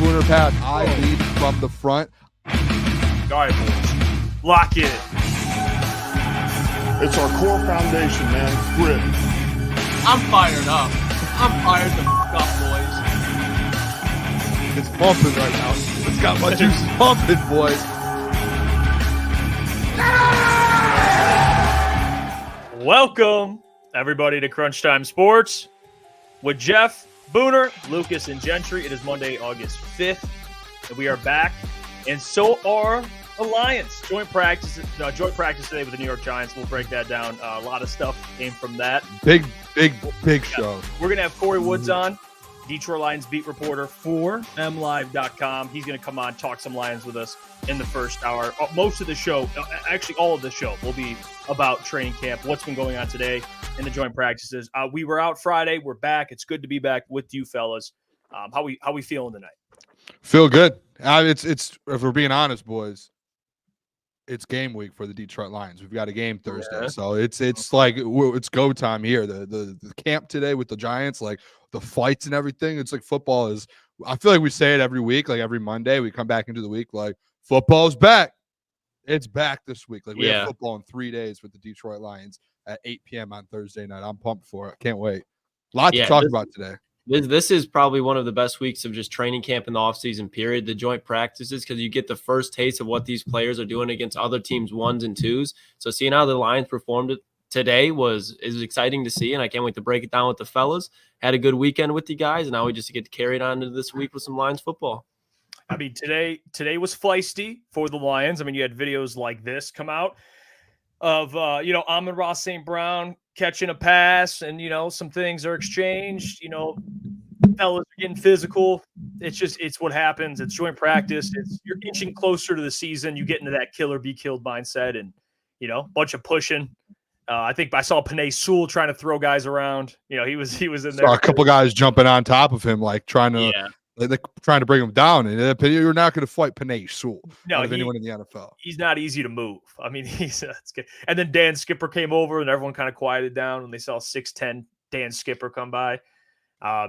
Booner Pat. I lead from the front. All right, boys. Lock in. It's our core foundation, man. Grit. I'm fired up. I'm fired the up, boys. It's pumping right now. It's got my juices pumping, boys. Welcome, everybody, to Crunch Time Sports with Jeff, Booner, Lukas, and Gentry. It is Monday, August 5th, and we are back, and so are the Lions. Joint practice today with the New York Giants. We'll break that down. A lot of stuff came from that. Big show. We're going to have Kory Woods on, Detroit Lions beat reporter for MLive.com. He's going to come on, talk some Lions with us in the first hour. Most of the show, actually all of the show, will be about training camp, what's been going on today in the joint practices. We were out Friday. We're back. It's good to be back with you fellas. How we feeling tonight? Feel good. It's if we're being honest, boys, it's game week for the Detroit Lions. We've got a game Thursday, so it's like it's go time here. The camp today with the Giants, like the fights and everything. It's like football is. I feel like we say it every week, like every Monday we come back into the week like football's back. It's back this week. Like we have football in 3 days with the Detroit Lions at 8 p.m. on Thursday night. I'm pumped for it. Can't wait. A lot to talk about today. This is probably one of the best weeks of just training camp in the offseason period, the joint practices, because you get the first taste of what these players are doing against other teams' 1s and 2s. So seeing how the Lions performed today is exciting to see, and I can't wait to break it down with the fellas. Had a good weekend with you guys, and now we just get to carry it on into this week with some Lions football. I mean, today was feisty for the Lions. I mean, you had videos like this come out of, Amon-Ra St. Brown catching a pass and, some things are exchanged, fellas are getting physical. It's what happens. It's joint practice. You're inching closer to the season. You get into that kill or be killed mindset and, bunch of pushing. I think I saw Penei Sewell trying to throw guys around. He was in there. Saw a couple guys jumping on top of him, like trying to bring him down. And you're not going to fight Penei Sewell. No, anyone in the NFL. He's not easy to move. I mean, it's good. And then Dan Skipper came over, and everyone kind of quieted down when they saw 6'10" Dan Skipper come by.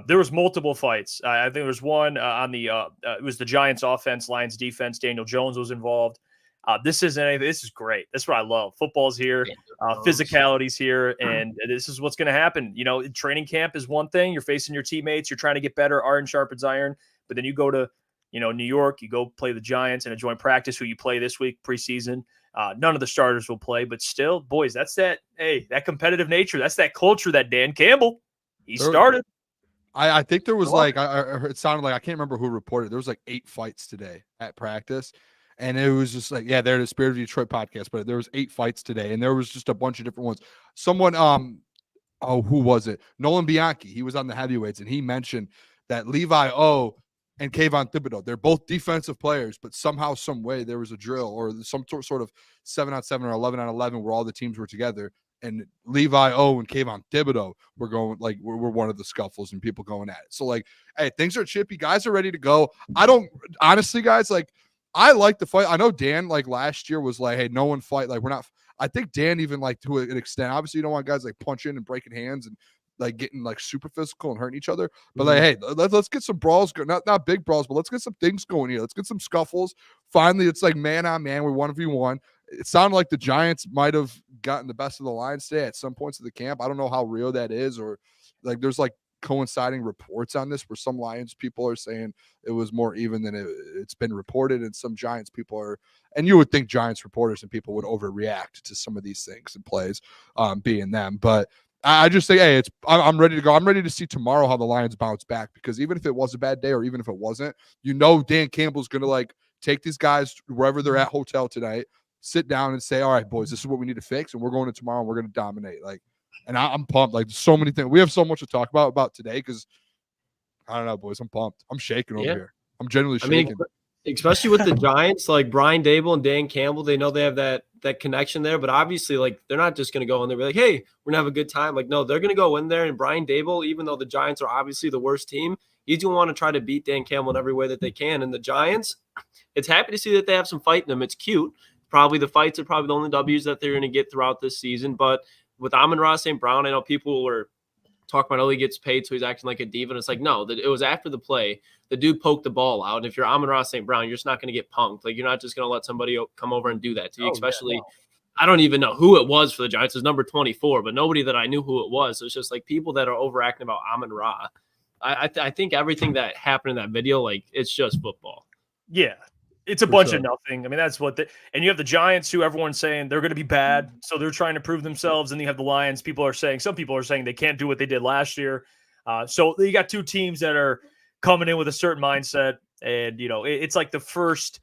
There was multiple fights. I think there was one on the it was the Giants offense, Lions defense. Daniel Jones was involved. This is great. That's what I love. Football's here, physicality's here, and this is what's going to happen. Training camp is one thing. You're facing your teammates. You're trying to get better. Iron sharpens iron. But then you go to, New York. You go play the Giants in a joint practice. Who you play this week preseason? None of the starters will play, but still, boys, that's that competitive nature. That's that culture that Dan Campbell started. I think there was it sounded like I can't remember who reported. There was like 8 fights today at practice. And it was just like, they're the Spirit of Detroit podcast, but there was 8 fights today, and there was just a bunch of different ones. Someone, who was it? Nolan Bianchi. He was on the heavyweights, and he mentioned that Levi O and Kayvon Thibodeau, they're both defensive players, but somehow, some way, there was a drill or some sort of 7-on-7 or 11-on-11 where all the teams were together. And Levi O and Kayvon Thibodeau were going we're one of the scuffles and people going at it. So hey, things are chippy. Guys are ready to go. I don't honestly, guys, I like the fight. I know Dan last year was like, hey, no one fight. We're not. I think Dan even to an extent. Obviously, you don't want guys punching and breaking hands and getting super physical and hurting each other. But hey, let's get some brawls. Not big brawls, but let's get some things going here. Let's get some scuffles. Finally, it's man on man. We're 1v1. It sounded like the Giants might have gotten the best of the Lions today at some points of the camp. I don't know how real that is, or there's coinciding reports on this where some Lions people are saying it was more even than it's been reported, and some Giants people are, and you would think Giants reporters and people would overreact to some of these things and plays being them. But I just say, hey, I'm ready to go. I'm ready to see tomorrow how the Lions bounce back, because even if it was a bad day or even if it wasn't, Dan Campbell's going to take these guys wherever they're at hotel tonight, sit down and say, all right, boys, this is what we need to fix, and we're going to tomorrow and we're going to dominate. And I'm pumped. So many things. We have so much to talk about today because, I don't know, boys. I'm pumped. I'm shaking over here. I'm genuinely shaking. Especially with the Giants, Brian Daboll and Dan Campbell, they know they have that connection there. But obviously, they're not just going to go in there and be hey, we're going to have a good time. No, they're going to go in there. And Brian Daboll, even though the Giants are obviously the worst team, he's going to want to try to beat Dan Campbell in every way that they can. And the Giants, it's happy to see that they have some fight in them. It's cute. Probably the fights are probably the only W's that they're going to get throughout this season. But with Amon-Ra St. Brown, I know people were talking about, he gets paid, so he's acting like a diva. And it's no, that it was after the play. the dude poked the ball out. And if you're Amon-Ra St. Brown, you're just not going to get punked. Like, you're not just going to let somebody come over and do that to you, especially I don't even know who it was for the Giants. It was number 24, but nobody that I knew who it was. So it's just like people that are overacting about Amon-Ra. I think everything that happened in that video, like, it's just football. Yeah. It's a bunch of nothing. I mean, that's what and you have the Giants, who everyone's saying they're going to be bad. So they're trying to prove themselves. And you have the Lions. Some people are saying they can't do what they did last year. So you got two teams that are coming in with a certain mindset. And, it's like the first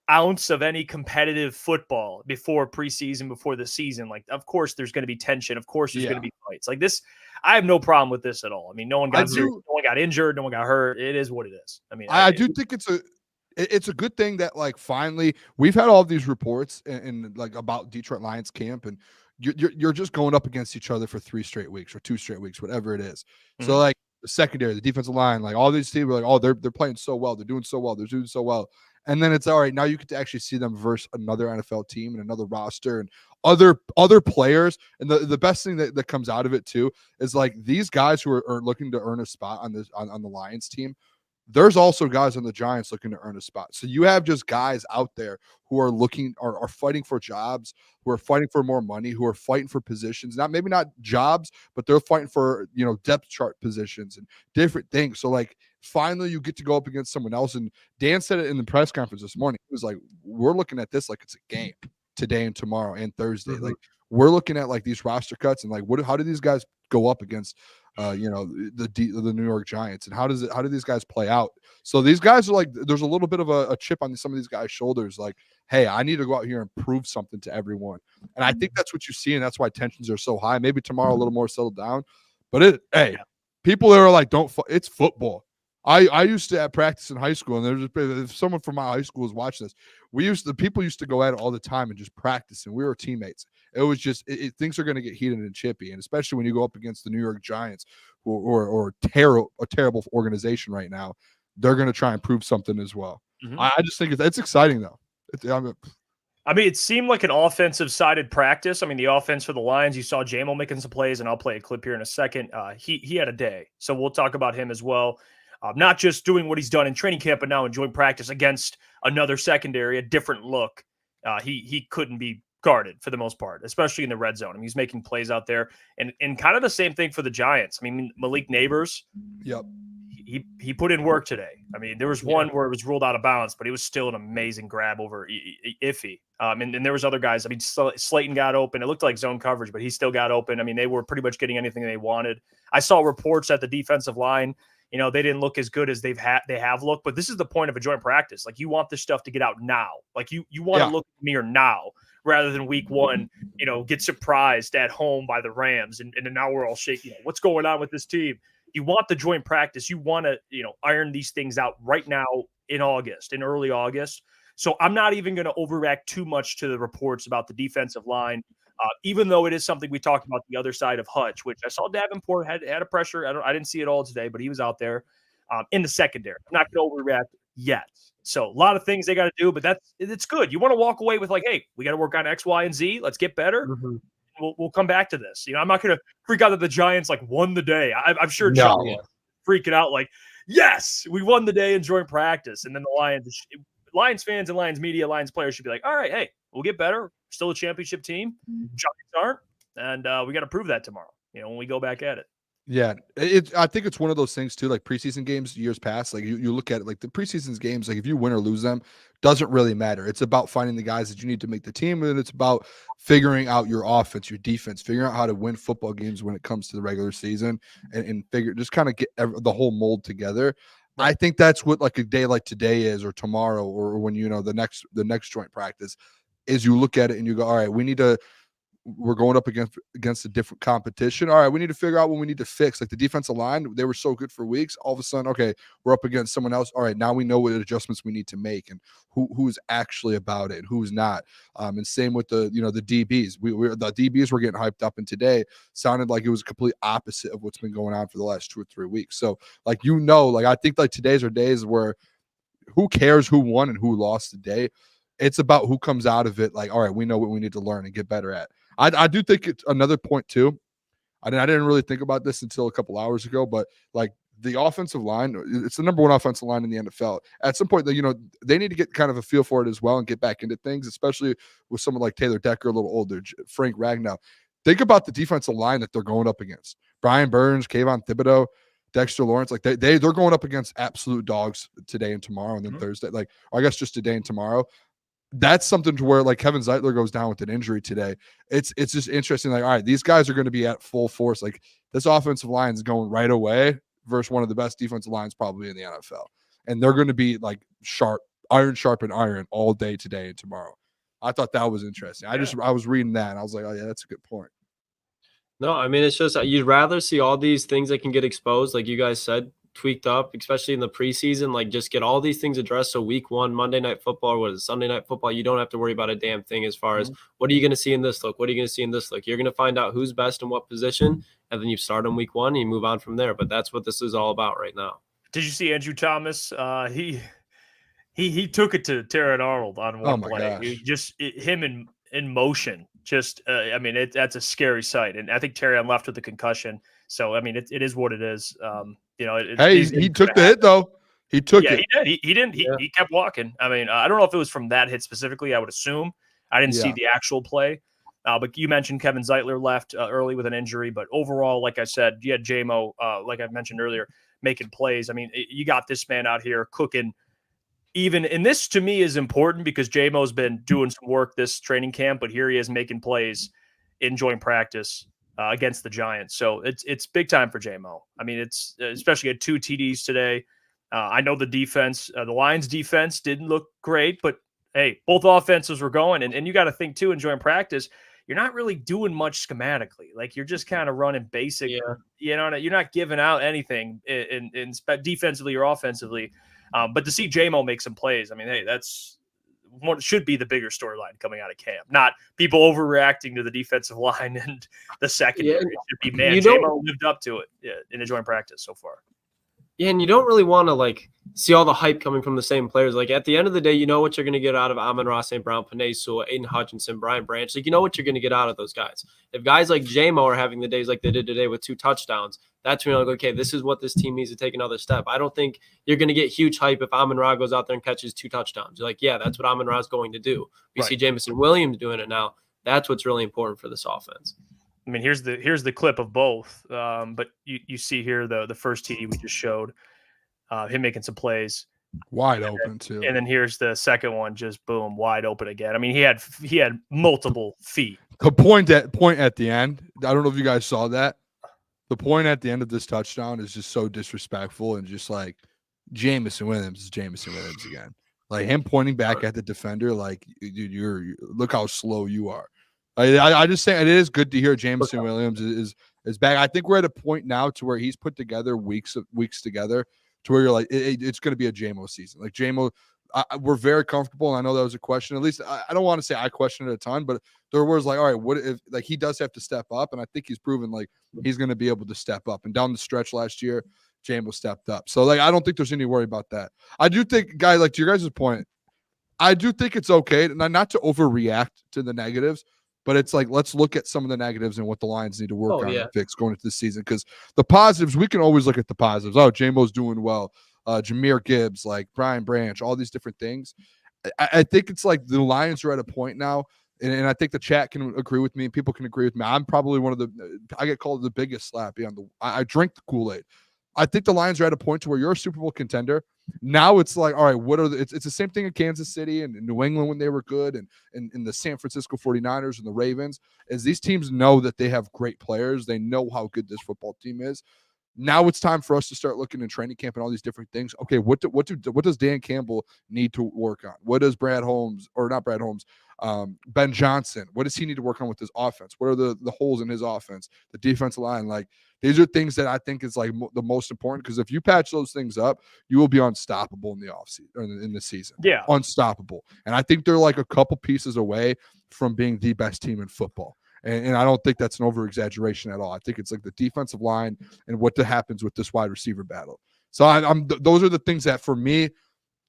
ounce of any competitive football before preseason, before the season. Like, of course, there's going to be tension. Of course, there's going to be fights like this. I have no problem with this at all. I mean, no one got injured. No one got hurt. It is what it is. I mean, I do think it's a good thing that, like, finally we've had all of these reports and like about Detroit Lions camp, and you're just going up against each other for 3 straight weeks or 2 straight weeks, whatever it is. Mm-hmm. So like the secondary, the defensive line, like all these teams are like, oh, they're playing so well, they're doing so well, and then it's all right. Now you get to actually see them versus another NFL team and another roster and other players. And the best thing that comes out of it too is like these guys who are looking to earn a spot on the Lions team. There's also guys on the Giants looking to earn a spot. So you have just guys out there who are are fighting for jobs, who are fighting for more money, who are fighting for positions, maybe not jobs, but they're fighting for, depth chart positions and different things. So like finally you get to go up against someone else. And Dan said it in the press conference this morning. He was like, we're looking at this like it's a game today and tomorrow and Thursday. Mm-hmm. Like we're looking at like these roster cuts and like how do these guys go up against the New York Giants, and how do these guys play out? So these guys are like, there's a little bit of a chip on some of these guys' shoulders. Like, hey, I need to go out here and prove something to everyone. And I think that's what you see, and that's why tensions are so high. Maybe tomorrow a little more settled down, but people that are like, it's football. I used to at practice in high school, and if someone from my high school was watching this, people used to go at it all the time and just practice, and we were teammates. It was just things are going to get heated and chippy, and especially when you go up against the New York Giants, or a terrible organization right now, they're going to try and prove something as well. Mm-hmm. I just think it's exciting though. I mean, it seemed like an offensive-sided practice. I mean, the offense for the Lions, you saw Jamal making some plays, and I'll play a clip here in a second. He had a day, so we'll talk about him as well. Not just doing what he's done in training camp, but now enjoying practice against another secondary, a different look. He couldn't be guarded for the most part, especially in the red zone. I mean, he's making plays out there, and kind of the same thing for the Giants. I mean, Malik Neighbors. Yep. He put in work today. I mean, there was one where it was ruled out of bounds, but it was still an amazing grab over Iffy. And there was other guys. I mean, Slayton got open. It looked like zone coverage, but he still got open. I mean, they were pretty much getting anything they wanted. I saw reports at the defensive line. They didn't look as good as they have looked, but this is the point of a joint practice. Like, you want this stuff to get out now. Like, you want to look at the mirror now rather than week one, get surprised at home by the Rams. And now we're all shaking. What's going on with this team? You want the joint practice. You want to, iron these things out right now in early August. So I'm not even going to overreact too much to the reports about the defensive line. Even though it is something we talked about the other side of Hutch, which I saw Davenport had a pressure. I didn't see it all today, but he was out there in the secondary. I'm not going to overreact yet. So a lot of things they got to do, but it's good. You want to walk away with like, hey, we got to work on X, Y, and Z. Let's get better. Mm-hmm. We'll come back to this. I'm not going to freak out that the Giants like won the day. I'm sure John freaking out like, yes, we won the day in joint practice. And then the Lions fans and Lions media, Lions players should be like, all right, hey, we'll get better. Still a championship team. Giants aren't. And we got to prove that tomorrow, when we go back at it. Yeah, I think it's one of those things too, like preseason games years past, like you look at it, like the preseason games, like if you win or lose them, doesn't really matter. It's about finding the guys that you need to make the team, and it's about figuring out your offense, your defense, figuring out how to win football games when it comes to the regular season, and just kind of get the whole mold together. Right. I think that's what like a day like today is, or tomorrow, or when the next joint practice is. You look at it and you go, all right, we're going up against a different competition. All right, we need to figure out what we need to fix. Like the defensive line, they were so good for weeks. All of a sudden, okay, we're up against someone else. All right, now we know what adjustments we need to make and who's actually about it and who's not. And same with the DBs. The DBs were getting hyped up, and today sounded like it was a complete opposite of what's been going on for the last 2 or 3 weeks. So like I think like today's are days where who cares who won and who lost today. It's about who comes out of it. Like, all right, we know what we need to learn and get better at. I do think it's another point too. I didn't really think about this until a couple hours ago, but like the offensive line, it's the number one offensive line in the NFL. At some point, they need to get kind of a feel for it as well and get back into things, especially with someone like Taylor Decker, a little older, Frank Ragnow. Think about the defensive line that they're going up against. Brian Burns, Kayvon Thibodeau, Dexter Lawrence, like they're going up against absolute dogs today and tomorrow, and then Thursday, or I guess just today and tomorrow. That's something to where like Kevin Zeitler goes down with an injury today. It's just interesting. Like, all right, these guys are going to be at full force. Like this offensive line is going right away versus one of the best defensive lines probably in the NFL. And they're going to be like iron sharp and iron all day today and tomorrow. I thought that was interesting. I was reading that and I was like, oh yeah, that's a good point. No, I mean, it's just you'd rather see all these things that can get exposed, like you guys said, tweaked up, especially in the preseason, like just get all these things addressed. So week 1, Monday Night Football, or Sunday Night Football, you don't have to worry about a damn thing as far as what are you going to see in this look? What are you going to see in this look? You're going to find out who's best in what position, and then you start on week 1 and you move on from there. But that's what this is all about right now. Did you see Andrew Thomas? He took it to Terran Arnold on one play. Him in motion. Just, that's a scary sight. And I think Terran left with a concussion. So, I mean, it is what it is. He took the hit, though. He took it. Yeah, he did. He didn't. He kept walking. I mean, I don't know if it was from that hit specifically. I would assume. I didn't see the actual play. But you mentioned Kevin Zeitler left early with an injury. But overall, like I said, you had J-Mo, like I mentioned earlier, making plays. I mean, you got this man out here cooking. And this to me is important because J-Mo's been doing some work this training camp, but here he is making plays in joint practice against the Giants. So it's big time for J-Mo. I mean, it's especially at 2 TDs today. I know the defense, the Lions defense didn't look great, but hey, both offenses were going. And you got to think too, in joint practice, you're not really doing much schematically. Like you're just kind of running basic, you're not giving out anything in defensively or offensively. But to see J-Mo make some plays, I mean, hey, that's what should be the bigger storyline coming out of camp. Not people overreacting to the defensive line and the secondary. It should be, man, J-Mo lived up to it in a joint practice so far. Yeah, and you don't really want to like see all the hype coming from the same players. Like at the end of the day, you know what you're going to get out of Amon-Ra St. Brown, Penei Sewell, Aiden Hutchinson, Brian Branch. Like you know what you're going to get out of those guys. If guys like J-Mo are having the days like they did today with 2 touchdowns, that's when you're like, okay, this is what this team needs to take another step. I don't think you're going to get huge hype if Amon-Ra goes out there and catches 2 touchdowns. You're like, yeah, that's what Amon-Ra is going to do. We see Jameson Williams doing it now. That's what's really important for this offense. I mean, here's the clip of both. But you see here the first TD we just showed. Him making some plays wide open too, and then here's the second one, just boom, wide open again. I mean, he had multiple feet. The point at the end, I don't know if you guys saw that. The point at the end of this touchdown is just so disrespectful and just like Jameson Williams is Jameson Williams again. Like him pointing back at the defender, like dude, you're look how slow you are. I just say it is good to hear Jameson Williams is back. I think we're at a point now to where he's put together weeks together. To where you're like, it's going to be a J-Mo season. Like J-Mo, we're very comfortable. And I know that was a question. At least I don't want to say I questioned it a ton, but there was like, all right, what if like he does have to step up? And I think he's proven like he's going to be able to step up. And down the stretch last year, J-Mo stepped up. So like, I don't think there's any worry about that. I do think, guys, like to your guys' point, I do think it's okay not to overreact to the negatives. But it's like, let's look at some of the negatives and what the Lions need to work on and fix going into the season. Because the positives, we can always look at the positives. Oh, J-Mo's doing well. Jahmyr Gibbs, like Brian Branch, all these different things. I think it's like the Lions are at a point now, and I think the chat can agree with me and people can agree with me. I'm probably one of I get called the biggest slappy on I drink the Kool-Aid. I think the Lions are at a point to where you're a Super Bowl contender. Now it's like, all right, it's the same thing in Kansas City and in New England when they were good and in the San Francisco 49ers and the Ravens, is these teams know that they have great players. They know how good this football team is. Now it's time for us to start looking in training camp and all these different things. Okay, what does Dan Campbell need to work on? What does Ben Johnson, what does he need to work on with his offense? What are the holes in his offense, the defensive line? Like, these are things that I think is like the most important, because if you patch those things up, you will be unstoppable in the offseason or in the season. Yeah, unstoppable. And I think they're like a couple pieces away from being the best team in football. And I don't think that's an over-exaggeration at all. I think it's like the defensive line and what happens with this wide receiver battle. So those are the things that, for me,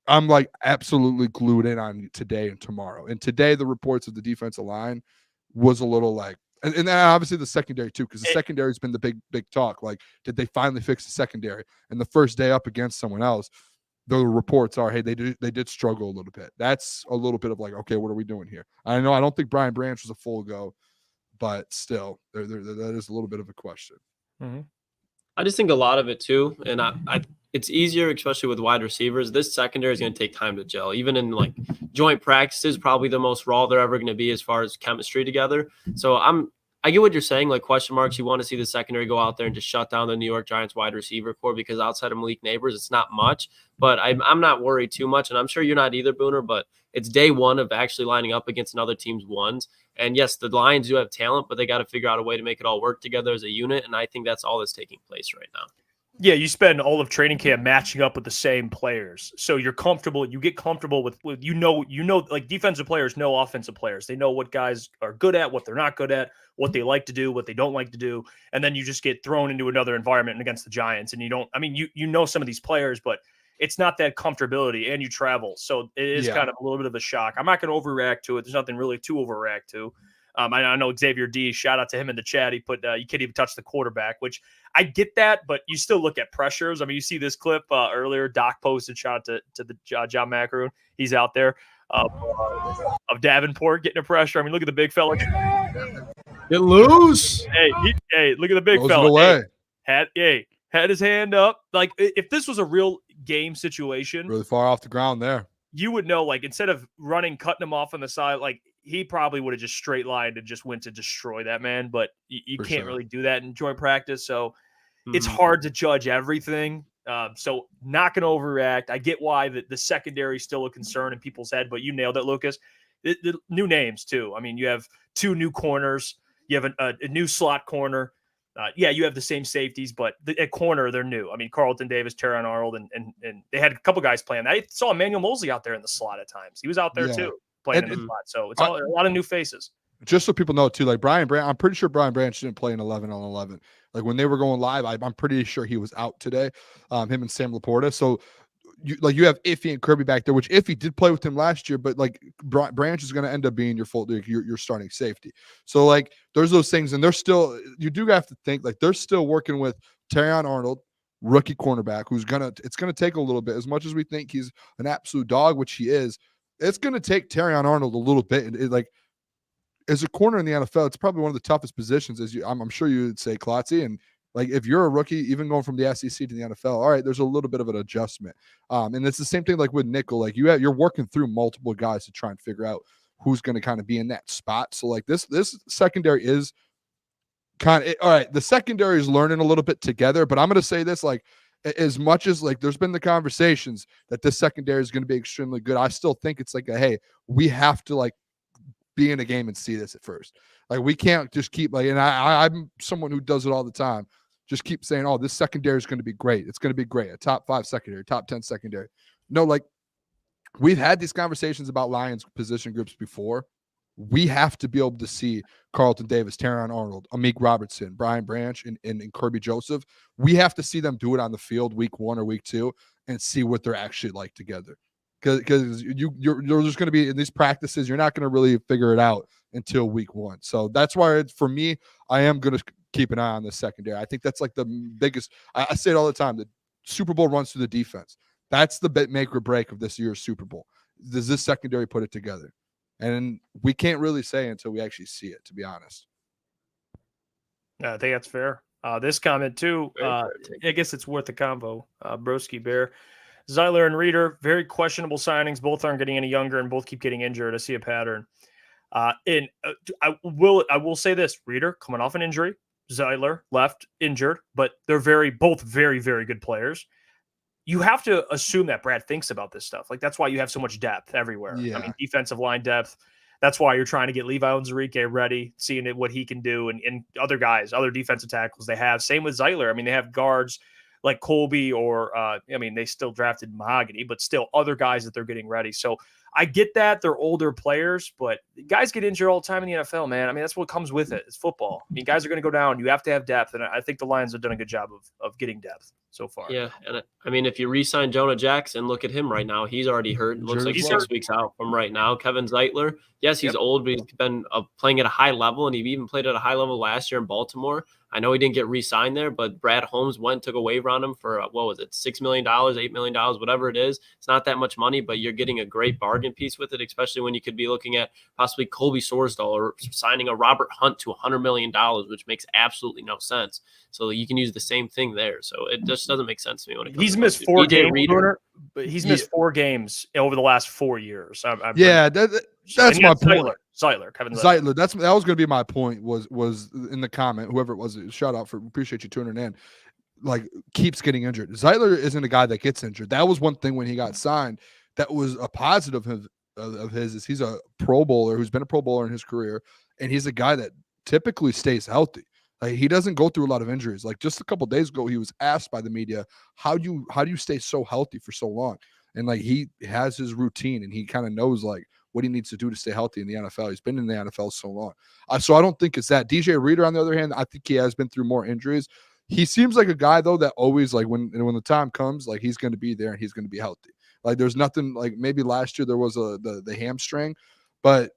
I'm like absolutely glued in on today and tomorrow. And today, the reports of the defensive line was a little like, And then obviously the secondary too, because the secondary has been the big talk. Like, did they finally fix the secondary? And the first day up against someone else, the reports are, hey, they did struggle a little bit. That's a little bit of like, okay, what are we doing here? I don't think Brian Branch was a full go, but still, that is a little bit of a question. Mm-hmm. I just think a lot of it too, and I it's easier, especially with wide receivers. This secondary is going to take time to gel. Even in like joint practices, probably the most raw they're ever going to be as far as chemistry together. So I get what you're saying, like question marks. You want to see the secondary go out there and just shut down the New York Giants wide receiver core because outside of Malik Neighbors, it's not much. But I'm not worried too much, and I'm sure you're not either, Booner. But it's day one of actually lining up against another team's ones. And yes, the Lions do have talent, but they got to figure out a way to make it all work together as a unit. And I think that's all that's taking place right now. Yeah, you spend all of training camp matching up with the same players. So you're comfortable. You get comfortable with like defensive players know offensive players. They know what guys are good at, what they're not good at, what they like to do, what they don't like to do. And then you just get thrown into another environment against the Giants. And you know some of these players, but it's not that comfortability, and you travel. So it is kind of a little bit of a shock. I'm not going to overreact to it. There's nothing really to overreact to. I know Xavier D, shout out to him in the chat. He put, you can't even touch the quarterback, which I get that, but you still look at pressures. I mean, you see this clip earlier. Doc posted, shout out to the John Maakaron. He's out there of Davenport getting a pressure. I mean, look at the big fella. Get loose. Hey, look at the big fella. Had his hand up. Like, if this was a real game situation, really far off the ground there, you would know, like, instead of running, cutting him off on the side, like, he probably would have just straight lined and just went to destroy that man. But you can't really do that in joint practice. So it's hard to judge everything. So not going to overreact. I get why the secondary is still a concern in people's head, but you nailed it, Lucas. The new names too. I mean, you have 2 new corners. You have a new slot corner. You have the same safeties, but at corner, they're new. I mean, Carlton Davis, Terrion Arnold, and they had a couple guys playing. I saw Emmanuel Mosley out there in the slot at times. He was out there too, playing in the slot. So it's a lot of new faces. Just so people know too, like Brian Branch, I'm pretty sure Brian Branch didn't play in 11 on 11. Like when they were going live, I'm pretty sure he was out today. Him and Sam Laporta. So you have Iffy and Kirby back there, which Iffy did play with him last year, but like Branch is going to end up being your starting safety. So like there's those things, and you do have to think like they're still working with Terrion Arnold, rookie cornerback, it's gonna take a little bit. As much as we think he's an absolute dog, which he is, it's gonna take Terrion Arnold a little bit. And like as a corner in the NFL, it's probably one of the toughest positions. I'm sure you would say, Klotzy, and like if you're a rookie, even going from the SEC to the NFL, all right, there's a little bit of an adjustment. And it's the same thing like with nickel. Like you're working through multiple guys to try and figure out who's going to kind of be in that spot. So like this secondary is kind of all right. The secondary is learning a little bit together, but I'm going to say this, like as much as like there's been the conversations that this secondary is going to be extremely good, I still think it's like hey, we have to like be in a game and see this at first. Like we can't just keep like, and I'm someone who does it all the time. Just keep saying, oh, this secondary is going to be great. It's going to be great. A top 5 secondary, top 10 secondary. No, like we've had these conversations about Lions position groups before. We have to be able to see Carlton Davis, Terrion Arnold, Amik Robertson, Brian Branch, and Kirby Joseph. We have to see them do it on the field week 1 or week 2 and see what they're actually like together. Because you're just going to be in these practices, you're not going to really figure it out until week 1. So that's why for me, I am going to keep an eye on the secondary. I think that's like the biggest. I say it all the time. The Super Bowl runs through the defense. That's the make or break of this year's Super Bowl. Does this secondary put it together? And we can't really say until we actually see it, to be honest. I think that's fair. This comment too, I guess it's worth a combo. Broski Bear. Zeiler and Reeder, very questionable signings. Both aren't getting any younger and both keep getting injured. I see a pattern. I will say this: Reeder coming off an injury, Zeiler left injured, but they're both very, very good players. You have to assume that Brad thinks about this stuff. Like that's why you have so much depth everywhere. Yeah. I mean, defensive line depth. That's why you're trying to get Levi Onwuzurike ready, seeing what he can do, and other guys, other defensive tackles they have. Same with Zeiler. I mean, they have guards like Colby or I mean, they still drafted Mahogany, but still other guys that they're getting ready. So I get that they're older players, but guys get injured all the time in the NFL, man. I mean, that's what comes with it. It's football. I mean, guys are going to go down. You have to have depth, and I think the Lions have done a good job of getting depth so far. Yeah, and I mean, if you re-sign Jonah Jackson, look at him right now. He's already hurt. It looks like He's 6 hurt. weeks out from right now. Kevin Zeitler, yes, he's old, but he's been playing at a high level, and he even played at a high level last year in Baltimore. I know he didn't get re-signed there, but Brad Holmes took a waiver on him for, what was it, $6 million, $8 million, whatever it is. It's not that much money, but you're getting a great bargain piece with it, especially when you could be looking at possibly Colby Sorsdal or signing a Robert Hunt to $100 million, which makes absolutely no sense. So you can use the same thing there. So it just doesn't make sense to me when it comes He's to missed 4 games, Reader. but he's missed 4 games over the last 4 years. That's my point. Kevin Zeitler. That was going to be my point. Was in the comment, whoever it was, shout out for appreciate you tuning in. Like, keeps getting injured. Zeitler isn't a guy that gets injured. That was one thing when he got signed. That was a positive of his. Is he's a Pro Bowler who's been a Pro Bowler in his career, and he's a guy that typically stays healthy. Like, he doesn't go through a lot of injuries. Like, just a couple days ago, he was asked by the media, how do you stay so healthy for so long? And like, he has his routine, and he kind of knows like what he needs to do to stay healthy in the NFL. He's been in the NFL so long. So I don't think it's that. DJ Reader, on the other hand, I think he has been through more injuries. He seems like a guy, though, that always, like, when the time comes, like, he's going to be there and he's going to be healthy. Like, there's nothing, like, maybe last year there was the hamstring, but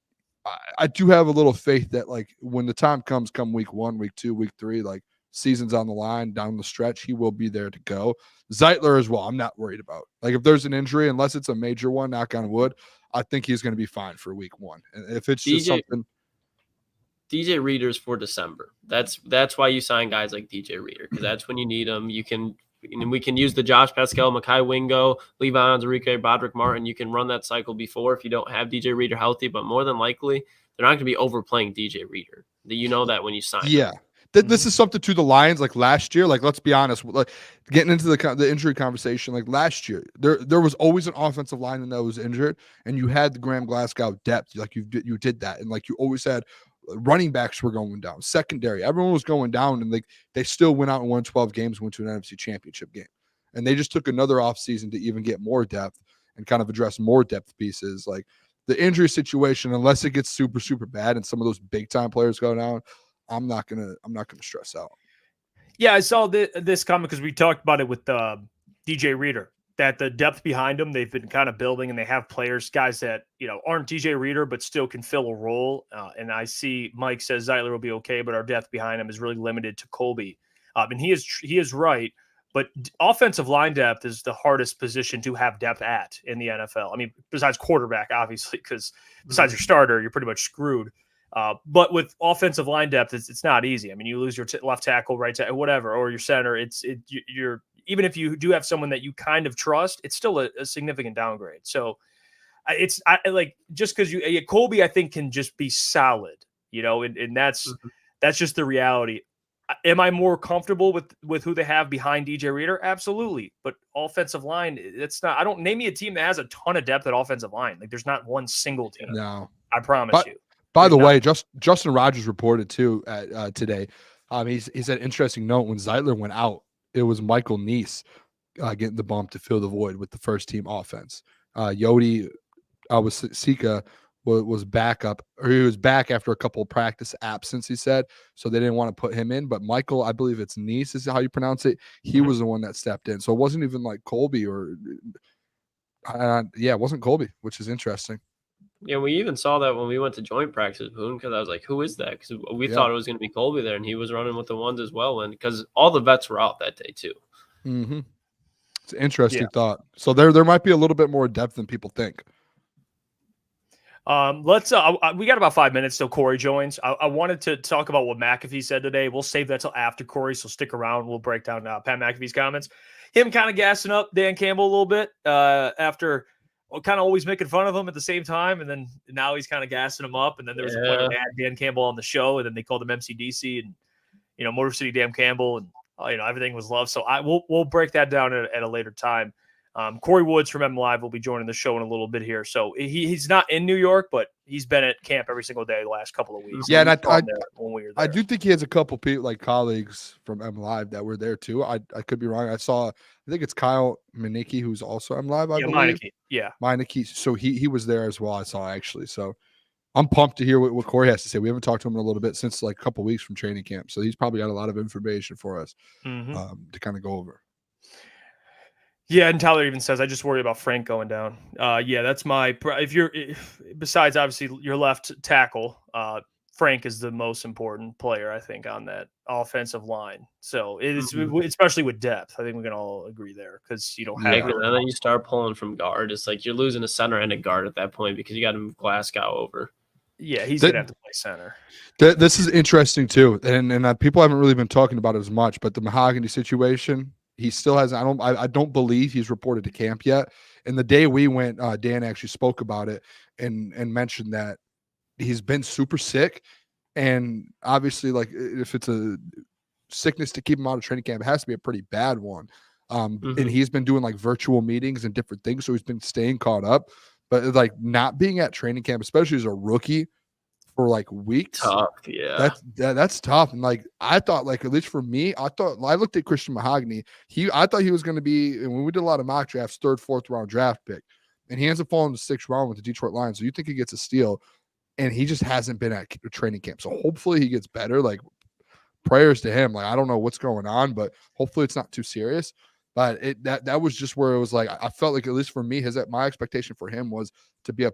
I do have a little faith that, like, when the time comes, come week 1, week 2, week 3, like, season's on the line, down the stretch, he will be there to go. Zeitler as well, I'm not worried about. Like, if there's an injury, unless it's a major one, knock on wood, I think he's going to be fine for week 1. And if it's just something. DJ Reader's for December. That's why you sign guys like DJ Reader, because that's when you need them. We can use the Josh Pascal, Mekhi Wingo, Levi Onwuzurike, Broderick Martin. You can run that cycle before if you don't have DJ Reader healthy, but more than likely they're not going to be overplaying DJ Reader. You know that when you sign. Yeah. This is something to the Lions, like last year. Like, let's be honest, like, getting into the injury conversation, like last year, there was always an offensive lineman that was injured, and you had the Graham Glasgow depth. Like, you did that, and like, you always had running backs were going down, secondary, everyone was going down, and like, they still went out and won 12 games, went to an NFC Championship game, and they just took another offseason to even get more depth and kind of address more depth pieces. Like, the injury situation, unless it gets super, super bad and some of those big time players go down, I'm not gonna stress out. Yeah, I saw this comment because we talked about it with DJ Reader, that the depth behind him, they've been kind of building, and they have players, guys that, you know, aren't DJ Reader but still can fill a role. And I see Mike says Zeitler will be okay, but our depth behind him is really limited to Colby. And he is right. But offensive line depth is the hardest position to have depth at in the NFL. I mean, besides quarterback, obviously, because besides your starter, you're pretty much screwed. But with offensive line depth, it's not easy. I mean, you lose your left tackle, right tackle, whatever, or your center. You're even if you do have someone that you kind of trust, it's still a significant downgrade. So it's like, just because Colby, I think, can just be solid, you know, and that's just the reality. Am I more comfortable with who they have behind DJ Reader? Absolutely. But offensive line, it's not. I don't name me a team that has a ton of depth at offensive line. Like, there's not one single team. No, I promise you. By the way, Justin Rogers reported too today. He said, interesting note, when Zeitler went out, it was Michael Neese getting the bump to fill the void with the first team offense. Yodi Awosika was back up, or he was back after a couple of practice absence, he said, so they didn't want to put him in. But Michael, I believe it's Neese is how you pronounce it. He was the one that stepped in, so it wasn't even like Colby or it wasn't Colby, which is interesting. Yeah, we even saw that when we went to joint practice, Boone, because I was like, who is that? Because we thought it was going to be Colby there, and he was running with the ones as well, and because all the vets were out that day too. Mm-hmm. It's an interesting thought. So there might be a little bit more depth than people think. Let's we got about 5 minutes till Kory joins. I wanted to talk about what McAfee said today. We'll save that till after Kory, so stick around. We'll break down Pat McAfee's comments. Him kind of gassing up Dan Campbell a little bit after kind of always making fun of him at the same time, and then now he's kind of gassing him up. And then there was a point where they had Dan Campbell on the show, and then they called him MCDC and, you know, Motor City Dan Campbell, and you know, everything was love. So we'll break that down at a later time. Kory Woods from M Live will be joining the show in a little bit here. So he's not in New York, but he's been at camp every single day the last couple of weeks. Yeah, and when we were there. I do think he has a couple people like colleagues from M Live that were there too. I could be wrong. I think it's Kyle Manicki, who's also M Live. I believe. Meineke. So he was there as well. I saw actually. So I'm pumped to hear what Kory has to say. We haven't talked to him in a little bit since like a couple weeks from training camp. So he's probably got a lot of information for us to kind of go over. Yeah, and Tyler even says, I just worry about Frank going down. Yeah, that's besides obviously your left tackle, Frank is the most important player, I think, on that offensive line. So it is, especially with depth. I think we can all agree there because you don't have. And then you start pulling from guard. It's like you're losing a center and a guard at that point because you got to move Glasgow over. Yeah, he's gonna have to play center. This is interesting too, and people haven't really been talking about it as much. But the Mahogany situation. He still has. I don't believe he's reported to camp yet. And the day we went, Dan actually spoke about it and mentioned that he's been super sick. And obviously, like if it's a sickness to keep him out of training camp, it has to be a pretty bad one. And he's been doing like virtual meetings and different things, so he's been staying caught up. But like not being at training camp, especially as a rookie, for like weeks. Tough, yeah. That's tough. And like I thought, like at least for me, I looked at Christian Mahogany. I thought he was going to be, and when we did a lot of mock drafts, 3rd, 4th round draft pick, and he ends up falling to 6th round with the Detroit Lions. So you think he gets a steal, and he just hasn't been at training camp. So hopefully he gets better. Like prayers to him. Like I don't know what's going on, but hopefully it's not too serious. But that was just where it was like I felt like at least for me, my expectation for him was to be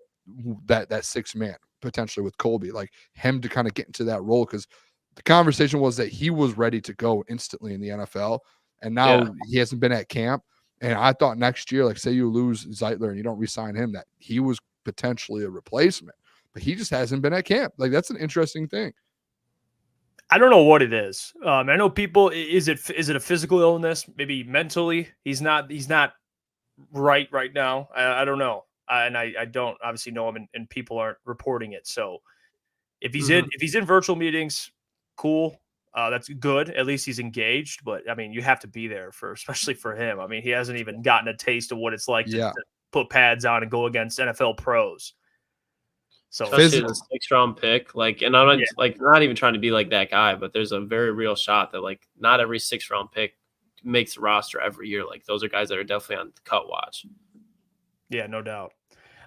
that 6th man. Potentially with Colby, like him to kind of get into that role because the conversation was that he was ready to go instantly in the NFL, and now he hasn't been at camp. And I thought next year, like say you lose Zeitler and you don't re-sign him, that he was potentially a replacement, but he just hasn't been at camp. Like that's an interesting thing. I don't know what it is. I know people. Is it a physical illness? Maybe mentally, he's not right now. I don't know. And I don't obviously know him, and people aren't reporting it. So if he's in virtual meetings, cool. That's good. At least he's engaged. But I mean, you have to be there especially for him. I mean, he hasn't even gotten a taste of what it's like to put pads on and go against NFL pros. So especially the 6th round pick, like, and I'm not not even trying to be like that guy, but there's a very real shot that like not every 6th round pick makes the roster every year. Like those are guys that are definitely on the cut watch. Yeah, no doubt.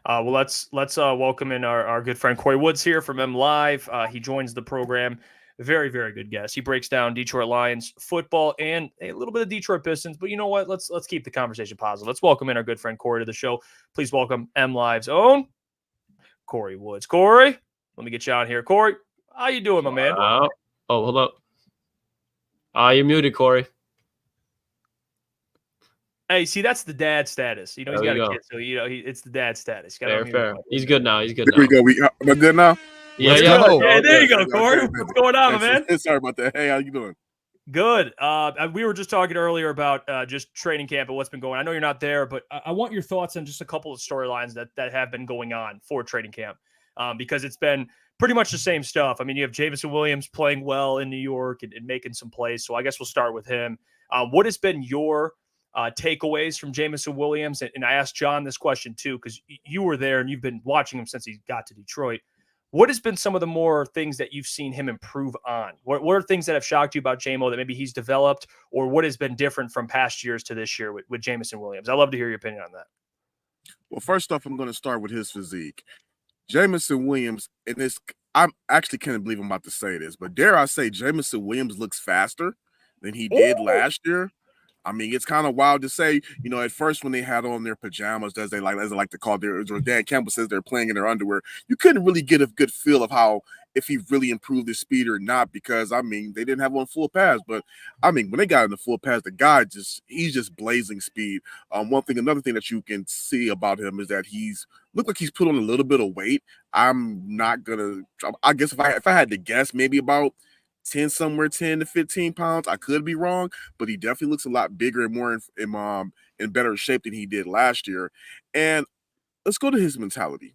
Well, let's welcome in our good friend Kory Woods here from M Live. He joins the program. Very, very good guest. He breaks down Detroit Lions football and a little bit of Detroit Pistons. But you know what? Let's keep the conversation positive. Let's welcome in our good friend Kory to the show. Please welcome M Live's own Kory Woods. Kory, let me get you on here. Kory, how you doing, my man? Hold up. You're muted, Kory. Hey, see, that's the dad status. You know, he's got a kid, so it's the dad status. Fair. He's good now. He's good. There we go. We're good now. Yeah. Yeah, there you go, Kory. What's going on, man? Sorry about that. Hey, how you doing? Good. We were just talking earlier about just training camp and what's been going on. I know you're not there, but I want your thoughts on just a couple of storylines that have been going on for training camp, because it's been pretty much the same stuff. I mean, you have Jameson Williams playing well in New York and making some plays. So I guess we'll start with him. What has been your takeaways from Jameson Williams? And I asked John this question too, because you were there and you've been watching him since he got to Detroit. What has been some of the more things that you've seen him improve on? What are things that have shocked you about JMO that maybe he's developed, or what has been different from past years to this year with Jameson Williams? I'd love to hear your opinion on that. Well, first off, I'm going to start with his physique. Jameson Williams, and this, I actually can't believe I'm about to say this, but dare I say Jameson Williams looks faster than he did last year. I mean, it's kind of wild to say, you know, at first when they had on their pajamas, as they like to call their, or Dan Campbell says they're playing in their underwear, you couldn't really get a good feel of how, if he really improved his speed or not, because, I mean, they didn't have on full pads. But, I mean, when they got in the full pads, the guy he's just blazing speed. Another thing that you can see about him is that looked like he's put on a little bit of weight. I'm not going to, I guess if I had to guess, maybe about 10 to 15 pounds. I could be wrong, but he definitely looks a lot bigger and more in better shape than he did last year. And let's go to his mentality.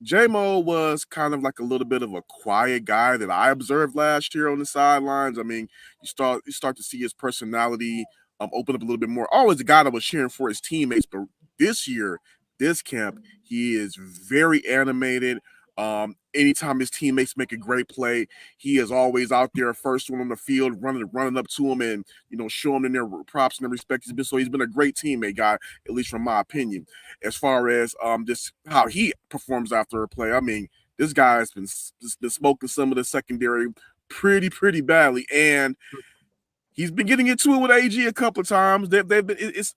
J-Mo was kind of like a little bit of a quiet guy that I observed last year on the sidelines. I mean, you start to see his personality open up a little bit more. Always a guy that was cheering for his teammates, but this year, this camp, he is very animated. Anytime his teammates make a great play, he is always out there, first one on the field, running up to him and showing them their props and their respect. He's been a great teammate guy, at least from my opinion. As far as just how he performs after a play, I mean, this guy has been smoking some of the secondary pretty badly, and he's been getting into it with AG a couple of times. They've been.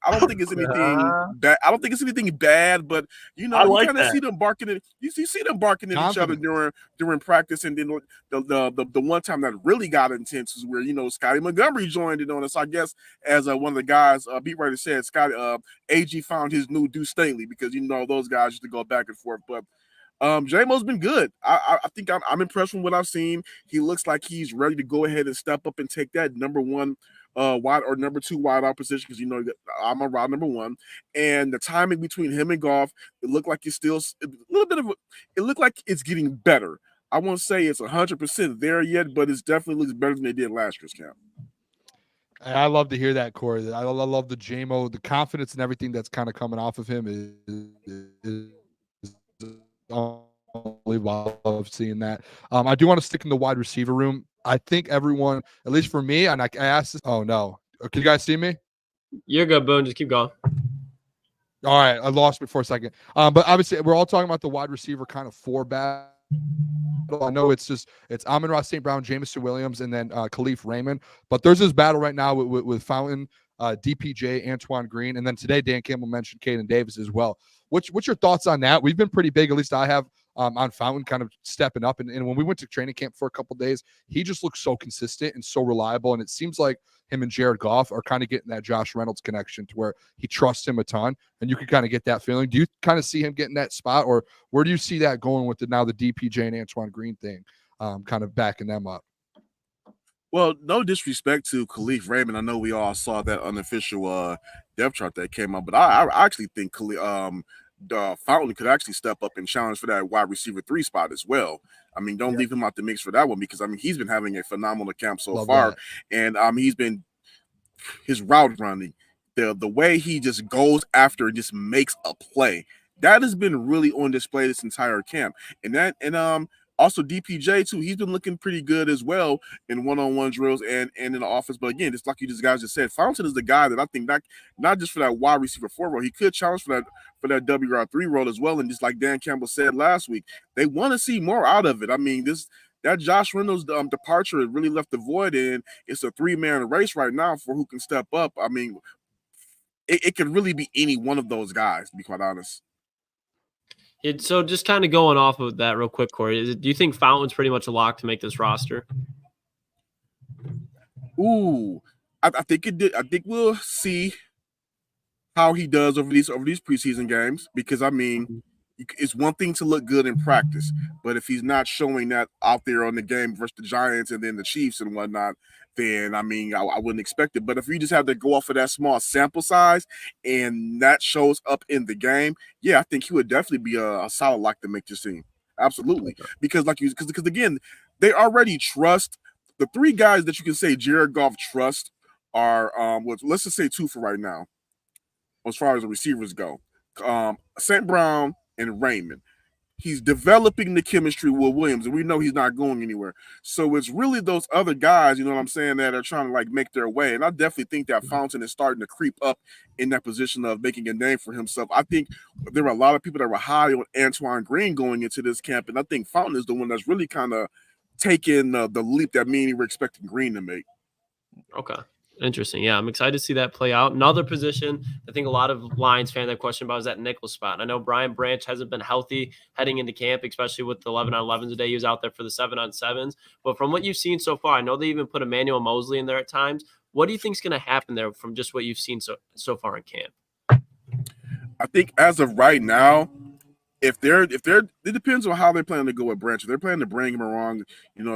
I don't think it's anything bad. I don't think it's anything bad, but you kind of see them barking at. You see them barking at each other during practice, and then the one time that really got intense is where Scotty Montgomery joined in on us. I guess as one of the guys, beat writer said, AG found his new Deuce Staley because those guys used to go back and forth, but. J-Mo's been good. I think I'm impressed with what I've seen. He looks like he's ready to go ahead and step up and take that number one wide or number two wide out position because I'm a route number one. And the timing between him and Goff, it looked like it's still a little bit of it looked like it's getting better. I won't say it's 100% there yet, but it definitely looks better than they did last year's camp. I love to hear that, Kory. I love the J-Mo, the confidence and everything that's kind of coming off of him is unbelievable. I love seeing that. I do want to stick in the wide receiver room. I think everyone, at least for me, and I asked this. Oh no, can you guys see me? You're good, Boone. Just keep going. All right, I lost me for a second. But obviously, we're all talking about the wide receiver kind of four battle. I know it's Amon-Ra St. Brown, Jameson Williams, and then Khalif Raymond. But there's this battle right now with Fountain, DPJ, Antoine Green, and then today Dan Campbell mentioned Caden Davis as well. What's your thoughts on that? We've been pretty big, at least I have, on Fountain kind of stepping up. And when we went to training camp for a couple of days, he just looks so consistent and so reliable. And it seems like him and Jared Goff are kind of getting that Josh Reynolds connection to where he trusts him a ton. And you can kind of get that feeling. Do you kind of see him getting that spot, or where do you see that going with the DPJ and Antoine Green thing, kind of backing them up? Well, no disrespect to Khalif Raymond. I know we all saw that unofficial depth chart that came out, but I actually think Fountain could actually step up and challenge for that wide receiver 3 spot as well. I mean, don't leave him out the mix for that one because, I mean, he's been having a phenomenal camp so far. That. And he's been – his route running, the way he just goes after and just makes a play, that has been really on display this entire camp. And also DPJ too, he's been looking pretty good as well in one-on-one drills and in the offense. But again, just like you guys just said, Fountain is the guy that I think not just for that wide receiver 4 role, he could challenge for that WR3 role as well. And just like Dan Campbell said last week, they want to see more out of it. I mean, that Josh Reynolds departure really left the void, and it's a 3-man race right now for who can step up. I mean, it could really be any one of those guys, to be quite honest. So just kind of going off of that real quick, Kory, do you think Fountain's pretty much a lock to make this roster? Ooh, I think it did. I think we'll see how he does over these preseason games because, I mean, it's one thing to look good in practice, but if he's not showing that out there on the game versus the Giants and then the Chiefs and whatnot, then, I mean, I wouldn't expect it. But if you just have to go off of that small sample size and that shows up in the game, yeah, I think he would definitely be a solid lock to make this team. Absolutely. Because again, they already trust the 3 guys that you can say Jared Goff trust are, let's just say 2 for right now, as far as the receivers go. St. Brown and Raymond. He's developing the chemistry with Williams, and we know he's not going anywhere. So it's really those other guys, you know what I'm saying, that are trying to like make their way. And I definitely think that Fountain is starting to creep up in that position of making a name for himself. I think there were a lot of people that were high on Antoine Green going into this camp, and I think Fountain is the one that's really kind of taking the leap that me and you were expecting Green to make. Okay. Interesting. Yeah, I'm excited to see that play out. Another position I think a lot of Lions fans have question about is that nickel spot. I know Brian Branch hasn't been healthy heading into camp, especially with the 11-on-11s today. He was out there for the 7-on-7s. But from what you've seen so far, I know they even put Emmanuel Mosley in there at times. What do you think is going to happen there from just what you've seen so far in camp? I think as of right now, it depends on how they're planning to go with Branch. If they're planning to bring him around,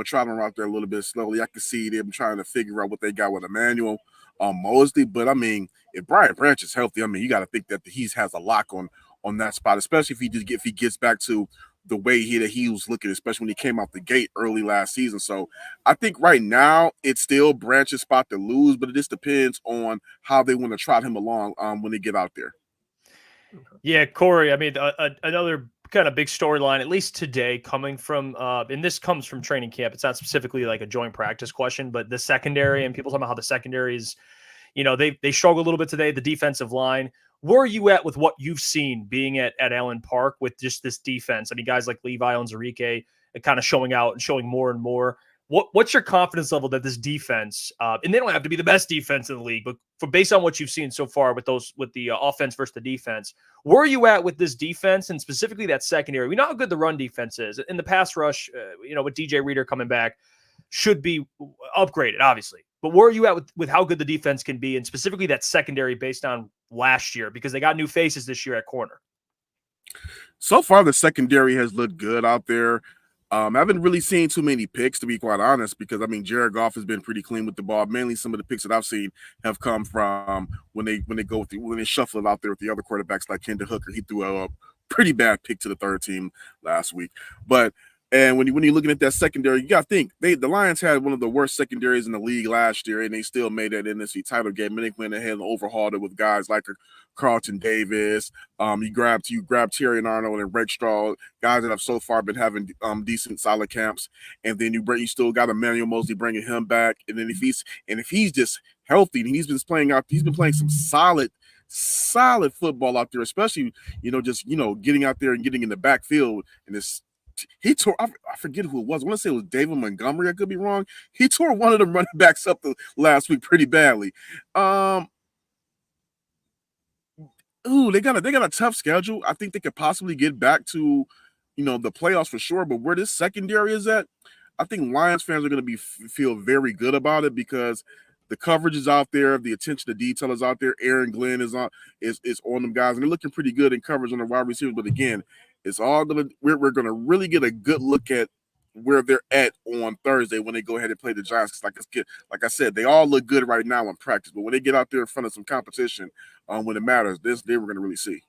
traveling around there a little bit slowly, I can see them trying to figure out what they got with Emmanuel Mosley. But I mean, if Brian Branch is healthy, I mean, you got to think that he has a lock on that spot, especially if he gets back to the way he was looking, especially when he came out the gate early last season. So I think right now it's still Branch's spot to lose, but it just depends on how they want to trot him along when they get out there. Yeah, Kory, I mean, another kind of big storyline, at least today, coming from, and this comes from training camp. It's not specifically like a joint practice question, but the secondary, and people talking about how the secondary is, they struggle a little bit today, the defensive line. Where are you at with what you've seen being at Allen Park with just this defense? I mean, guys like Levi Onwuzurike kind of showing out and showing more and more. What's your confidence level that this defense, and they don't have to be the best defense in the league, but based on what you've seen so far with the offense versus the defense, where are you at with this defense and specifically that secondary? We know how good the run defense is. In the pass rush, with DJ Reader coming back, should be upgraded, obviously. But where are you at with how good the defense can be, and specifically that secondary based on last year, because they got new faces this year at corner? So far, the secondary has looked good out there. I haven't really seen too many picks, to be quite honest, because, I mean, Jared Goff has been pretty clean with the ball. Mainly some of the picks that I've seen have come from when they shuffle it out there with the other quarterbacks like Hendon Hooker. He threw a pretty bad pick to the third team last week. And when you're looking at that secondary, you got to think the Lions had one of the worst secondaries in the league last year, and they still made that NFC title game. And they went ahead and overhauled it with guys like Carlton Davis. You grabbed Terry and Arnold and Rick Straw, guys that have so far been having decent, solid camps. And then you still got Emmanuel Mosley bringing him back. And then if he's just healthy, and he's been playing some solid football out there, especially getting out there and getting in the backfield and this. He tore, I forget who it was. I want to say it was David Montgomery. I could be wrong. He tore one of the running backs up last week pretty badly. They got a tough schedule. I think they could possibly get back to, the playoffs for sure. But where this secondary is at, I think Lions fans are going to feel very good about it because the coverage is out there, the attention to detail is out there. Aaron Glenn is on them guys, and they're looking pretty good in coverage on the wide receivers. But again, we're gonna really get a good look at where they're at on Thursday when they go ahead and play the Giants. Like I said, they all look good right now in practice, but when they get out there in front of some competition, when it matters, this day we're gonna really see.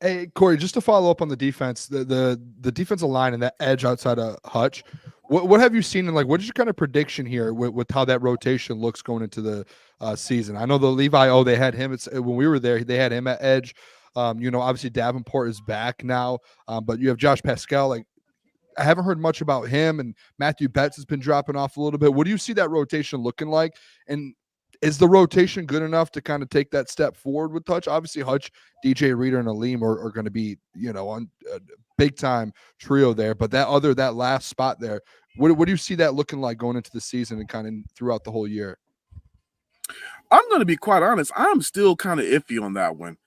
Hey, Kory, just to follow up on the defense, the defensive line and that edge outside of Hutch, what have you seen, and what is your kind of prediction here with how that rotation looks going into the season? I know the Levi, they had him. When we were there, they had him at edge. Obviously Davenport is back now, but you have Josh Pascal. I haven't heard much about him, and Matthew Betts has been dropping off a little bit. What do you see that rotation looking like? And is the rotation good enough to kind of take that step forward with Hutch? Obviously, Hutch, DJ Reader, and Aleem are going to be, on a big time trio there. But that last spot there, what do you see that looking like going into the season and kind of throughout the whole year? I'm going to be quite honest. I'm still kind of iffy on that one.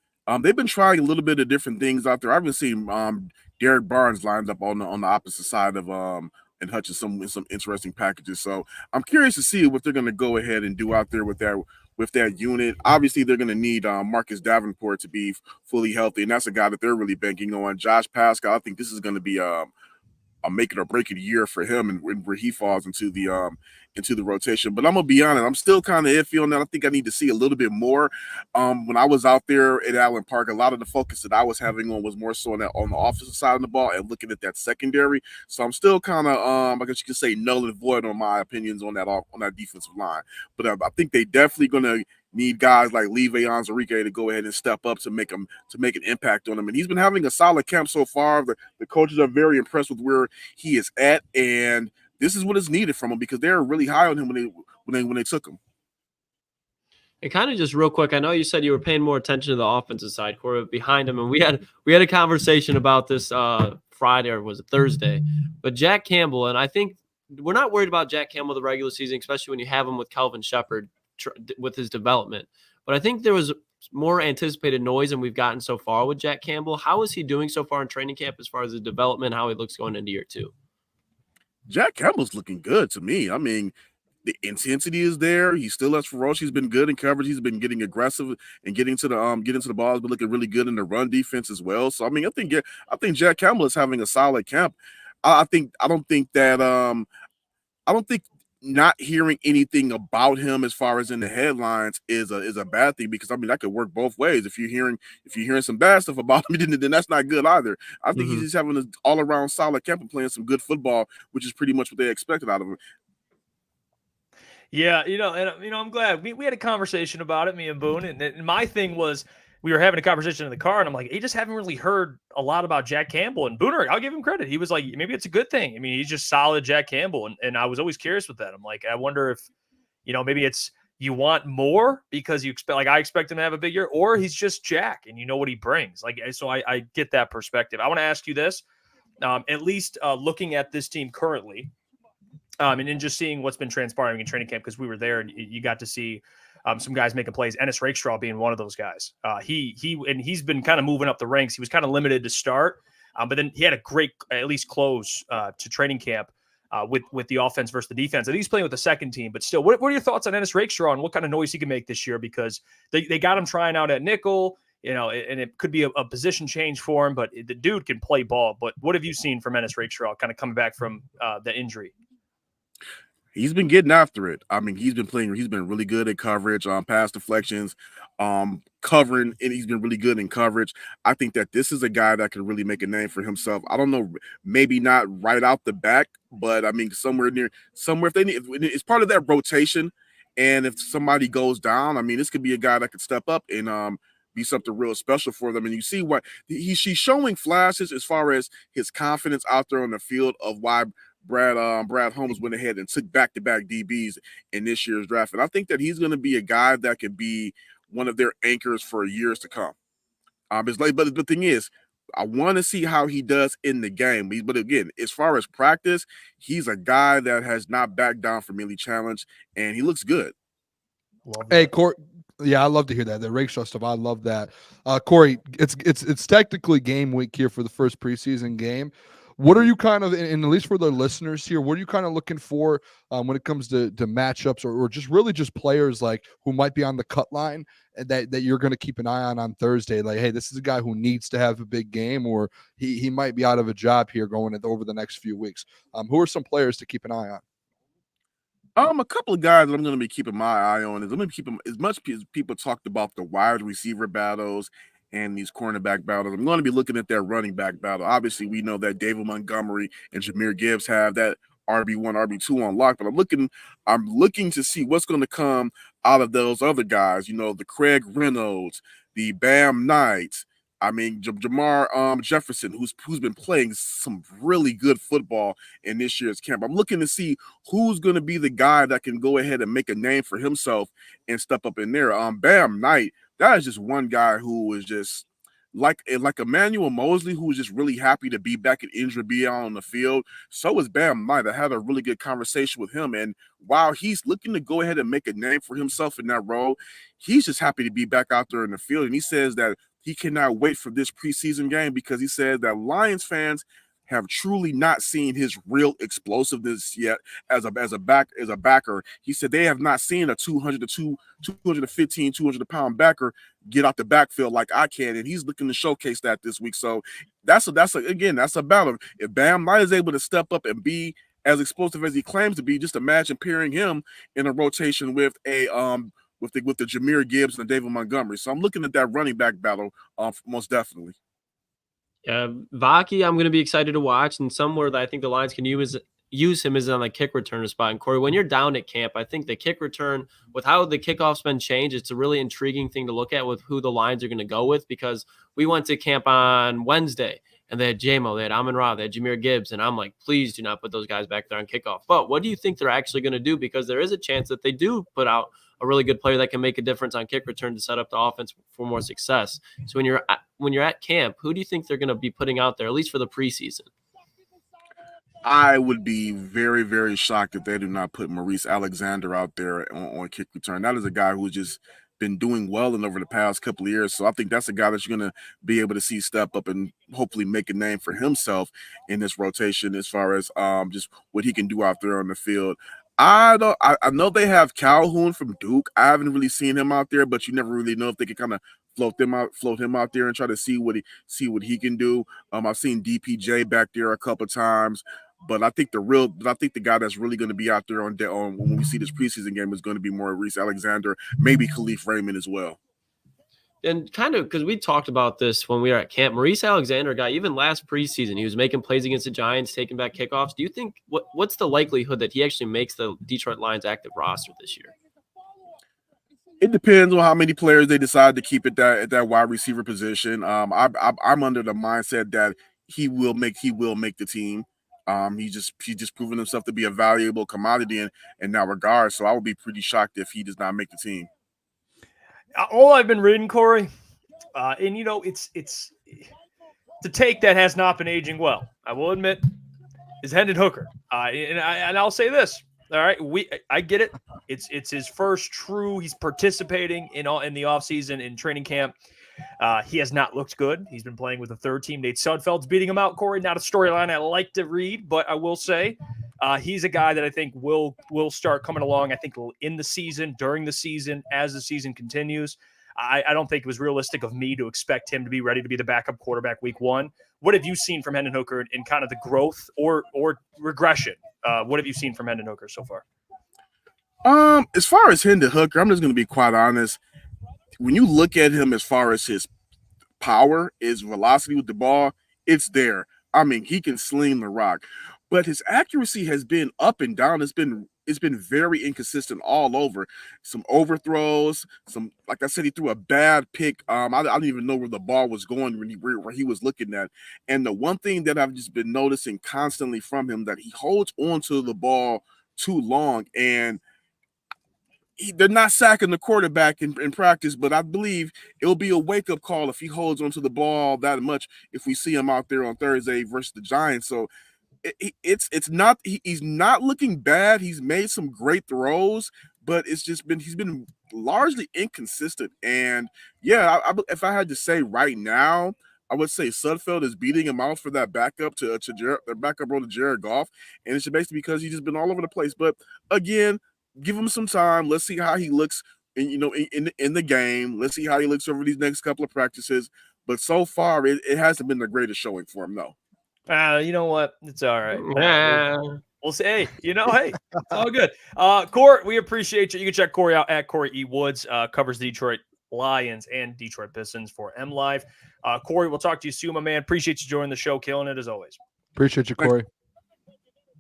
They've been trying a little bit of different things out there. I've been seeing Derek Barnes lined up on the opposite side of and Hutch in some interesting packages. So I'm curious to see what they're going to go ahead and do out there with that unit. Obviously, they're going to need Marcus Davenport to be fully healthy, and that's a guy that they're really banking on. Josh Pascal, I think this is going to be a make it or break it year for him and where he falls into the rotation. But I'm gonna be honest, I'm still kind of iffy on that. I think I need to see a little bit more. When I was out there at Allen Park, a lot of the focus that I was having on was more so on the offensive side of the ball and looking at that secondary. So I'm still kind of I guess you could say null and void on my opinions on that defensive line. But I think they definitely gonna need guys like Levi Onwuzurike to go ahead and step up to make an impact on him. And he's been having a solid camp so far. The coaches are very impressed with where he is at, and this is what is needed from him because they're really high on him when they took him. And kind of just real quick, I know you said you were paying more attention to the offensive side, Kory, behind him, and we had a conversation about this Friday, or was it Thursday? But Jack Campbell, and I think we're not worried about Jack Campbell the regular season, especially when you have him with Kelvin Shepherd with his development. But I think there was more anticipated noise than we've gotten so far with Jack Campbell. How is he doing so far in training camp as far as the development, how he looks going into year 2? Jack Campbell's looking good to me. I mean, the intensity is there. He still has ferocious. He's been good in coverage. He's been getting aggressive and getting to the ball. He's been looking really good in the run defense as well. So I mean, I think Jack Campbell is having a solid camp. I don't think not hearing anything about him as far as in the headlines is a bad thing, because I mean that could work both ways. If you're hearing some bad stuff about him, then that's not good either. I think he's just having an all around solid camp and playing some good football, which is pretty much what they expected out of him. Yeah, I'm glad we had a conversation about it, me and Boone, and my thing was we were having a conversation in the car, and I'm like, he just haven't really heard a lot about Jack Campbell. And Booner, I'll give him credit. He was like, maybe it's a good thing. I mean, he's just solid Jack Campbell, and I was always curious with that. I'm like, I wonder if maybe it's you want more because you expect, like I expect him to have a big year, or he's just Jack and you know what he brings. Like, so I get that perspective. I want to ask you this, at least looking at this team currently. And then just seeing what's been transpiring in training camp, because we were there and you got to see some guys making plays. Ennis Rakestraw being one of those guys. He's been kind of moving up the ranks. He was kind of limited to start, but then he had a great, at least close to training camp with the offense versus the defense. And he's playing with the second team, but still, what are your thoughts on Ennis Rakestraw and what kind of noise he can make this year? Because they got him trying out at nickel, and it could be a position change for him, but the dude can play ball. But what have you seen from Ennis Rakestraw kind of coming back from the injury? He's been getting after it. I mean, he's been really good at coverage, pass deflections, covering, and he's been really good in coverage. I think that this is a guy that can really make a name for himself. I don't know, maybe not right out the back, but I mean, somewhere if they need, it's part of that rotation. And if somebody goes down, I mean, this could be a guy that could step up and be something real special for them. And you see what she's showing flashes as far as his confidence out there on the field of why Brad Holmes went ahead and took back-to-back DBs in this year's draft. And I think that he's going to be a guy that could be one of their anchors for years to come. But the thing is, I want to see how he does in the game. But again, as far as practice, he's a guy that has not backed down from any challenge, and he looks good. Hey, Kory. Yeah, I love to hear that. The Rakestraw stuff, I love that. Kory, it's technically game week here for the first preseason game. What are you kind of, and at least for the listeners here, what are you kind of looking for when it comes to matchups or just really just players like who might be on the cut line that you're going to keep an eye on Thursday? Like, hey, this is a guy who needs to have a big game, or he might be out of a job here going over the next few weeks. Who are some players to keep an eye on? A couple of guys that I'm going to be keeping my eye on is I'm going to keep them, as much as people talked about the wide receiver battles and these cornerback battles, I'm going to be looking at their running back battle. Obviously, we know that David Montgomery and Jahmyr Gibbs have that RB1, RB2 on lock, but I'm looking to see what's going to come out of those other guys. The Craig Reynolds, the Bam Knights. I mean, Jamar Jefferson, who's been playing some really good football in this year's camp. I'm looking to see who's going to be the guy that can go ahead and make a name for himself and step up in there. Bam Knight, that is just one guy who was just like Emmanuel Mosley, who was just really happy to be back at injury, be out on the field. So was Bam Knight. I had a really good conversation with him, and while he's looking to go ahead and make a name for himself in that role, he's just happy to be back out there in the field. And he says that he cannot wait for this preseason game because he said that Lions fans have truly not seen his real explosiveness yet as a backer. He said they have not seen a 215, 200-pound backer get out the backfield like I can, and he's looking to showcase that this week. So that's a battle. If Bam Knight is able to step up and be as explosive as he claims to be, just imagine pairing him in a rotation with with the Jahmyr Gibbs and the David Montgomery. So I'm looking at that running back battle most definitely. Yeah, Vaki, I'm going to be excited to watch, and somewhere that I think the Lions can use him is on the kick returner spot. And Kory, when you're down at camp, I think the kick return, with how the kickoff's been changed, it's a really intriguing thing to look at with who the Lions are going to go with, because we went to camp on Wednesday, and they had J-Mo, they had Amon-Ra, they had Jahmyr Gibbs, and I'm like, please do not put those guys back there on kickoff. But what do you think they're actually going to do? Because there is a chance that they do put out a really good player that can make a difference on kick return to set up the offense for more success. So when you're at camp, who do you think they're going to be putting out there, at least for the preseason? I would be very, very shocked if they do not put Maurice Alexander out there on kick return. That is a guy who's just been doing well and over the past couple of years. So I think that's a guy that you're going to be able to see step up and hopefully make a name for himself in this rotation as far as just what he can do out there on the field. I know they have Calhoun from Duke. I haven't really seen him out there, but you never really know if they can kind of float him out there and try to see what he can do. I've seen DPJ back there a couple times. But I think the guy that's really going to be out there on when we see this preseason game is going to be more Reese Alexander, maybe Khalif Raymond as well. And kind of because we talked about this when we were at camp, Maurice Alexander guy, even last preseason, he was making plays against the Giants, taking back kickoffs. Do you think what's the likelihood that he actually makes the Detroit Lions active roster this year? It depends on how many players they decide to keep at that wide receiver position. I'm under the mindset that he will make the team. He's just proven himself to be a valuable commodity in that regard. So I would be pretty shocked if he does not make the team. All I've been reading, Kory, and it's the take that has not been aging well, I will admit, is Hendon Hooker. And I'll say this. All right, I get it. It's his first true. He's participating in the offseason in training camp. He has not looked good. He's been playing with the third team. Nate Sudfeld's beating him out, Kory. Not a storyline I like to read, but I will say he's a guy that I think will start coming along. I think in the season, during the season, as the season continues. I don't think it was realistic of me to expect him to be ready to be the backup quarterback week one. What have you seen from Hendon Hooker in kind of the growth or regression? What have you seen from Hendon Hooker so far? As far as Hendon Hooker, I'm just going to be quite honest. When you look at him as far as his power, his velocity with the ball, it's there. I mean, he can sling the rock, but his accuracy has been up and down. It's been very inconsistent all over. Some overthrows, like I said, he threw a bad pick. I don't even know where the ball was going where he was looking at. And the one thing that I've just been noticing constantly from him, that he holds onto the ball too long, and they're not sacking the quarterback in practice, but I believe it'll be a wake-up call if he holds onto the ball that much if we see him out there on Thursday versus the Giants. So it's not he's not looking bad. He's made some great throws, but he's been largely inconsistent. And yeah, if I had to say right now, I would say Sudfeld is beating him out for that backup to their backup role to Jared Goff, and it's basically because he's just been all over the place. But again, give him some time. Let's see how he looks in the game. Let's see how he looks over these next couple of practices. But so far, it hasn't been the greatest showing for him, though. You know what? It's all right. We'll say, hey, it's all good. Kory, we appreciate you. You can check Kory out at Kory E. Woods. Covers the Detroit Lions and Detroit Pistons for MLive. Kory, we'll talk to you soon, my man. Appreciate you joining the show. Killing it as always. Appreciate you, Kory.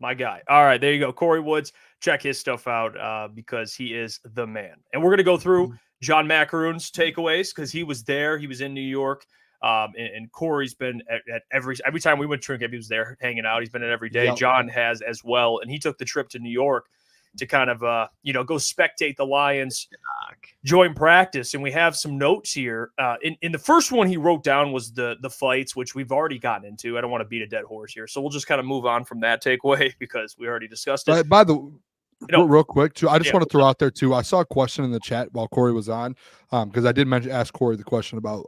My guy. All right, there you go. Kory Woods. Check his stuff out because he is the man. And we're going to go through John Maakaron's takeaways because he was there. He was in New York. And Kory's been at every time we went to camp, he was there hanging out. He's been at every day. Yep. John has as well. And he took the trip to New York to kind of, go spectate the Lions, join practice. And we have some notes here. In the first one he wrote down was the fights, which we've already gotten into. I don't want to beat a dead horse here. So we'll just kind of move on from that takeaway because we already discussed it. By the way, real quick too, I just want to throw out there too, I saw a question in the chat while Kory was on, because I did ask Kory the question about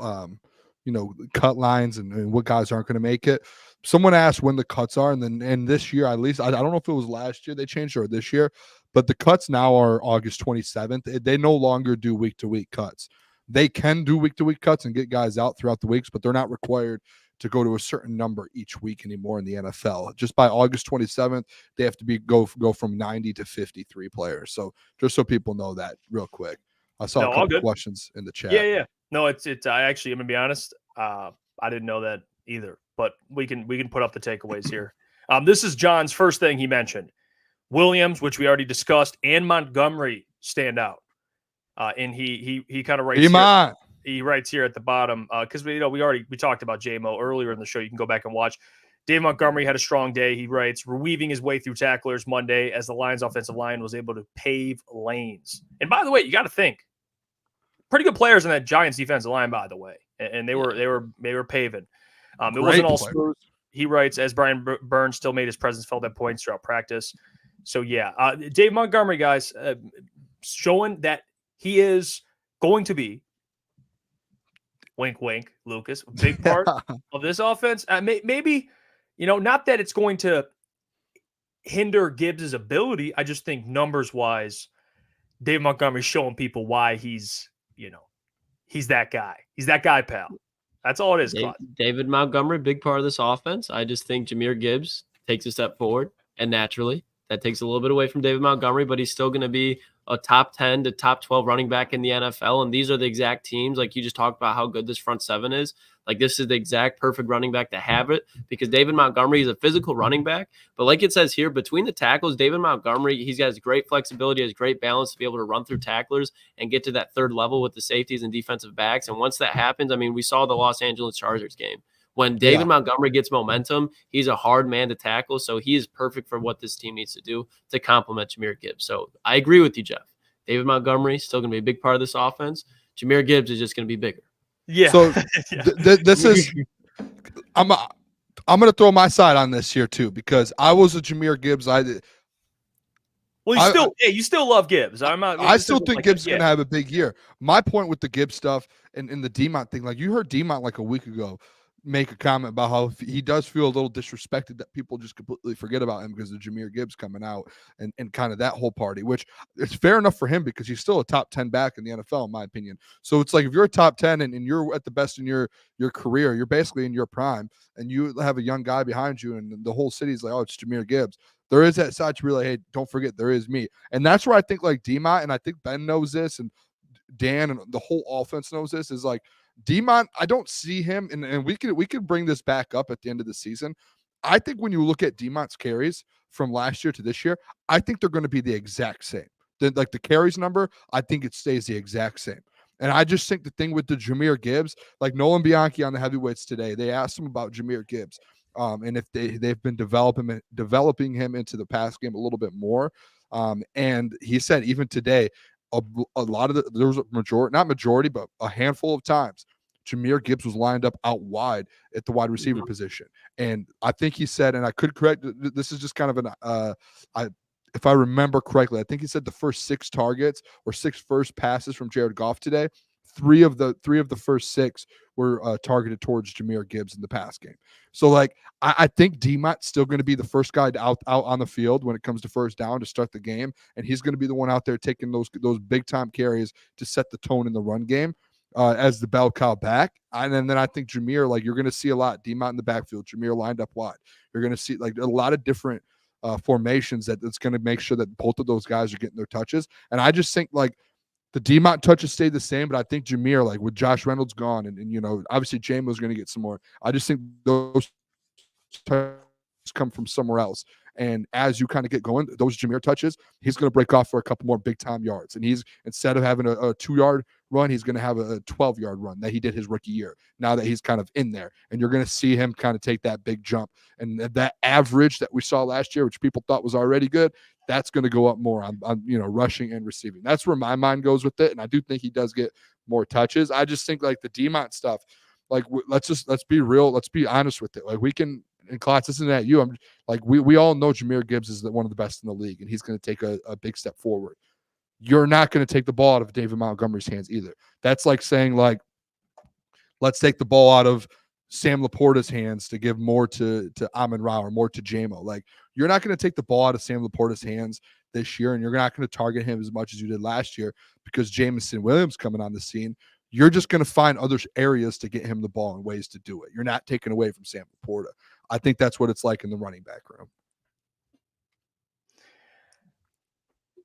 cut lines and what guys aren't going to make it. Someone asked when the cuts are, and this year, at least, I don't know if it was last year they changed or this year, but the cuts now are August 27th. They no longer do week-to-week cuts. They can do week-to-week cuts and get guys out throughout the weeks, but they're not required to go to a certain number each week anymore in the NFL. Just by August 27th, they have to go from 90 to 53 players. So just so people know that real quick. I saw a couple questions in the chat. Yeah. No, it's I actually, I'm gonna be honest. I didn't know that either, but we can put up the takeaways here. This is John's first thing he mentioned. Williams, which we already discussed, and Montgomery stand out. And he kind of writes he writes here at the bottom because we talked about JMO earlier in the show. You can go back and watch. Dave Montgomery had a strong day. He writes, weaving his way through tacklers Monday as the Lions offensive line was able to pave lanes. And by the way, you got to think, pretty good players in that Giants defensive line, by the way, and they were paving. It wasn't all smooth. He writes, as Brian Burns still made his presence felt at points throughout practice. So yeah, Dave Montgomery, guys, showing that he is going to be, wink, wink, Lucas, a big part of this offense. Maybe, not that it's going to hinder Gibbs' ability. I just think numbers wise, Dave Montgomery's showing people why he's that guy. He's that guy, pal. That's all it is. David Montgomery, big part of this offense. I just think Jahmyr Gibbs takes a step forward, and naturally that takes a little bit away from David Montgomery, but he's still going to be a top 10 to top 12 running back in the NFL. And these are the exact teams, like you just talked about how good this front seven is. Like, this is the exact perfect running back to have it, because David Montgomery is a physical running back. But like it says here, between the tackles, David Montgomery, he's got great flexibility, has great balance to be able to run through tacklers and get to that third level with the safeties and defensive backs. And once that happens, I mean, we saw the Los Angeles Chargers game. When David Montgomery gets momentum, he's a hard man to tackle. So he is perfect for what this team needs to do to complement Jahmyr Gibbs. So I agree with you, Jeff. David Montgomery is still going to be a big part of this offense. Jahmyr Gibbs is just going to be bigger. Yeah. So this is I'm going to throw my side on this here too, because I was a Jahmyr Gibbs. You still love Gibbs. I still think Gibbs is going to have a big year. My point with the Gibbs stuff and the Demont thing, like you heard Demont like a week ago make a comment about how he does feel a little disrespected that people just completely forget about him because of Jahmyr Gibbs coming out and kind of that whole party, which it's fair enough for him because he's still a top 10 back in the NFL, in my opinion. So it's like, if you're a top 10 and you're at the best in your career, you're basically in your prime, and you have a young guy behind you and the whole city's like, oh, it's Jahmyr Gibbs. There is that side to be like, hey, don't forget there is me. And that's where I think like Demont, and I think Ben knows this, and Dan and the whole offense knows this, is like, Demont, I don't see him, and we could bring this back up at the end of the season. I think when you look at Demont's carries from last year to this year, I think they're going to be the exact same. Like the carries number, I think it stays the exact same. And I just think the thing with the Jahmyr Gibbs, like Nolan Bianchi on the heavyweights today, they asked him about Jahmyr Gibbs, and if they've been developing him into the pass game a little bit more. And he said even today, a lot of there was not majority, but a handful of times Jahmyr Gibbs was lined up out wide at the wide receiver position. And I think he said, and I could correct, this is just kind of if I remember correctly, I think he said the first 6 targets or 6 first passes from Jared Goff today, three of the first 6 were targeted towards Jahmyr Gibbs in the pass game. So like, I think Demont's still going to be the first guy out on the field when it comes to first down to start the game, and he's going to be the one out there taking those big time carries to set the tone in the run game as the bell cow back. And then I think Jahmyr, like, you're going to see a lot Demont in the backfield, Jahmyr lined up wide. You're going to see like a lot of different formations that's going to make sure that both of those guys are getting their touches. And I just think like the Demont touches stay the same, but I think Jahmyr, like with Josh Reynolds gone, and you know, obviously Jamo's going to get some more. I just think those touches come from somewhere else. And as you kind of get going, those Jahmyr touches, he's going to break off for a couple more big time yards. And he's, instead of having a 2-yard run, he's going to have a 12-yard run that he did his rookie year. Now that he's kind of in there, and you're going to see him kind of take that big jump. And that average that we saw last year, which people thought was already good, that's going to go up more on rushing and receiving. That's where my mind goes with it. And I do think he does get more touches. I just think like the Demont stuff, like let's be real. Let's be honest with it. Like we can, and Klotz, this isn't at you. I'm like, we all know Jahmyr Gibbs is one of the best in the league, and he's going to take a big step forward. You're not going to take the ball out of David Montgomery's hands either. That's like saying like, let's take the ball out of Sam Laporta's hands to give more to Amon-Ra or more to Jamo. Like, you're not going to take the ball out of Sam Laporta's hands this year, and you're not going to target him as much as you did last year because Jameson Williams coming on the scene. You're just going to find other areas to get him the ball and ways to do it. You're not taking away from Sam Laporta. I think that's what it's like in the running back room.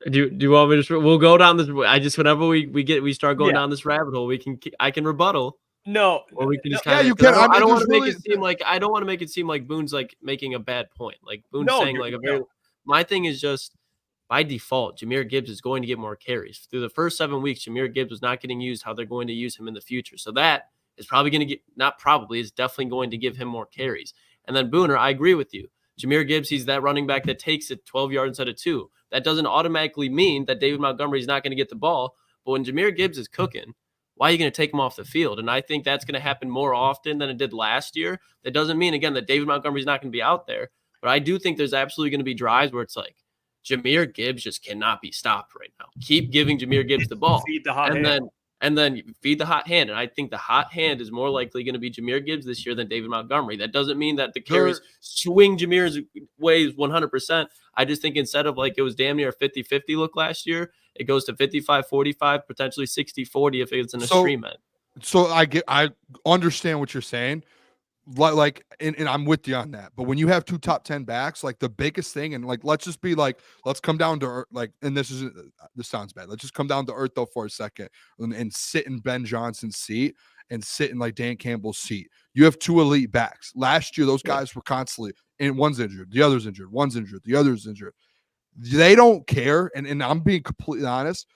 Do you want me to? We'll go down this. I just, whenever we start going down this rabbit hole, I can rebuttal. No, or we can just you can. I don't want to make it seem like Boone's like making a bad point. Like Boone's saying like a very. My thing is just by default, Jahmyr Gibbs is going to get more carries. Through the first 7 weeks, Jahmyr Gibbs was not getting used how they're going to use him in the future. So that is probably going to get, not probably, is definitely going to give him more carries. And then Booner, I agree with you. Jahmyr Gibbs, he's that running back that takes it 12 yards instead of 2. That doesn't automatically mean that David Montgomery is not going to get the ball. But when Jahmyr Gibbs is cooking, why are you going to take him off the field? And I think that's going to happen more often than it did last year. That doesn't mean, again, that David Montgomery is not going to be out there. But I do think there's absolutely going to be drives where it's like, Jahmyr Gibbs just cannot be stopped right now. Keep giving Jahmyr Gibbs the ball. Feed the hot hand. And then feed the hot hand. And I think the hot hand is more likely going to be Jahmyr Gibbs this year than David Montgomery. That doesn't mean that the carries swing Jahmyr's ways 100%. I just think instead of like it was damn near a 50-50 look last year, it goes to 55-45, potentially 60-40 if it's an extreme end. So I understand what you're saying. and I'm with you on that. But when you have two top 10 backs, like the biggest thing, and like let's come down to earth, like, and this sounds bad. Let's just come down to earth though for a second and sit in Ben Johnson's seat and sit in like Dan Campbell's seat. You have two elite backs. Last year, those guys were constantly, and one's injured, the other's injured, one's injured, the other's injured. They don't care, and I'm being completely honest.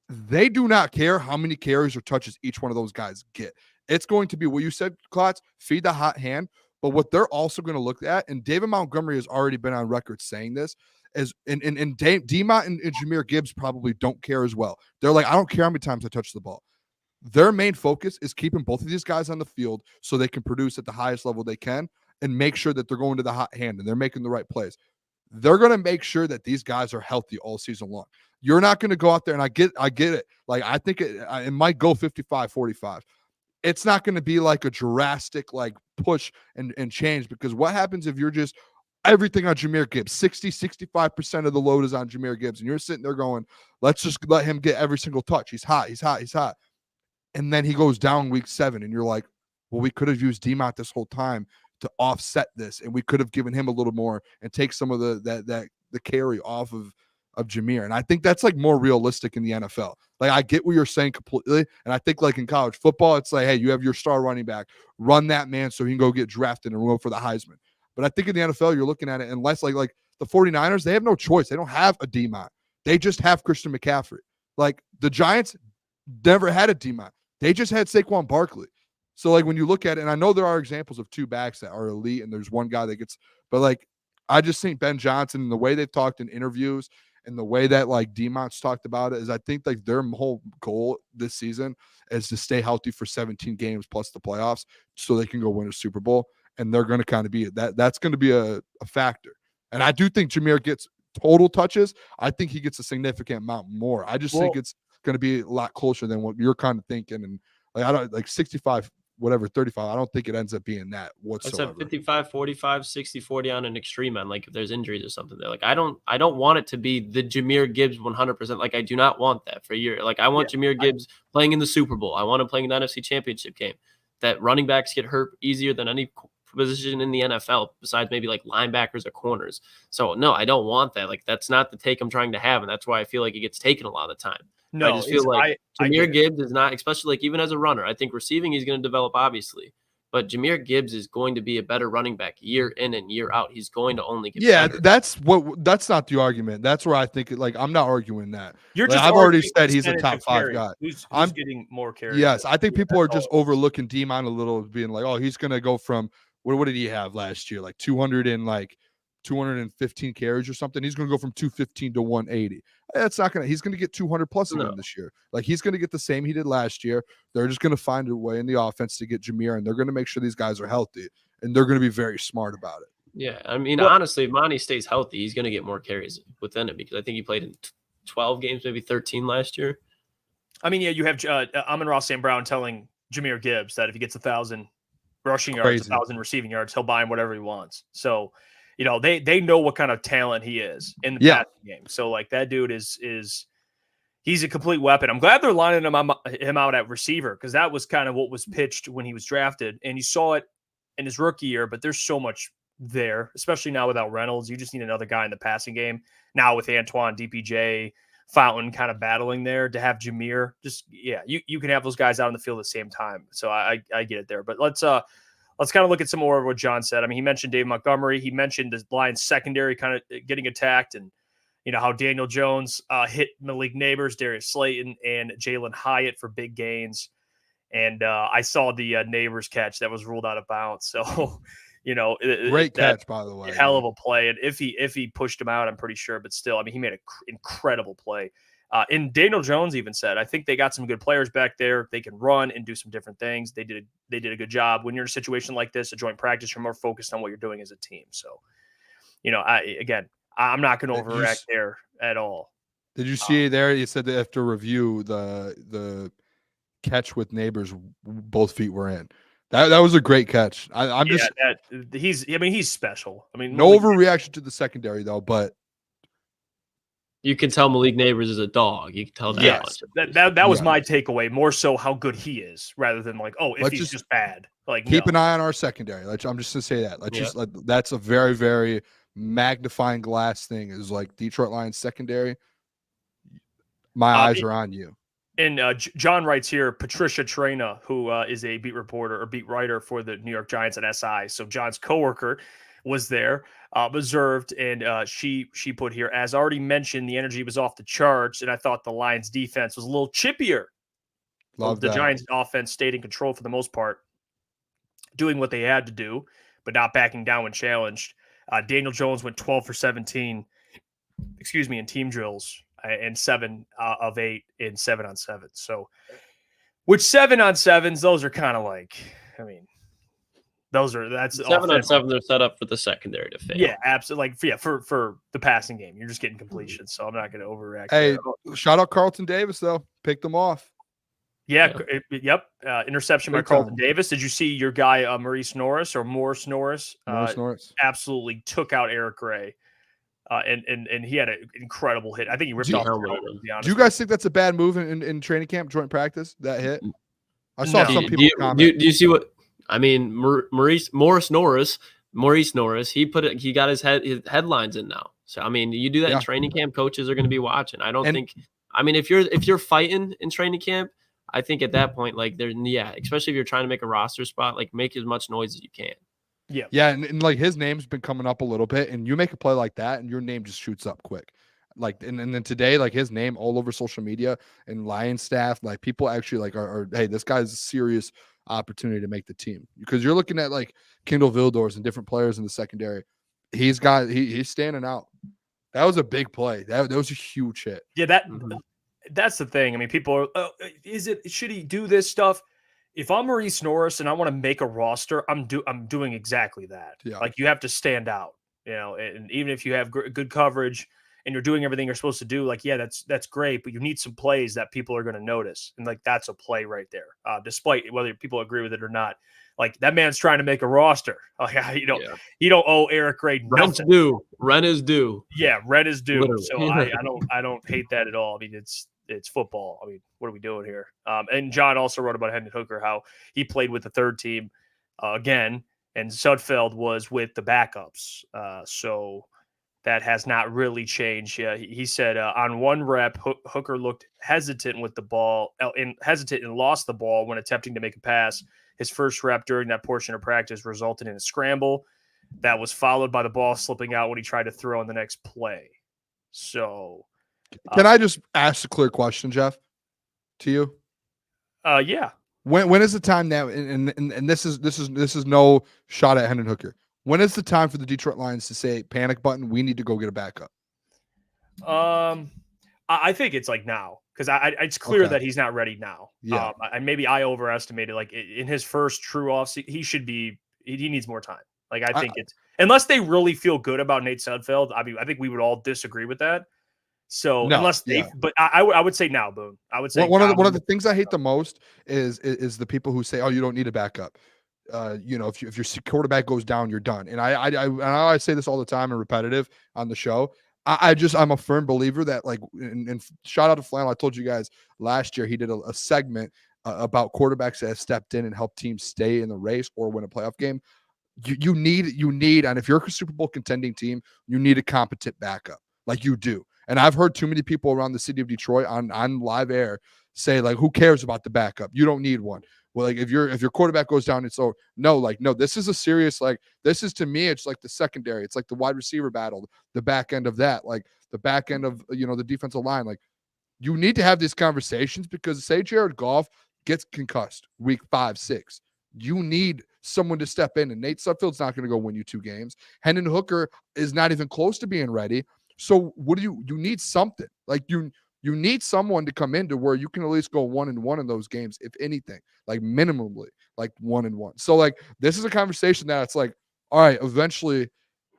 They do not care how many carries or touches each one of those guys get. It's going to be what you said, Klotz, feed the hot hand. But what they're also going to look at, and David Montgomery has already been on record saying this, is and D-Mont and Jahmyr Gibbs probably don't care as well. They're like, I don't care how many times I touch the ball. Their main focus is keeping both of these guys on the field so they can produce at the highest level they can and make sure that they're going to the hot hand and they're making the right plays. They're going to make sure that these guys are healthy all season long. You're not going to go out there, and I get it. Like, I think it might go 55-45. It's not going to be like a drastic like push and change, because what happens if you're just everything on Jahmyr Gibbs, 65% of the load is on Jahmyr Gibbs, and you're sitting there going, let's just let him get every single touch. He's hot. And then he goes down week 7, and you're like, well, we could have used D-Mont this whole time to offset this, and we could have given him a little more and take some of the carry off of Jahmyr. And I think that's like more realistic in the NFL. Like, I get what you're saying completely. And I think like in college football, it's like, hey, you have your star running back, run that man so he can go get drafted and go for the Heisman. But I think in the NFL, you're looking at it, unless like the 49ers, they have no choice. They don't have a D-Mont. They just have Christian McCaffrey. Like, the Giants never had a D-Mont. They just had Saquon Barkley. So like when you look at it, and I know there are examples of two backs that are elite, and there's one guy that gets, but like I just think Ben Johnson and the way they've talked in interviews and the way that like D-Mont's talked about it is, I think like their whole goal this season is to stay healthy for 17 games plus the playoffs so they can go win a Super Bowl. And they're going to kind of be that's going to be a factor. And I do think Jahmyr gets total touches. I think he gets a significant amount more. I just think it's going to be a lot closer than what you're kind of thinking. And like, I don't like 65, whatever, 35. I don't think it ends up being that whatsoever. I said 55, 45, 60, 40 on an extreme end. Like if there's injuries or something there, like I don't want it to be the Jahmyr Gibbs 100%. Like I do not want that for a year. Like I want Jahmyr Gibbs playing in the Super Bowl. I want him playing in the NFC Championship game. That running backs get hurt easier than any position in the NFL besides maybe like linebackers or corners. So no, I don't want that. Like that's not the take I'm trying to have. And that's why I feel like it gets taken a lot of the time. No, I just feel like Jahmyr Gibbs is not, especially like even as a runner, I think receiving he's going to develop obviously, but Jahmyr Gibbs is going to be a better running back year in and year out. He's going to only get better. That's not the argument. That's where I think like I'm not arguing that. You're like, just I've already said he's a top 5 guy. Who's getting more carries? Yes, I think people are just overlooking D-Mont a little, being like, oh, he's going to go from what did he have last year? Like 215 carries or something. He's going to go from 215 to 180. That's not going to, he's going to get 200 plus again this year. Like he's going to get the same he did last year. They're just going to find a way in the offense to get Jahmyr, and they're going to make sure these guys are healthy, and they're going to be very smart about it. Yeah. I mean, honestly, if Monty stays healthy, he's going to get more carries within it, because I think he played in 12 games, maybe 13 last year. I mean, yeah, you have Amon-Ra St. Brown telling Jahmyr Gibbs that if he gets 1,000 rushing yards, 1,000 receiving yards, he'll buy him whatever he wants. So, you know, they know what kind of talent he is in the passing game. So like that dude is he's a complete weapon. I'm glad they're lining him out at receiver, because that was kind of what was pitched when he was drafted, and you saw it in his rookie year. But there's so much there, especially now without Reynolds. You just need another guy in the passing game now with Antoine, DPJ, Fountain kind of battling there, to have Jahmyr. Just you can have those guys out on the field at the same time. So I get it there. But let's kind of look at some more of what John said. I mean, he mentioned Dave Montgomery. He mentioned the Lions secondary kind of getting attacked, and you know how Daniel Jones hit Malik Neighbors, Darius Slayton, and Jalen Hyatt for big gains. And I saw the Neighbors catch that was ruled out of bounds. So, you know, great catch, by the way. Hell of a play. And if he pushed him out, I'm pretty sure. But still, I mean, he made an incredible play. And Daniel Jones even said, I think they got some good players back there. They can run and do some different things. They did a good job. When you're in a situation like this, a joint practice, you're more focused on what you're doing as a team. So, you know, I'm not going to overreact there at all. Did you see there? You said that after review, the catch with Neighbors, both feet were in. That was a great catch. He's special. I mean, no overreaction to the secondary though, but You can tell Malik Neighbors is a dog. You can tell that Yes, much. that was my takeaway. More so how good he is, rather than like, oh, if Let's he's just bad. Like, keep no. an eye on our secondary. I'm just gonna say that. That's a very, very magnifying glass thing. Is like Detroit Lions secondary. My eyes are on you. And John writes here, Patricia Traina, who is a beat reporter or beat writer for the New York Giants at SI. So John's coworker was there, observed, and she put here, as already mentioned, the energy was off the charts, and I thought the Lions defense was a little chippier. Love the that. Giants offense stayed in control for the most part, doing what they had to do, but not backing down when challenged. Daniel Jones went 12 for 17, in team drills, and 7 of 8 in 7-on-7. So, which 7-on-7s, those are kind of like, I mean, that's 7-on-7. They're set up for the secondary to fail. Yeah, absolutely. Like, for the passing game, you're just getting completion. So I'm not going to overreact. Hey, shout out Carlton Davis though. Picked them off. Yeah. Yep. Interception by Carlton Davis. Did you see your guy Morris Norris? Morris Norris absolutely took out Eric Gray. And he had an incredible hit. I think he ripped off. Do you guys think that's a bad move in training camp, joint practice? That hit. I saw some people comment. Do you see what I mean? Morris Norris. He got his headlines in now. So I mean, you do that in training camp. Coaches are going to be watching. I don't think. I mean, if you're fighting in training camp, I think at that point, like especially if you're trying to make a roster spot, like make as much noise as you can. Yeah, and like his name's been coming up a little bit, and you make a play like that, and your name just shoots up quick. Like, and then today, like his name all over social media and Lions staff, like people actually like are hey, this guy's a serious opportunity to make the team, because you're looking at like Kendall Vildors and different players in the secondary. He's standing out. That was a big play. That was a huge hit. Yeah, that's the thing. I mean, people are, should he do this stuff? If I'm Morris Norris and I want to make a roster, I'm doing exactly that. Yeah. Like, you have to stand out, and even if you have good coverage and you're doing everything you're supposed to do, like, yeah, that's great, but you need some plays that people are going to notice. And like, that's a play right there. Despite whether people agree with it or not, like, that man's trying to make a roster. Like, you don't owe Eric Gray nothing. Rent is due. Yeah. Rent is due. Literally. So I don't hate that at all. I mean, it's football. I mean, what are we doing here? And John also wrote about Hendon Hooker, how he played with the third team again, and Sudfeld was with the backups. So that has not really changed. Yeah, he said on one rep, Hooker looked hesitant with the ball, and lost the ball when attempting to make a pass. His first rep during that portion of practice resulted in a scramble that was followed by the ball slipping out when he tried to throw on the next play. So. Can I just ask a clear question, Jeff, to you? Yeah. When is the time now? And this is no shot at Hendon Hooker. When is the time for the Detroit Lions to say panic button? We need to go get a backup. I think it's like now, because it's clear that he's not ready now. Yeah. And maybe I overestimated. Like, in his first true off, he needs more time. Like, I think it's, unless they really feel good about Nate Sudfeld. I mean, I think we would all disagree with that. So but I would say now, Boone. I would say one of the things I hate the most is the people who say, "Oh, you don't need a backup." If your quarterback goes down, you're done. And I say this all the time and repetitive on the show. I'm a firm believer that, like, and shout out to Flannel. I told you guys last year he did a segment about quarterbacks that have stepped in and helped teams stay in the race or win a playoff game. You need, and if you're a Super Bowl contending team, you need a competent backup, like you do. And I've heard too many people around the city of Detroit on live air say, like, who cares about the backup? You don't need one. Well, like, if your quarterback goes down, no, this is a serious, like, this is, to me, it's like the secondary. It's like the wide receiver battle, the back end of that, like the back end of, the defensive line. Like, you need to have these conversations, because say Jared Goff gets concussed week 5, 6. You need someone to step in, and Nate Sudfeld's not going to go win you 2 games. Hendon Hooker is not even close to being ready. So what do you need something, like you need someone to come in to where you can at least go 1-1 in those games, if anything, like minimally like 1-1. So like, this is a conversation that it's like, all right, eventually,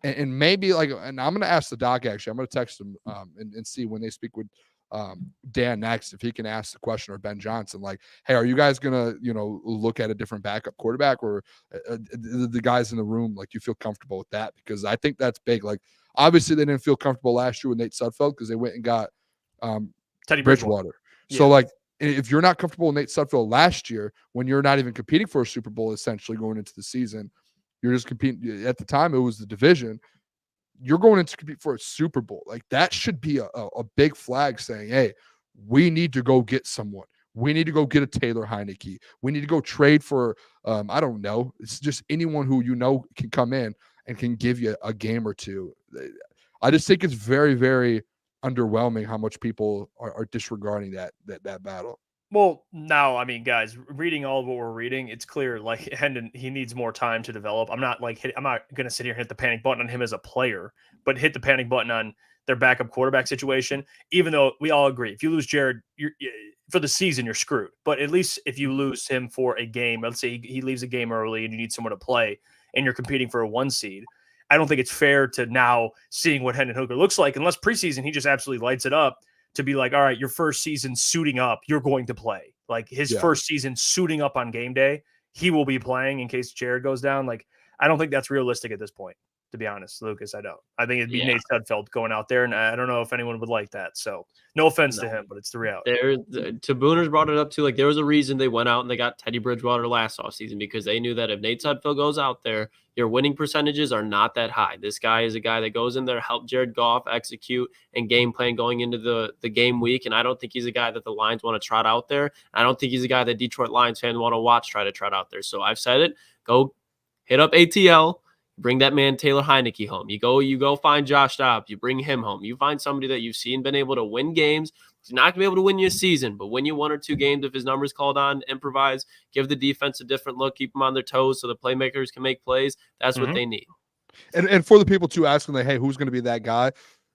and maybe like, and I'm going to ask the doc, actually, I'm going to text him and see when they speak with Dan next, if he can ask the question, or Ben Johnson, like, hey, are you guys going to, look at a different backup quarterback, or the guys in the room, like, you feel comfortable with that? Because I think that's big. Like, Obviously, they didn't feel comfortable last year with Nate Sudfeld because they went and got Teddy Bridgewater. So, like, if you're not comfortable with Nate Sudfeld last year, when you're not even competing for a Super Bowl, essentially going into the season, you're just competing. At the time, it was the division. You're going in to compete for a Super Bowl. Like, that should be a big flag saying, hey, we need to go get someone. We need to go get a Taylor Heineke. We need to go trade for, I don't know. It's just anyone who can come in and can give you a game or two. I just think it's very, very underwhelming how much people are disregarding that battle. Well, now, I mean, guys, reading all of what we're reading, it's clear, like, Hendon, he needs more time to develop. I'm not going to sit here and hit the panic button on him as a player, but hit the panic button on their backup quarterback situation, even though we all agree, if you lose Jared for the season, you're screwed. But at least if you lose him for a game, let's say he leaves a game early and you need someone to play and you're competing for a 1 seed, I don't think it's fair to now seeing what Hendon Hooker looks like, unless preseason he just absolutely lights it up, to be like, all right, your first season suiting up, you're going to play. Like his first season suiting up on game day, he will be playing in case Jared goes down. Like, I don't think that's realistic at this point, to be honest, Lucas. I don't. I think it'd be Nate Sudfeld going out there, and I don't know if anyone would like that. So no offense to him, but it's the reality. To Booner's brought it up too. Like, there was a reason they went out and they got Teddy Bridgewater last offseason, because they knew that if Nate Sudfeld goes out there, your winning percentages are not that high. This guy is a guy that goes in there, help Jared Goff execute and game plan going into the game week. And I don't think he's a guy that the Lions want to trot out there. I don't think he's a guy that Detroit Lions fans want to watch try to trot out there. So I've said it. Go hit up ATL. Bring that man Taylor Heineke home. You go find Josh Dobbs. You bring him home. You find somebody that you've seen been able to win games. He's not going to be able to win you a season, but win you 1 or 2 games if his number's called on. Improvise, give the defense a different look, keep them on their toes so the playmakers can make plays. That's what they need. And for the people too asking, like, hey, who's going to be that guy?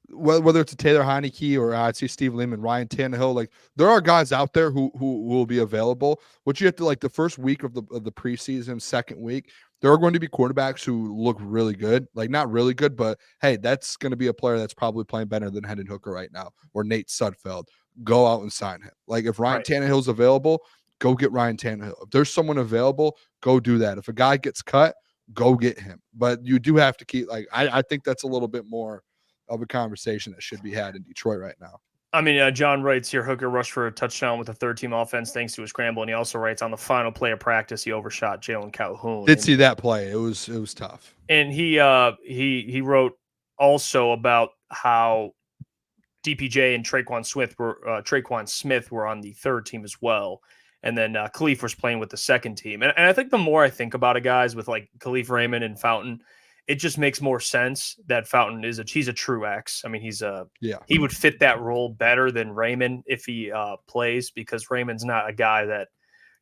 Whether it's a Taylor Heineke or I'd see Steve Lehman, Ryan Tannehill, like there are guys out there who will be available. What you have to, like, the first week of the preseason, second week, there are going to be quarterbacks who look really good, like not really good, but hey, that's going to be a player that's probably playing better than Hendon Hooker right now or Nate Sudfeld. Go out and sign him. Like if Ryan Tannehill's available, go get Ryan Tannehill. If there's someone available, go do that. If a guy gets cut, go get him. But you do have to keep, like, I think that's a little bit more of a conversation that should be had in Detroit right now. I mean, John writes here, Hooker rushed for a touchdown with a third-team offense thanks to a scramble, and he also writes on the final play of practice he overshot Jalen Calhoun. Did see that play. It was tough. And he wrote also about how DPJ and Traquan Smith were on the third team as well, and then Khalif was playing with the second team. And I think the more I think about it, guys, with like Khalif Raymond and Fountain, it just makes more sense that Fountain he's a true X. I mean, he would fit that role better than Raymond if he plays, because Raymond's not a guy that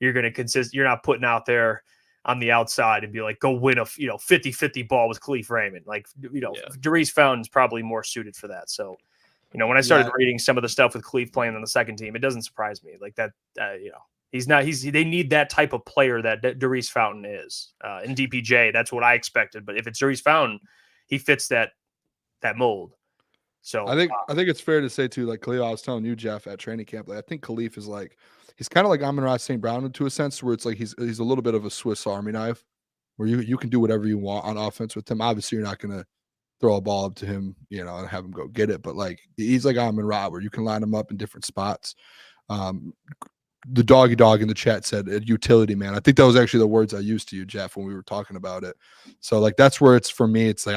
you're going to you're not putting out there on the outside and be like, go win a 50-50 ball with Khalif Raymond. Like, Darius Fountain's probably more suited for that. So, when I started reading some of the stuff with Khalif playing on the second team, it doesn't surprise me like that. They need that type of player that Darius Fountain is. In DPJ, that's what I expected. But if it's Darius Fountain, he fits that mold. So I think it's fair to say too, like Khalif, I was telling you, Jeff, at training camp, like I think Khalif is like, he's kind of like Amon-Ra St. Brown to a sense, where it's like he's a little bit of a Swiss Army knife, where you can do whatever you want on offense with him. Obviously, you're not gonna throw a ball up to him, and have him go get it. But like he's like Amon-Ra, where you can line him up in different spots. The doggy dog in the chat said utility man. I think that was actually the words I used to you, Jeff, when we were talking about it. So like that's where it's for me. It's like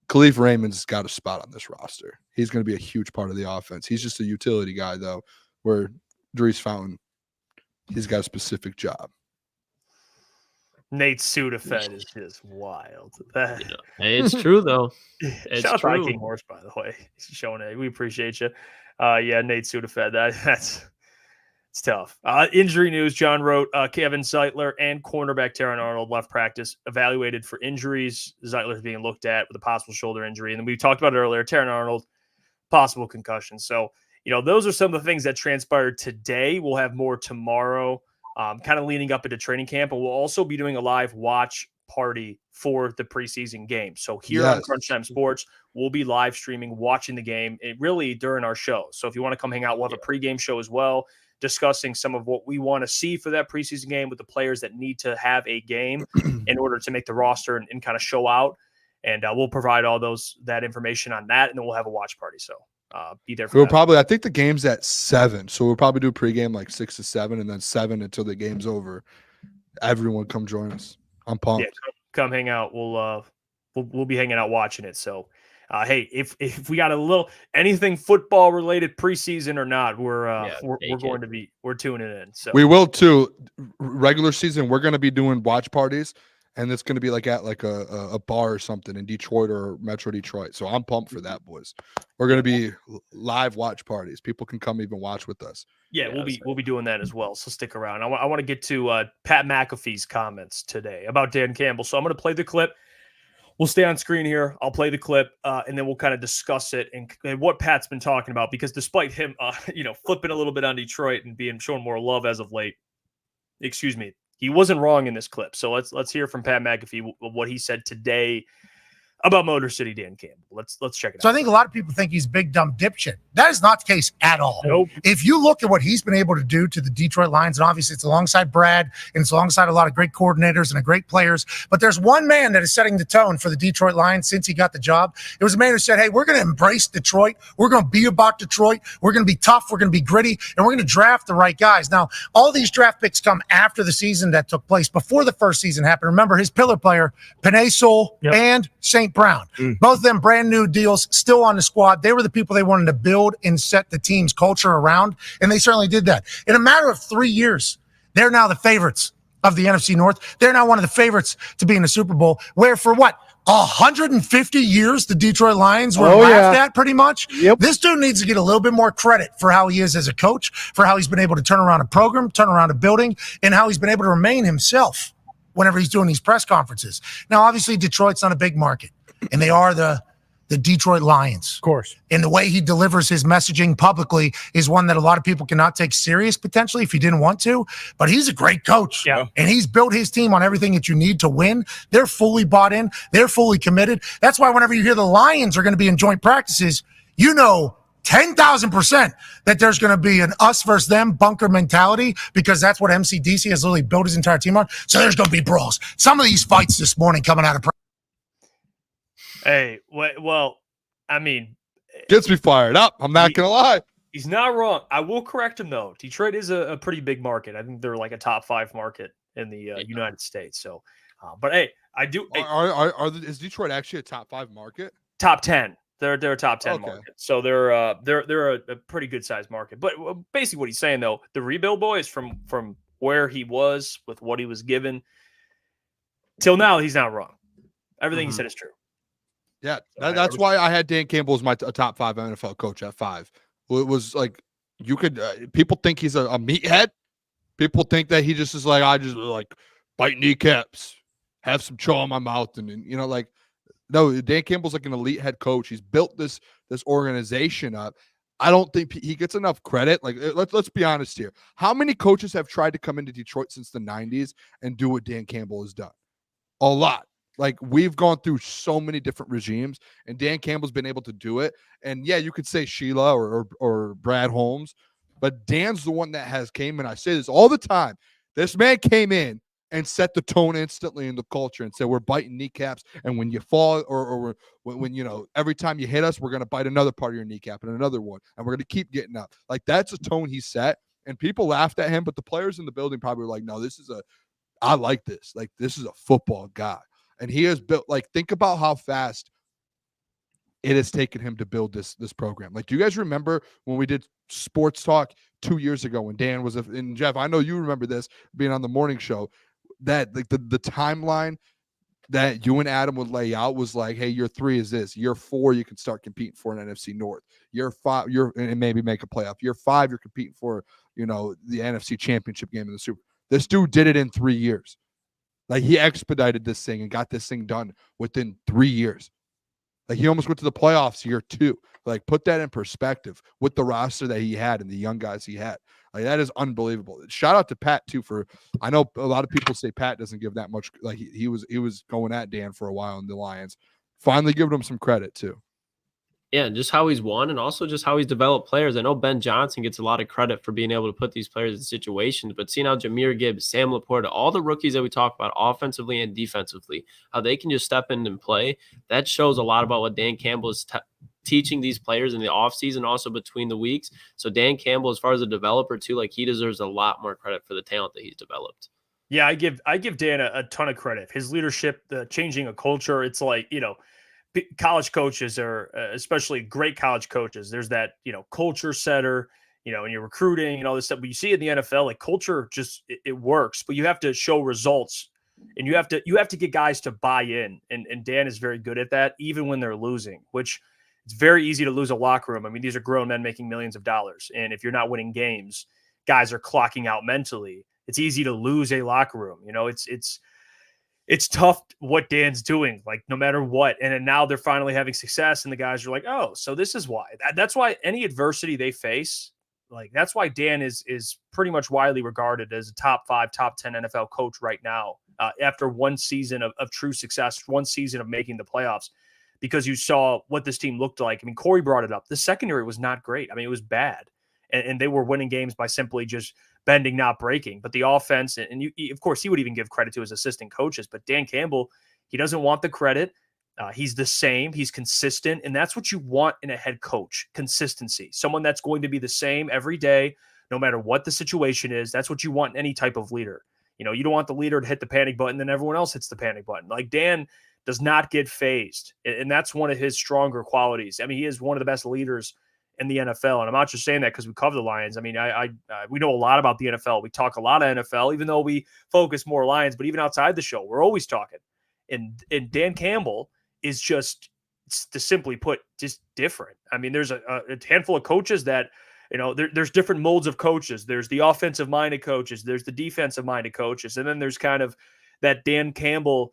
Khalif Raymond's got a spot on this roster. He's going to be a huge part of the offense. He's just a utility guy though, where Darius Fountain, he's got a specific job. Nate Sudafed is just wild. Hey, it's true though. It's Shout true. out to King Horse, by the way. He's showing it. We appreciate you. Nate Sudafed. It's tough. Injury news, John wrote, Kevin Zeitler and cornerback Taron Arnold left practice, evaluated for injuries. Zeitler's being looked at with a possible shoulder injury. And then we talked about it earlier, Taron Arnold, possible concussion. So, those are some of the things that transpired today. We'll have more tomorrow, kind of leading up into training camp. And we'll also be doing a live watch party for the preseason game. So here on Crunch Time Sports, we'll be live streaming, watching the game, really during our show. So if you want to come hang out, we'll have a pregame show as well, discussing some of what we want to see for that preseason game with the players that need to have a game in order to make the roster and kind of show out. And we'll provide all that information on that, and then we'll have a watch party. So be there for We'll that. probably, I think the game's at 7, so we'll probably do a pregame like 6 to 7, and then 7 until the game's over. Everyone come join us. I'm pumped. Yeah, come hang out. We'll be hanging out watching it. So, hey, if we got a little anything football related preseason or not, we're tuning in. So we will too. Regular season, we're going to be doing watch parties, and it's going to be like at like a bar or something in Detroit or Metro Detroit. So I'm pumped for that, boys. We're going to be live watch parties. People can come even watch with us. Yeah, we'll be doing that as well. So stick around. I want to get to Pat McAfee's comments today about Dan Campbell. So I'm going to play the clip. We'll stay on screen here. I'll play the clip, and then we'll kind of discuss it and what Pat's been talking about. Because despite him, flipping a little bit on Detroit and being shown more love as of late, he wasn't wrong in this clip. So let's hear from Pat McAfee what he said today about Motor City Dan Campbell. Let's check it out. So I think a lot of people think he's big dumb dipshit. That is not the case at all. Nope. If you look at what he's been able to do to the Detroit Lions, and obviously it's alongside Brad, and it's alongside a lot of great coordinators and great players, but there's one man that is setting the tone for the Detroit Lions since he got the job. It was a man who said, hey, we're going to embrace Detroit. We're going to be about Detroit. We're going to be tough. We're going to be gritty, and we're going to draft the right guys. Now, all these draft picks come after the season that took place, before the first season happened. Remember, his pillar player, Penei Sewell and St. Brown. Both of them brand new deals, still on the squad. They were the people they wanted to build and set the team's culture around, and they certainly did that. In a matter of 3 years, they're now the favorites of the NFC North. They're now one of the favorites to be in the Super Bowl, where for 150 years the Detroit Lions were laughed at pretty much. Yep. This dude needs to get a little bit more credit for how he is as a coach, for how he's been able to turn around a program, turn around a building, and how he's been able to remain himself whenever he's doing these press conferences. Now, obviously, Detroit's not a big market, and they are the Detroit Lions. Of course. And the way he delivers his messaging publicly is one that a lot of people cannot take serious potentially if he didn't want to, but he's a great coach. Yeah. And he's built his team on everything that you need to win. They're fully bought in. They're fully committed. That's why whenever you hear the Lions are going to be in joint practices, 10,000% that there's going to be an us versus them bunker mentality, because that's what MCDC has literally built his entire team on. So there's going to be brawls. Some of these fights this morning coming out of practice. Hey, well, I mean, Gets me fired up. I'm not going to lie. he's not wrong. I will correct him, though. Detroit is a pretty big market. I think they're like a top 5 market in the United States. So, but hey, I do. Is Detroit actually a top 5 market? Top 10. They're a top 10 Okay. market. So they're a pretty good sized market. But basically what he's saying, though, the rebuild boys from where he was with what he was given till now, he's not wrong. Everything he said is true. Yeah, that's why I had Dan Campbell as my top 5 NFL coach at 5. It was like, you could people think he's a meathead. People think that he just is like, I just like bite kneecaps, have some chaw in my mouth, and no, Dan Campbell's like an elite head coach. He's built this organization up. I don't think he gets enough credit. Like, let's be honest here. How many coaches have tried to come into Detroit since the 90s and do what Dan Campbell has done? A lot. Like, we've gone through so many different regimes, and Dan Campbell's been able to do it. And yeah, you could say Sheila or Brad Holmes, but Dan's the one that has came in. I say this all the time. This man came in and set the tone instantly in the culture and said, we're biting kneecaps. And when you fall or when every time you hit us, we're going to bite another part of your kneecap and another one. And we're going to keep getting up. Like, that's a tone he set. And people laughed at him, but the players in the building probably were like, no, I like this. Like, this is a football guy. And he has built, like, think about how fast it has taken him to build this program. Like, do you guys remember when we did sports talk 2 years ago when Dan was, and Jeff, I know you remember this being on the morning show, that like the timeline that you and Adam would lay out was like, hey, year 3 is this. Year 4, you can start competing for an NFC North. Year 5, and maybe make a playoff. Year 5, you're competing for, the NFC Championship game in the Super. This dude did it in 3 years. Like, he expedited this thing and got this thing done within 3 years. Like, he almost went to the playoffs year 2. Like, put that in perspective with the roster that he had and the young guys he had. Like, that is unbelievable. Shout out to Pat too I know a lot of people say Pat doesn't give that much. Like, he was going at Dan for a while in the Lions. Finally giving him some credit too. Yeah, and just how he's won and also just how he's developed players. I know Ben Johnson gets a lot of credit for being able to put these players in situations, but seeing how Jahmyr Gibbs, Sam Laporta, all the rookies that we talk about offensively and defensively, how they can just step in and play, that shows a lot about what Dan Campbell is teaching these players in the offseason, also between the weeks. So Dan Campbell, as far as a developer too, like he deserves a lot more credit for the talent that he's developed. Yeah, I give Dan a ton of credit. His leadership, the changing a culture. It's like, college coaches are, especially great college coaches. There's that, culture setter, and you're recruiting and all this stuff. But you see in the NFL, like culture just it works, but you have to show results, and you have to get guys to buy in. And Dan is very good at that, even when they're losing, which it's very easy to lose a locker room. I mean, these are grown men making millions of dollars, and if you're not winning games, guys are clocking out mentally. It's easy to lose a locker room. It's tough what Dan's doing, like no matter what. And then now they're finally having success, and the guys are like, oh, so this is why. That's why any adversity they face, like that's why Dan is pretty much widely regarded as a top 5, top 10 NFL coach right now, after one season of true success, one season of making the playoffs, because you saw what this team looked like. I mean, Kory brought it up. The secondary was not great. I mean, it was bad. And they were winning games by simply just bending, not breaking. But the offense, and of course, he would even give credit to his assistant coaches. But Dan Campbell, he doesn't want the credit. He's the same. He's consistent. And that's what you want in a head coach, consistency. Someone that's going to be the same every day, no matter what the situation is. That's what you want in any type of leader. You don't want the leader to hit the panic button, then everyone else hits the panic button. Like Dan does not get phased. And that's one of his stronger qualities. I mean, he is one of the best leaders in the NFL. And I'm not just saying that because we cover the Lions. I mean, we know a lot about the NFL. We talk a lot of NFL, even though we focus more Lions, but even outside the show, we're always talking. And Dan Campbell is just, to simply put, just different. I mean, there's a handful of coaches that, there's different molds of coaches. There's the offensive minded coaches. There's the defensive minded coaches. And then there's kind of that Dan Campbell,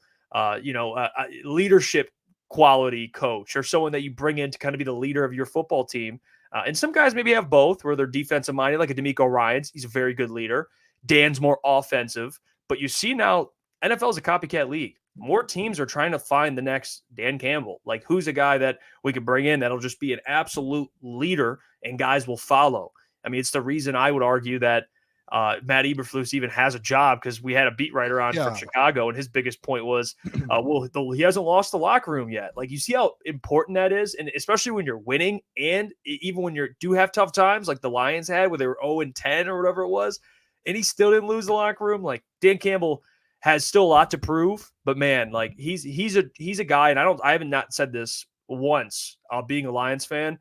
leadership quality coach, or someone that you bring in to kind of be the leader of your football team. And some guys maybe have both, where they're defensive minded, like a D'Amico Ryans. He's a very good leader. Dan's more offensive. But you see now, NFL is a copycat league. More teams are trying to find the next Dan Campbell. Like, who's a guy that we could bring in that'll just be an absolute leader and guys will follow? I mean, it's the reason I would argue that Matt Eberflus even has a job, because we had a beat writer on from Chicago, and his biggest point was, he hasn't lost the locker room yet. Like, you see how important that is, and especially when you're winning, and even when you do have tough times, like the Lions had, where they were 0-10 or whatever it was, and he still didn't lose the locker room. Like, Dan Campbell has still a lot to prove, but man, like he's a guy, and I haven't not said this once, being a Lions fan.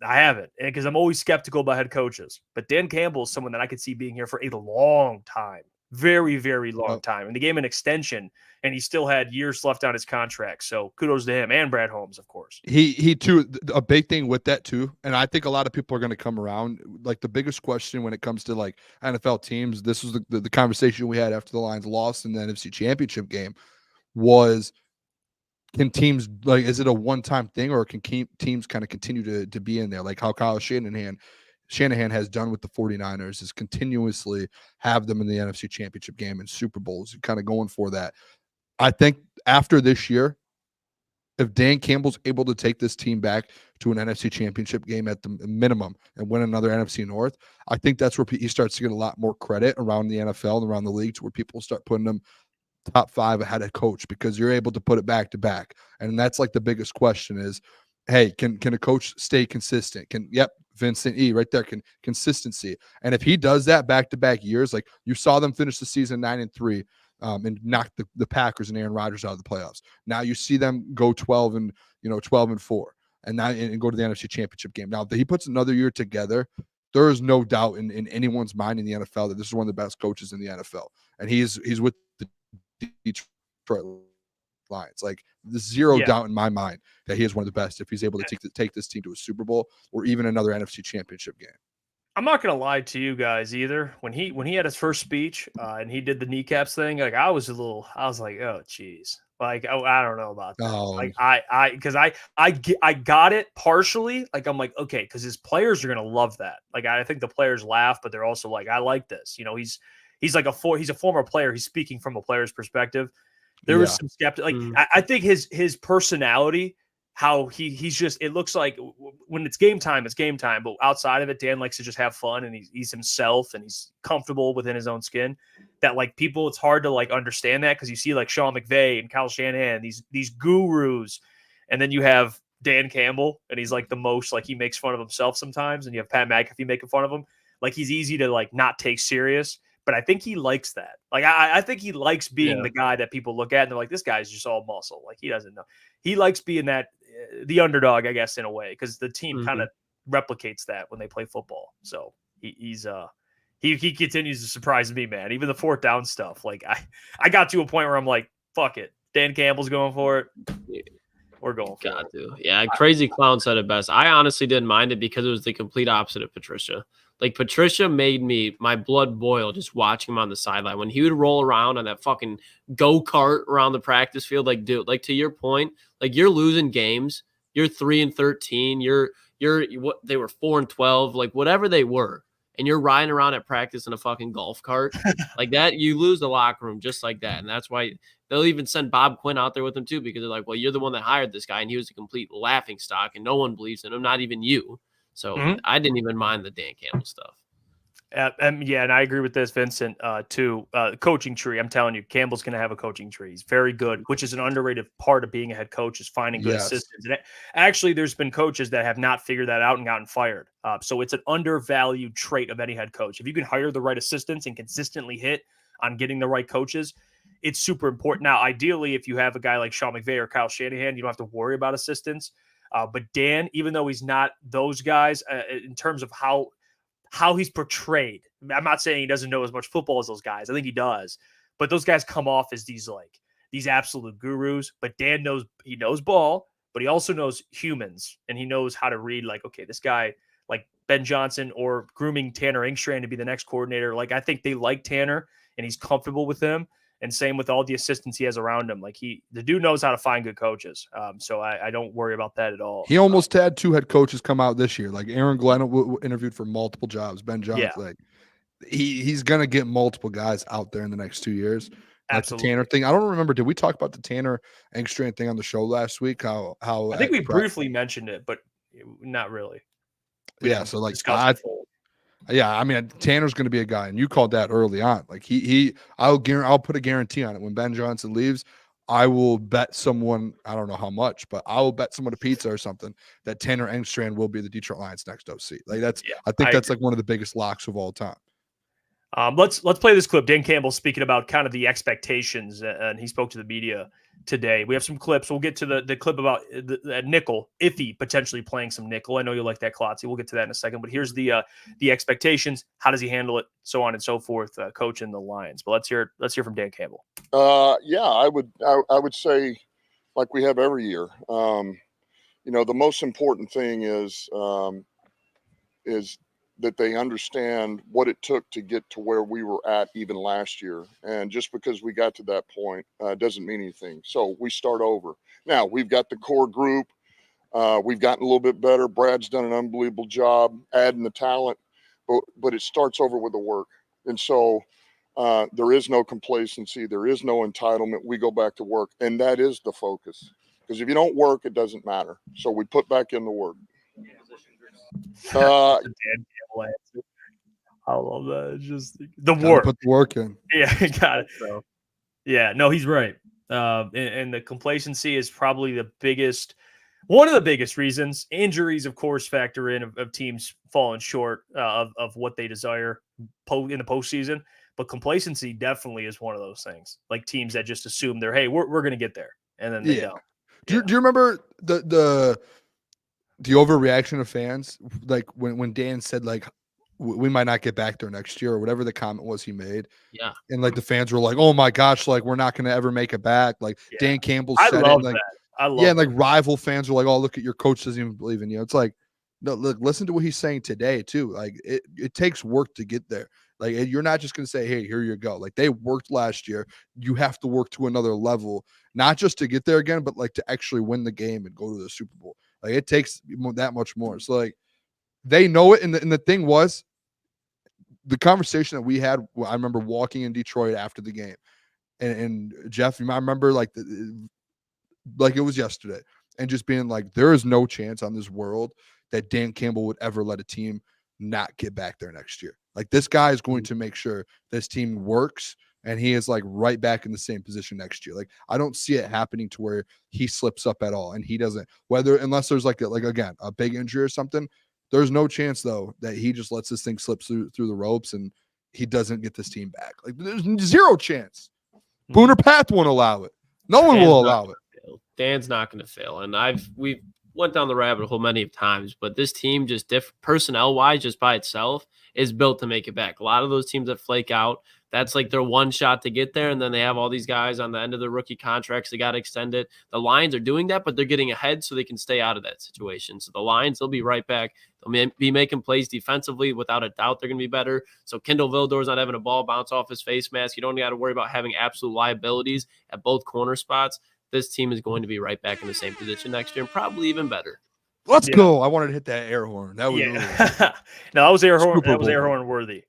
I haven't, because I'm always skeptical about head coaches. But Dan Campbell is someone that I could see being here for a long time, very, very long time. And they gave him an extension, and he still had years left on his contract. So kudos to him, and Brad Holmes, of course. He too, a big thing with that too, and I think a lot of people are going to come around. Like, the biggest question when it comes to like NFL teams, this was the conversation we had after the Lions lost in the NFC Championship game, was, can teams, like, is it a one-time thing, or can teams kind of continue to be in there? Like how Kyle Shanahan has done with the 49ers, is continuously have them in the NFC Championship game and Super Bowls, and kind of going for that. I think after this year, if Dan Campbell's able to take this team back to an NFC Championship game at the minimum and win another NFC North, I think that's where he starts to get a lot more credit around the NFL and around the league, to where people start putting them top 5 ahead of coach, because you're able to put it back to back. And that's like the biggest question is, hey, can a coach stay consistent? Vincent E right there, consistency. And if he does that back to back years, like you saw them finish the season 9-3, and knock the Packers and Aaron Rodgers out of the playoffs. Now you see them go 12-4, and now and go to the NFC Championship game. Now, if he puts another year together, there is no doubt in anyone's mind in the NFL that this is one of the best coaches in the NFL, and he's with the Detroit Lions. Like, there's zero doubt in my mind that he is one of the best if he's able to take this team to a Super Bowl or even another NFC Championship game. I'm not gonna lie to you guys either. When he had his first speech and he did the kneecaps thing, like I was like, oh geez, like I don't know about that. Like I got it partially. Like I'm like, okay, because his players are gonna love that. Like I think the players laugh, but they're also like, I like this. He's like he's a former player. He's speaking from a player's perspective. There was some skeptic. Like I think his personality how he's just, it looks like when it's game time, it's game time. But outside of it, Dan likes to just have fun, and he's himself, and he's comfortable within his own skin. That like people, it's hard to like understand that, because you see like Sean McVay and Kyle Shanahan, these gurus, and then you have Dan Campbell, and he's like the most, like he makes fun of himself sometimes, and you have Pat McAfee making fun of him. Like he's easy to like not take serious, but I think he likes that. Like I think he likes being the guy that people look at and they're like, this guy's just all muscle. Like he doesn't know. He likes being that the underdog, I guess, in a way, because the team kind of replicates that when they play football. So he continues to surprise me, man. Even the fourth down stuff. Like I got to a point where I'm like, fuck it. Dan Campbell's going for it. We're going for it. Yeah, Crazy Clown said it best. I honestly didn't mind it because it was the complete opposite of Patricia. Like Patricia made my blood boil just watching him on the sideline. When he would roll around on that fucking go-kart around the practice field, like, dude, like to your point, like you're losing games. You're 3-13. You're what they were 4-12, like whatever they were. And you're riding around at practice in a fucking golf cart like that. You lose the locker room just like that. And that's why they'll even send Bob Quinn out there with them too, because they're like, well, you're the one that hired this guy and he was a complete laughing stock and no one believes in him, not even you. So I didn't even mind the Dan Campbell stuff. Yeah, and I agree with this, Vincent, too. Coaching tree, I'm telling you, Campbell's going to have a coaching tree. He's very good, which is an underrated part of being a head coach, is finding good assistants. And actually, there's been coaches that have not figured that out and gotten fired. So it's an undervalued trait of any head coach. If you can hire the right assistants and consistently hit on getting the right coaches, it's super important. Now, ideally, if you have a guy like Sean McVay or Kyle Shanahan, you don't have to worry about assistants. But Dan, even though he's not those guys, in terms of how he's portrayed, I'm not saying he doesn't know as much football as those guys. I think he does. But those guys come off as these absolute gurus. But Dan knows ball, but he also knows humans, and he knows how to read, like, okay, this guy, like Ben Johnson or grooming Tanner Engstrand to be the next coordinator. Like, I think they like Tanner, and he's comfortable with him. And same with all the assistants he has around him. Like the dude knows how to find good coaches. So I don't worry about that at all. He almost had two head coaches come out this year. Like Aaron Glenn interviewed for multiple jobs. Ben Johnson, like he's gonna get multiple guys out there in the next 2 years. That's the Tanner thing. I don't remember. Did we talk about the Tanner Engstrand thing on the show last week? How I think we briefly mentioned it, but not really. So like I mean, Tanner's going to be a guy, and you called that early on. Like I'll put a guarantee on it. When Ben Johnson leaves, I will bet someone, I don't know how much, but I will bet someone a pizza or something that Tanner Engstrand will be the Detroit Lions' next OC. Like I think that's like one of the biggest locks of all time. Let's play this clip. Dan Campbell speaking about kind of the expectations, and he spoke to the media today. We have some clips. We'll get to the clip about the nickel, Iffy potentially playing some nickel. I know you like that, Klotz. We'll get to that in a second. But here's the expectations. How does he handle it? So on and so forth. Coaching the Lions. But let's hear from Dan Campbell. I would say, like we have every year. The most important thing is that they understand what it took to get to where we were at even last year. And just because we got to that point doesn't mean anything. So we start over. Now, we've got the core group. We've gotten a little bit better. Brad's done an unbelievable job adding the talent, but it starts over with the work. And so there is no complacency. There is no entitlement. We go back to work. And that is the focus. Because if you don't work, it doesn't matter. So we put back in the work. I love that. It's just the work. Put the work in. Yeah, got it. So, yeah, no, he's right. And the complacency is probably one of the biggest reasons. Injuries, of course, factor in of teams falling short of what they desire in the postseason. But complacency definitely is one of those things. Like teams that just assume we're going to get there, and then they don't. Do you remember the overreaction of fans, like when Dan said like we might not get back there next year or whatever the comment was he made? Yeah, and like the fans were like, "Oh my gosh, like we're not going to ever make it back." Like Dan Campbell said I love it. Like, that. I love and like rival fans were like, "Oh, look at your coach doesn't even believe in you." It's like, no, look, listen to what he's saying today too. Like it takes work to get there. Like you're not just going to say, "Hey, here you go." Like they worked last year. You have to work to another level, not just to get there again, but like to actually win the game and go to the Super Bowl. Like it takes that much more. So like they know it. And the thing was the conversation that we had. I remember walking in Detroit after the game, and Jeff, I remember like it was yesterday. and just being like, there is no chance on this world that Dan Campbell would ever let a team not get back there next year. Like, this guy is going to make sure this team works, and he is like right back in the same position next year. Like, I don't see it happening to where he slips up at all, and he doesn't, unless there's like again, a big injury or something. There's no chance though that he just lets this thing slip through the ropes and he doesn't get this team back. Like, there's zero chance. Booner Path won't allow it. No one will allow it. Dan's not going to fail. And we've went down the rabbit hole many times, but this team just personnel wise, just by itself, is built to make it back. A lot of those teams that flake out, that's like their one shot to get there. And then they have all these guys on the end of their rookie contracts. They got to extend it. The Lions are doing that, but they're getting ahead so they can stay out of that situation. So the Lions, they'll be right back. They'll be making plays defensively. Without a doubt, they're going to be better. So Kendall Vildor's not having a ball bounce off his face mask. You don't got to worry about having absolute liabilities at both corner spots. This team is going to be right back in the same position next year and probably even better. Let's go. I wanted to hit that air horn. That was really no, that was air horn. Super That was air Bowl. horn worthy.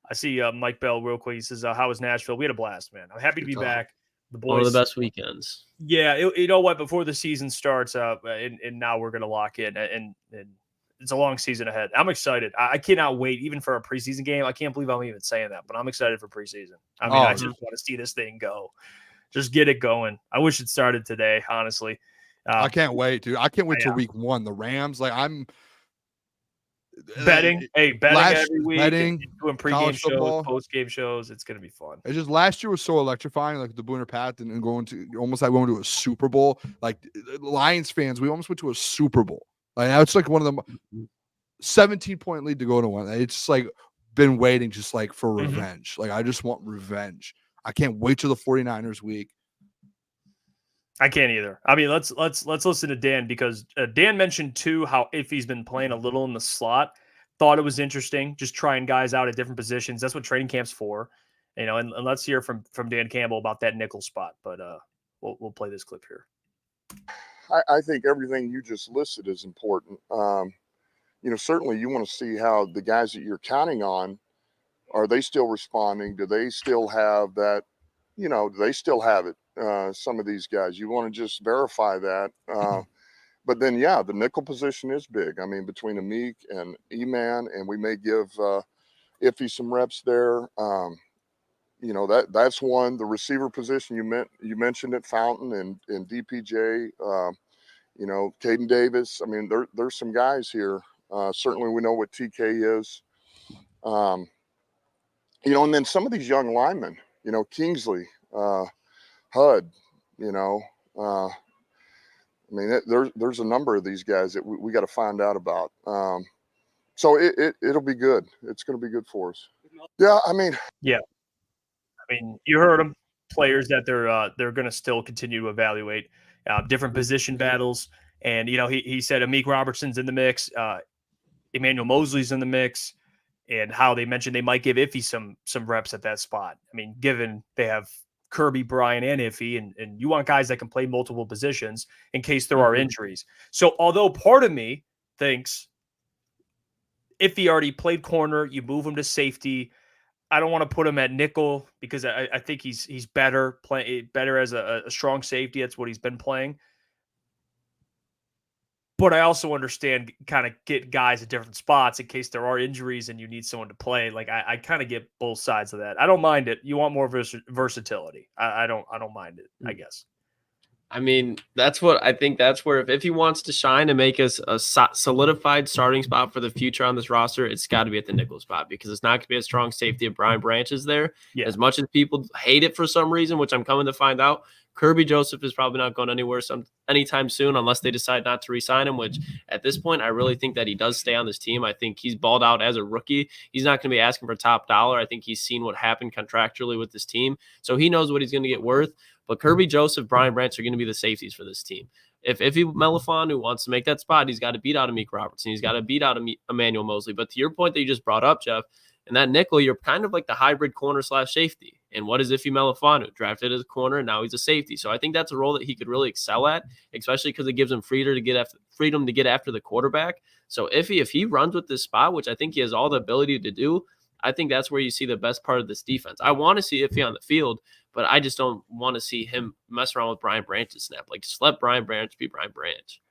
I see Mike Bell real quick. He says, "How was Nashville? We had a blast, man. I'm happy to be Good time. back. The boys, One of the best weekends. Yeah, you know what? Before the season starts, and now we're gonna lock in, and it's a long season ahead. I'm excited. I cannot wait, even for a preseason game. I can't believe I'm even saying that, but I'm excited for preseason. I mean, I just want to see this thing go. Just get it going. I wish it started today, honestly. I can't wait, dude. I can't wait till yeah. week 1. The Rams, like, I'm betting. Betting every week. betting, Doing pregame college shows, football. post-game shows. It's gonna be fun. It's just last year was so electrifying, like the Booner Path and going to almost like going to a Super Bowl. Like, Lions fans, we almost went to a Super Bowl. Like, now it's like one of the 17-point lead to go to one. It's just like been waiting just like for revenge. Like, I just want revenge. I can't wait till the 49ers week. I can't either. I mean, let's listen to Dan, because Dan mentioned too how Iffy's been playing a little in the slot. Thought it was interesting, just trying guys out at different positions. That's what training camp's for, you know. And let's hear from Dan Campbell about that nickel spot. But we'll play this clip here. I think everything you just listed is important. You know, certainly you want to see how the guys that you're counting on, are they still responding? Do they still have that? You know, do they still have it? Some of these guys, you want to just verify that. But then, yeah, the nickel position is big. I mean, between Amik and E-Man, and we may give Iffy some reps there. You know, that's one. The receiver position, you mentioned it, Fountain and DPJ. You know, Caden Davis. I mean, there's some guys here. Certainly, we know what TK is. You know, and then some of these young linemen. You know, Kingsley, Hud. You know. I mean, there's a number of these guys that we got to find out about. So it'll be good. It's going to be good for us. Yeah, I mean, you heard them, players that they're going to still continue to evaluate, different position battles. And, you know, he said Amik Robertson's in the mix, Emmanuel Mosley's in the mix, and how they mentioned they might give Iffy some reps at that spot. I mean, given they have Kirby, Brian, and Iffy, and you want guys that can play multiple positions in case there are injuries. So although part of me thinks Iffy already played corner, you move him to safety. I don't want to put him at nickel because I think he's better as a strong safety. That's what he's been playing. But I also understand kind of get guys at different spots in case there are injuries and you need someone to play. Like I kind of get both sides of that. I don't mind it. You want more versatility. I don't mind it, I guess. I mean, that's what I think. That's where if he wants to shine and make us a solidified starting spot for the future on this roster, it's got to be at the nickel spot, because it's not going to be a strong safety if Brian Branch is there. Yeah. As much as people hate it for some reason, which I'm coming to find out, Kirby Joseph is probably not going anywhere anytime soon unless they decide not to re-sign him, which at this point, I really think that he does stay on this team. I think he's balled out as a rookie. He's not going to be asking for top dollar. I think he's seen what happened contractually with this team, so he knows what he's going to get worth. But Kirby Joseph, Brian Branch are going to be the safeties for this team. If Iffy Melifonu wants to make that spot, he's got to beat out Amik Robertson. He's got to beat out Emmanuel Mosley. But to your point that you just brought up, Jeff, in that nickel, you're kind of like the hybrid corner/safety. And what is Iffy Melifonu? Drafted as a corner, and now he's a safety. So I think that's a role that he could really excel at, especially because it gives him freedom to get after the quarterback. So if he runs with this spot, which I think he has all the ability to do, I think that's where you see the best part of this defense. I want to see Iffy on the field, but I just don't want to see him mess around with Brian Branch's snap. Like, just let Brian Branch be Brian Branch.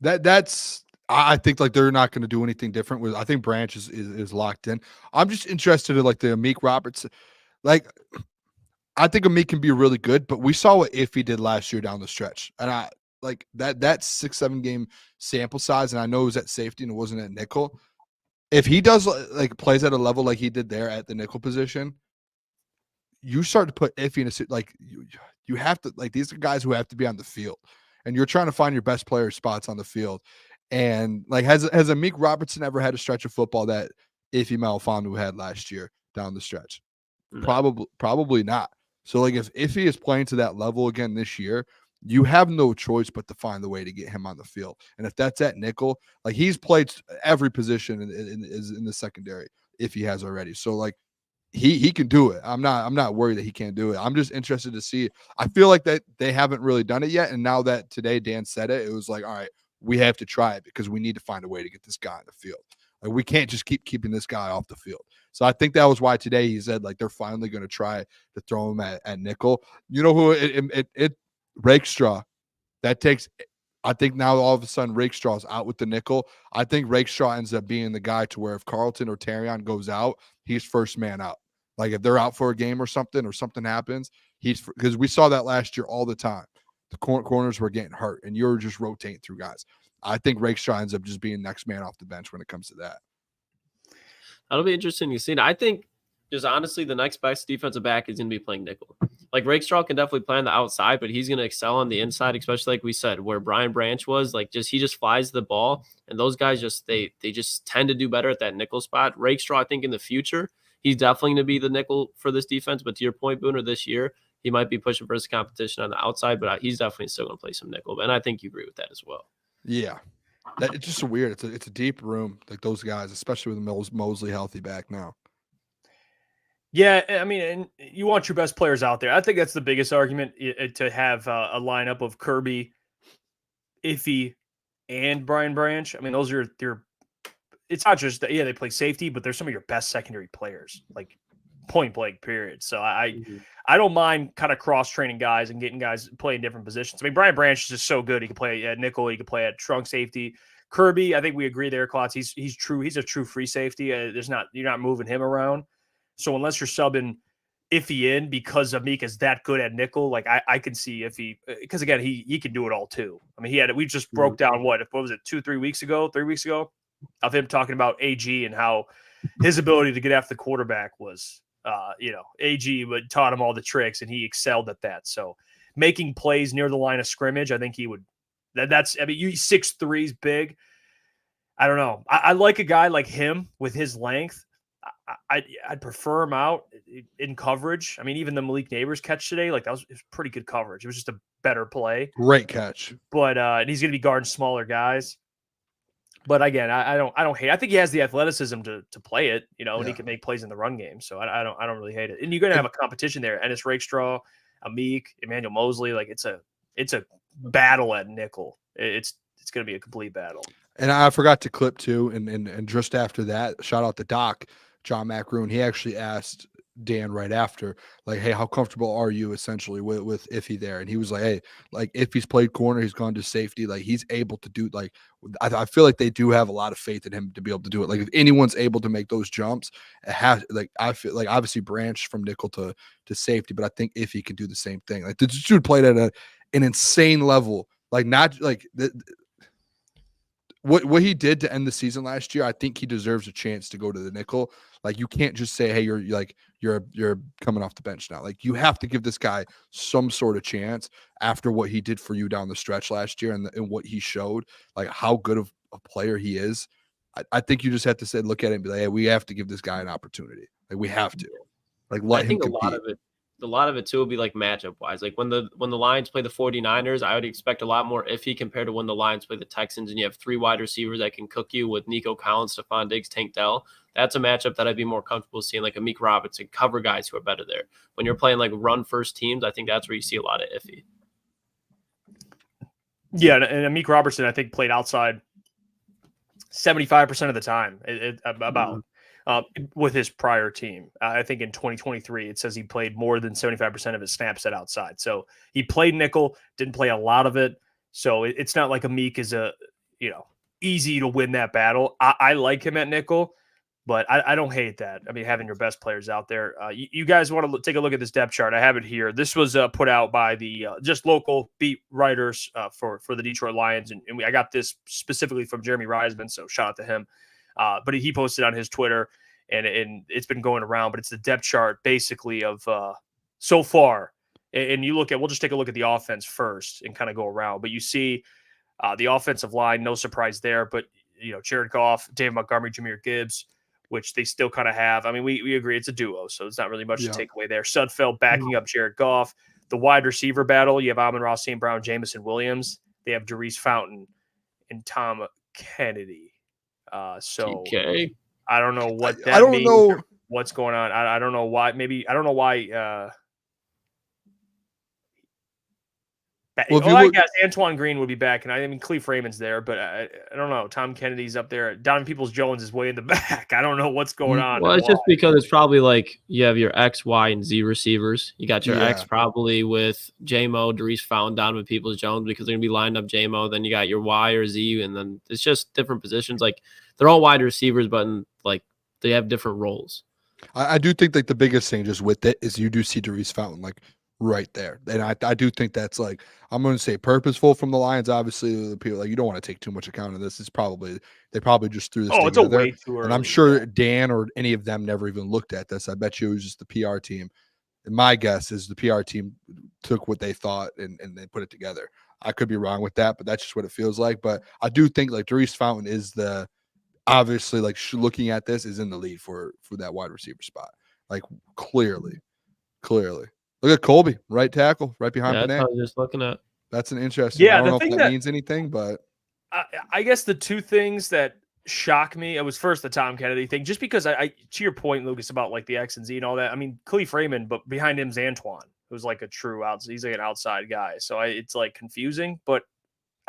That's I think like they're not going to do anything different with. I think Branch is locked in. I'm just interested in like the Amik Roberts. Like, I think Amik can be really good, but we saw what Iffy did last year down the stretch, and I like that 6-7 game sample size, and I know it was at safety and it wasn't at nickel. If he does like plays at a level like he did there at the nickel position, you start to put Iffy in a suit. Like you have to, like, these are guys who have to be on the field, and you're trying to find your best player spots on the field. And like, has Amik Robertson ever had a stretch of football that Iffy Melifonwu had last year down the stretch? No. Probably not. So like, if Iffy is playing to that level again this year, you have no choice but to find the way to get him on the field. And if that's at nickel, like, he's played every position in the secondary if he has already. So like, he can do it. I'm not worried that he can't do it. I'm just interested to see. I feel like that they haven't really done it yet. And now that today Dan said it, it was like, all right, we have to try it because we need to find a way to get this guy on the field. Like, we can't just keep keeping this guy off the field. So I think that was why today he said like they're finally going to try to throw him at nickel. You know who it Rakestraw. That takes, I think now all of a sudden Rakestraw's out with the nickel. I think Rakestraw ends up being the guy to where if Carlton or Terrion goes out, he's first man out. Like, if they're out for a game or something happens, because we saw that last year all the time. The corners were getting hurt, and you're just rotating through guys. I think Rakestraw ends up just being next man off the bench when it comes to that. That'll be interesting to see. I think just honestly, the next best defensive back is going to be playing nickel. Like, Rakestraw can definitely play on the outside, but he's going to excel on the inside, especially like we said, where Brian Branch was. Like, he just flies the ball, and those guys they just tend to do better at that nickel spot. Rakestraw, I think in the future, he's definitely going to be the nickel for this defense. But to your point, Booner, this year, he might be pushing for his competition on the outside, but he's definitely still going to play some nickel. And I think you agree with that as well. Yeah. It's just weird. It's a deep room, like those guys, especially with Mosley healthy back now. Yeah, I mean, and you want your best players out there. I think that's the biggest argument, to have a lineup of Kirby, Iffy, and Brian Branch. I mean, those are it's not just that, yeah, they play safety, but they're some of your best secondary players, like point blank period. So I don't mind kind of cross training guys and getting guys playing different positions. I mean, Brian Branch is just so good. He can play at nickel. He can play at trunk safety. Kirby, I think we agree there, Klotz. He's true. He's a true free safety. You're not moving him around. So unless you're subbing Iffy in because Amik is that good at nickel, like I can see Iffy, because again, he can do it all too. I mean, we just broke down what was it, 3 weeks ago of him talking about AG and how his ability to get after the quarterback was, AG but taught him all the tricks and he excelled at that. So making plays near the line of scrimmage, I think he would. That's, I mean, 6'3", big. I don't know. I like a guy like him with his length. I'd prefer him out in coverage. I mean, even the Malik Neighbors catch today, like it was pretty good coverage. It was just a better play. Great catch. But and he's going to be guarding smaller guys. But again, I don't hate. I think he has the athleticism to play it, and he can make plays in the run game. So I don't really hate it. And you're going to have a competition there. Ennis Rakestraw, Amik, Emmanuel Mosley. Like it's a battle at nickel. It's going to be a complete battle. And I forgot to clip too. And just after that, shout out to Doc, John Macaron. He actually asked Dan right after, like, hey, how comfortable are you essentially with Iffy there? And he was like, hey, like, if he's played corner, he's gone to safety, like he's able to do, like, I feel like they do have a lot of faith in him to be able to do it. Like, if anyone's able to make those jumps, it has, like, I feel like obviously Branch from nickel to safety, but I think Iffy can do the same thing. Like, the dude played at an insane level, like not like what he did to end the season last year. I think he deserves a chance to go to the nickel. Like, you can't just say, hey, you're coming off the bench now. Like, you have to give this guy some sort of chance after what he did for you down the stretch last year and what he showed, like how good of a player he is. I think you just have to say, look at it and be like, hey, we have to give this guy an opportunity. Like, we have to. Like, let him compete. A lot of it too will be like matchup wise. Like when the Lions play the 49ers, I would expect a lot more Iffy compared to when the Lions play the Texans and you have 3 wide receivers that can cook you with Nico Collins, Stephon Diggs, Tank Dell. That's a matchup that I'd be more comfortable seeing, like Amik Robertson cover guys who are better there. When you're playing like run first teams, I think that's where you see a lot of Iffy. Yeah, and Amik Robertson, I think, played outside 75% of the time. with his prior team. I think in 2023, it says he played more than 75% of his snaps at outside. So he played nickel, didn't play a lot of it. So it's not like Amik is easy to win that battle. I like him at nickel, but I don't hate that. I mean, having your best players out there. You guys want to take a look at this depth chart? I have it here. This was put out by the just local beat writers for the Detroit Lions, and I got this specifically from Jeremy Reisman, so shout out to him. But he posted on his Twitter, and it's been going around. But it's the depth chart basically of so far. And you look at, we'll just take a look at the offense first and kind of go around. But you see the offensive line, no surprise there. But Jared Goff, Dave Montgomery, Jahmyr Gibbs, which they still kind of have. I mean, we agree it's a duo, so it's not really much to take away there. Sudfeld backing up Jared Goff. The wide receiver battle, you have Amon-Ra St. Brown, Jamison Williams. They have Darius Fountain and Tom Kennedy. So TK. I don't know what that I don't means. know What's going on. I don't know why. Maybe I don't know why. I guess Antoine Green would be back, and I mean Cleve Raymond's there, but I don't know. Tom Kennedy's up there. Donovan Peoples-Jones is way in the back. I don't know what's going on. Well, it's just because it's probably like you have your X, Y, and Z receivers. You got your X probably with J-Mo, Darius Fountain, Donovan Peoples-Jones because they're gonna be lined up J-Mo. Then you got your Y or Z, and then it's just different positions. Like they're all wide receivers, but they have different roles. I do think like the biggest thing just with it is you do see Darius Fountain like right there. And I do think that's like, I'm going to say purposeful from the Lions. Obviously, the people like, you don't want to take too much account of this. They probably just threw this it's together. way too early. And I'm sure Dan or any of them never even looked at this. I bet you it was just the PR team. And my guess is the PR team took what they thought and they put it together. I could be wrong with that, but that's just what it feels like. But I do think like Darius Fountain is obviously like looking at this is in the lead for that wide receiver spot. Like clearly. Look at Colby, right tackle, right behind That's Panay. what I was just looking at. That's an interesting. I don't know if that means anything, but I guess the two things that shock me, it was first the Tom Kennedy thing, just because I to your point, Lucas, about like the X and Z and all that. I mean, Cleve Raymond, but behind him's Antoine, who's like a true outside. He's like an outside guy, so it's like confusing. But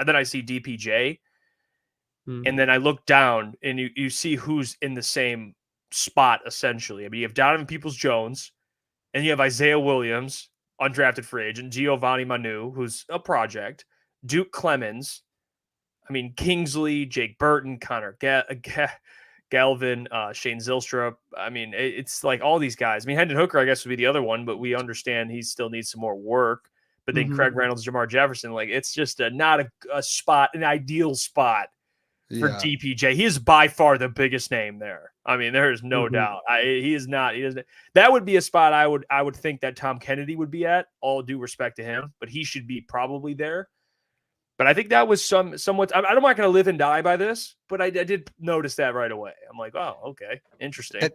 then I see DPJ, and then I look down and you see who's in the same spot essentially. I mean, you have Donovan Peoples-Jones. And you have Isaiah Williams, undrafted free agent, Giovanni Manu, who's a project, Duke Clemens, I mean, Kingsley, Jake Burton, Connor Galvin, Shane Zylstra. I mean, it's like all these guys. I mean, Hendon Hooker, I guess, would be the other one, but we understand he still needs some more work. But then Craig Reynolds, Jamar Jefferson, like it's just not a spot, an ideal spot for DPJ. He is by far the biggest name there. I mean, there is no doubt. He is not. That would be a spot I would think that Tom Kennedy would be at. All due respect to him, but he should be probably there. But I think that was somewhat. I'm not going to live and die by this, but I did notice that right away. I'm like, oh, okay, interesting. And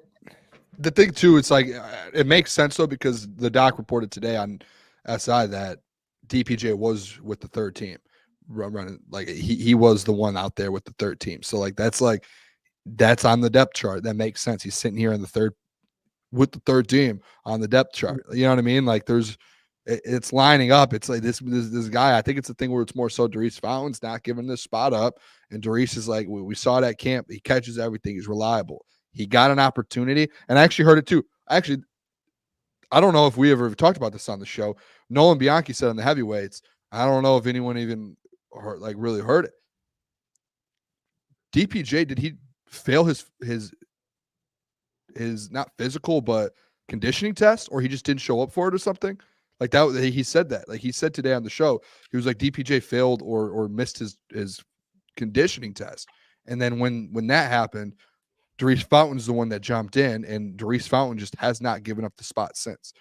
the thing too, it's like it makes sense though because the doc reported today on SI that DPJ was with the third team. Running like he was the one out there with the third team, so like that's on the depth chart. That makes sense. He's sitting here in the third with the third team on the depth chart. You know what I mean? Like it's lining up. It's like this guy. I think it's the thing where it's more so Darius Fountain's not giving this spot up, and Darius is like we saw that camp. He catches everything. He's reliable. He got an opportunity, and I actually heard it too. Actually, I don't know if we ever talked about this on the show. Nolan Bianchi said on the heavyweights. I don't know if anyone even really heard it. DPJ, did he fail his not physical but conditioning test, or he just didn't show up for it or something like that? He said that. Like he said today on the show, he was like DPJ failed or missed his conditioning test, and then when that happened, Darius Fountain's the one that jumped in, and Darius Fountain just has not given up the spot since.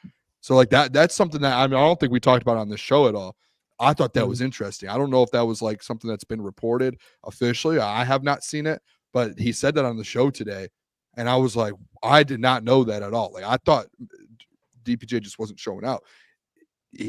So like that's something that I don't think we talked about on this show at all. I thought that was interesting. I don't know if that was like something that's been reported officially. I have not seen it, but he said that on the show today. And I was like, I did not know that at all. Like I thought DPJ just wasn't showing out.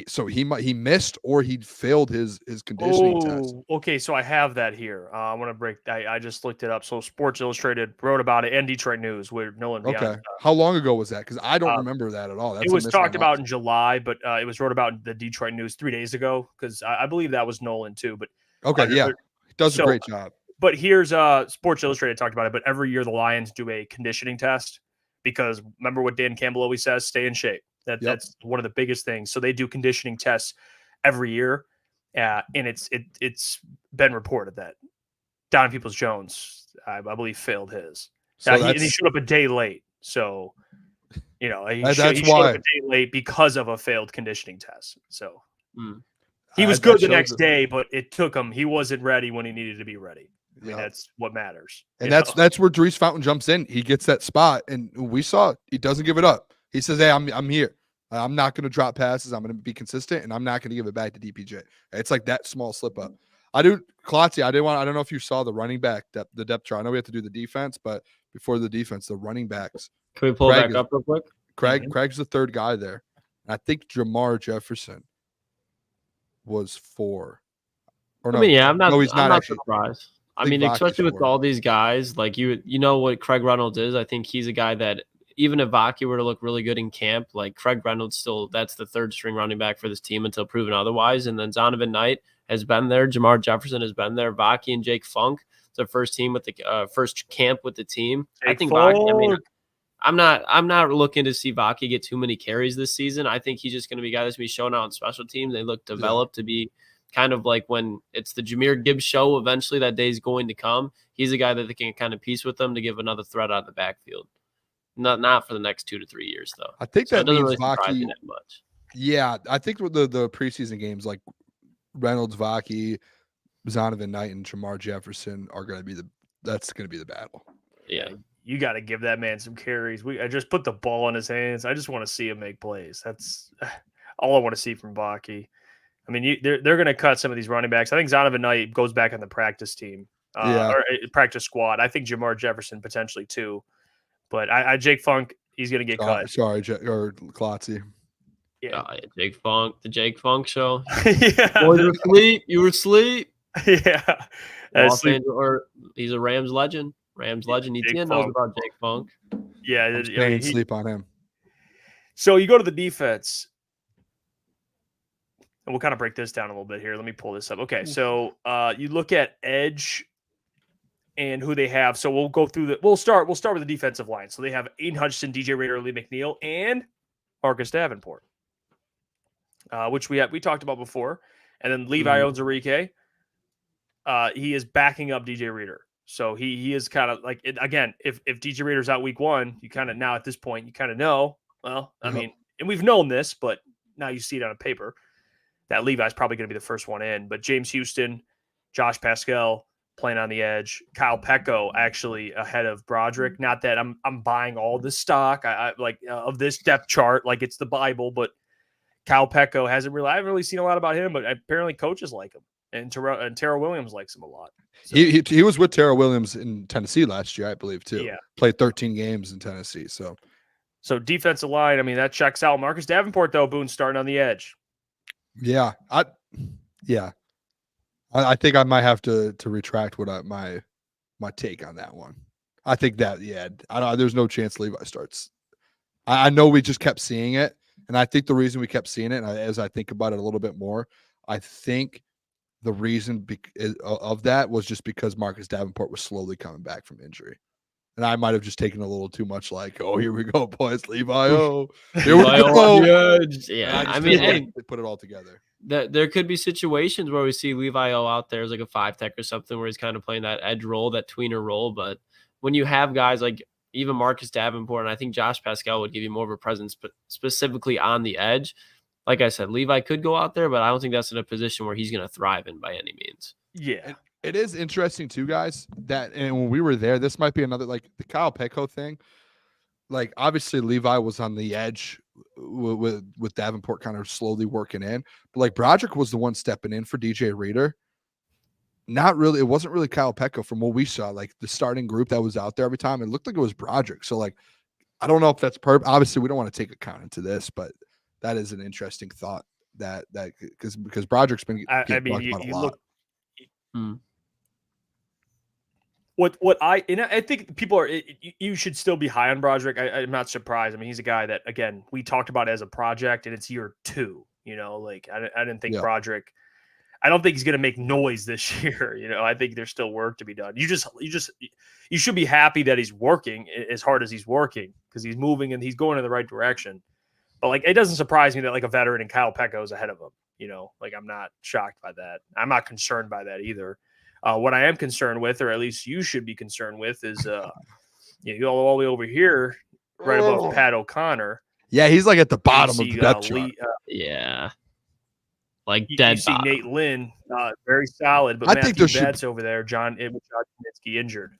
So he missed or he failed his conditioning test. Okay, so I have that here. I want to break. I just looked it up. So Sports Illustrated wrote about it, and Detroit News with Nolan. Okay, how long ago was that? Because I don't remember that at all. It was talked about in July, but it was wrote about in the Detroit News 3 days ago. Because I believe that was Nolan too. But okay, yeah, he does a great job. But here's Sports Illustrated talked about it, but every year the Lions do a conditioning test because remember what Dan Campbell always says, stay in shape. That's one of the biggest things. So they do conditioning tests every year. And it's been reported that Donovan Peoples-Jones, I believe, failed his. So he showed up a day late. So, he that's showed up a day late because of a failed conditioning test. So he was good the next day, but it took him. He wasn't ready when he needed to be ready. I mean, that's what matters. And that's where Dries Fountain jumps in. He gets that spot, and we saw he doesn't give it up. He says, "Hey, I'm here. I'm not going to drop passes. I'm going to be consistent, and I'm not going to give it back to DPJ." It's like that small slip up. Klotz, I don't know if you saw the running back the depth chart. I know we have to do the defense, but before the defense, the running backs. Can we pull back up real quick? Craig's the third guy there. And I think Jamar Jefferson was 4. Or no, I'm not. No, he's not actually surprised. I mean, especially with all these guys, like you know what Craig Reynolds is. I think he's a guy that even if Vaki were to look really good in camp, like Craig Reynolds that's the third string running back for this team until proven otherwise. And then Zonovan Knight has been there. Jamar Jefferson has been there. Vaki and Jake Funk. It's their first team with the first camp with the team. I think Vaki. I mean, I'm not looking to see Vaki get too many carries this season. I think he's just going to be a guy that's going to be shown out on special teams. They look developed to be kind of like when it's the Jahmyr Gibbs show. Eventually, that day's going to come. He's a guy that they can kind of piece with them to give another threat out of the backfield. Not for the next 2 to 3 years, though. I think that doesn't means really surprise me Vaki. that much. Yeah, I think with the preseason games like Reynolds, Vaki, Zonovan Knight, and Jamar Jefferson are going to be that's going to be the battle. Yeah. You got to give that man some carries. I just put the ball in his hands. I just want to see him make plays. That's all I want to see from Vaki. I mean, they're going to cut some of these running backs. I think Zonovan Knight goes back on the practice team, or practice squad. I think Jamar Jefferson potentially too, but I Jake Funk, he's going to get cut. Sorry, or Klotzy. Yeah, Jake Funk, the Jake Funk show. Yeah, Boy, you were asleep. Yeah, or he's a Rams legend. ETN knows about Jake Funk. Yeah, sleep on him. So you go to the defense. And we'll kind of break this down a little bit here. Let me pull this up. Okay, so you look at edge and who they have. So we'll go through we'll start with the defensive line. So they have Aiden Hutchinson, DJ Reader, Lee McNeil, and Marcus Davenport, which we talked about before. And then Levi Onwuzurike, he is backing up DJ Reader. So he is kind of like, again, if DJ Reader's out week 1, you kind of now at this point, you kind of know, well, I mean, and we've known this, but now you see it on paper that Levi's probably going to be the first one in. But James Houston, Josh Pascal playing on the edge, Kyle Pecco actually ahead of Broderick. Not that I'm buying all this stock I like of this depth chart like it's the Bible, but Kyle Pecco I haven't really seen a lot about him, but apparently coaches like him, and Terrell Williams likes him a lot. So. He was with Terrell Williams in Tennessee last year, I believe, too. Yeah, played 13 games in Tennessee. So defensive line, I mean, that checks out. Marcus Davenport though, Boone starting on the edge. Yeah, I think I might have to retract what my take on that one. I think that there's no chance Levi starts. I know we just kept seeing it, and I think the reason we kept seeing it, and as I think about it a little bit more, I think the reason of that was just because Marcus Davenport was slowly coming back from injury. And I might have just taken a little too much, like, oh, here we go, boys, Levi. Oh, here we go. Yeah, I mean, hey, put it all together. There could be situations where we see Levi O out there as like a 5-tech or something where he's kind of playing that edge role, that tweener role. But when you have guys like even Marcus Davenport, and I think Josh Pascal would give you more of a presence, but specifically on the edge, like I said, Levi could go out there, but I don't think that's in a position where he's going to thrive in by any means. Yeah. It is interesting too, guys, that and when we were there, this might be another like the Kyle Pecco thing. Like obviously Levi was on the edge with Davenport kind of slowly working in, but like Broderick was the one stepping in for DJ Reader. Not really, it wasn't really Kyle Pecco from what we saw. Like the starting group that was out there every time, it looked like it was Broderick. So like, I don't know if that's obviously we don't want to take account into this, but that is an interesting thought that because Broderick's been getting talked about a lot. I think people are. You should still be high on Broderick. I'm not surprised. I mean, he's a guy that again we talked about as a project, and it's year 2. You know, like I didn't think Broderick. I don't think he's going to make noise this year. I think there's still work to be done. You should be happy that he's working as hard as he's working because he's moving and he's going in the right direction. But like, it doesn't surprise me that like a veteran and Kyle Pecco is ahead of him. Like I'm not shocked by that. I'm not concerned by that either. What I am concerned with, or at least you should be concerned with, is you go all the way over here, right above Pat O'Connor. Yeah, he's like at the bottom of the depth chart. Yeah, like you dead. See bottom. Nate Lynn, very solid, but I Matthew think there Betts over there, John Kaminsky injured.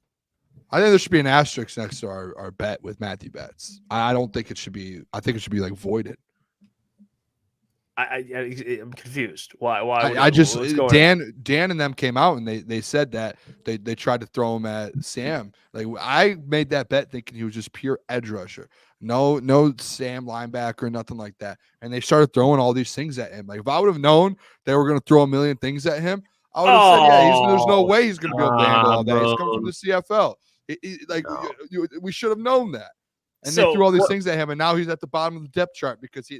I think there should be an asterisk next to our bet with Matthew Betts. I don't think it should be. I think it should be like voided. I'm confused. Why? Dan and them came out and they said that they tried to throw him at Sam. Like I made that bet thinking he was just pure edge rusher. No Sam linebacker, nothing like that. And they started throwing all these things at him. Like if I would have known they were going to throw a million things at him, I would have said, yeah, there's no way he's going to be able to handle all that. He's come from the CFL. We should have known that. And they threw all these things at him, and now he's at the bottom of the depth chart because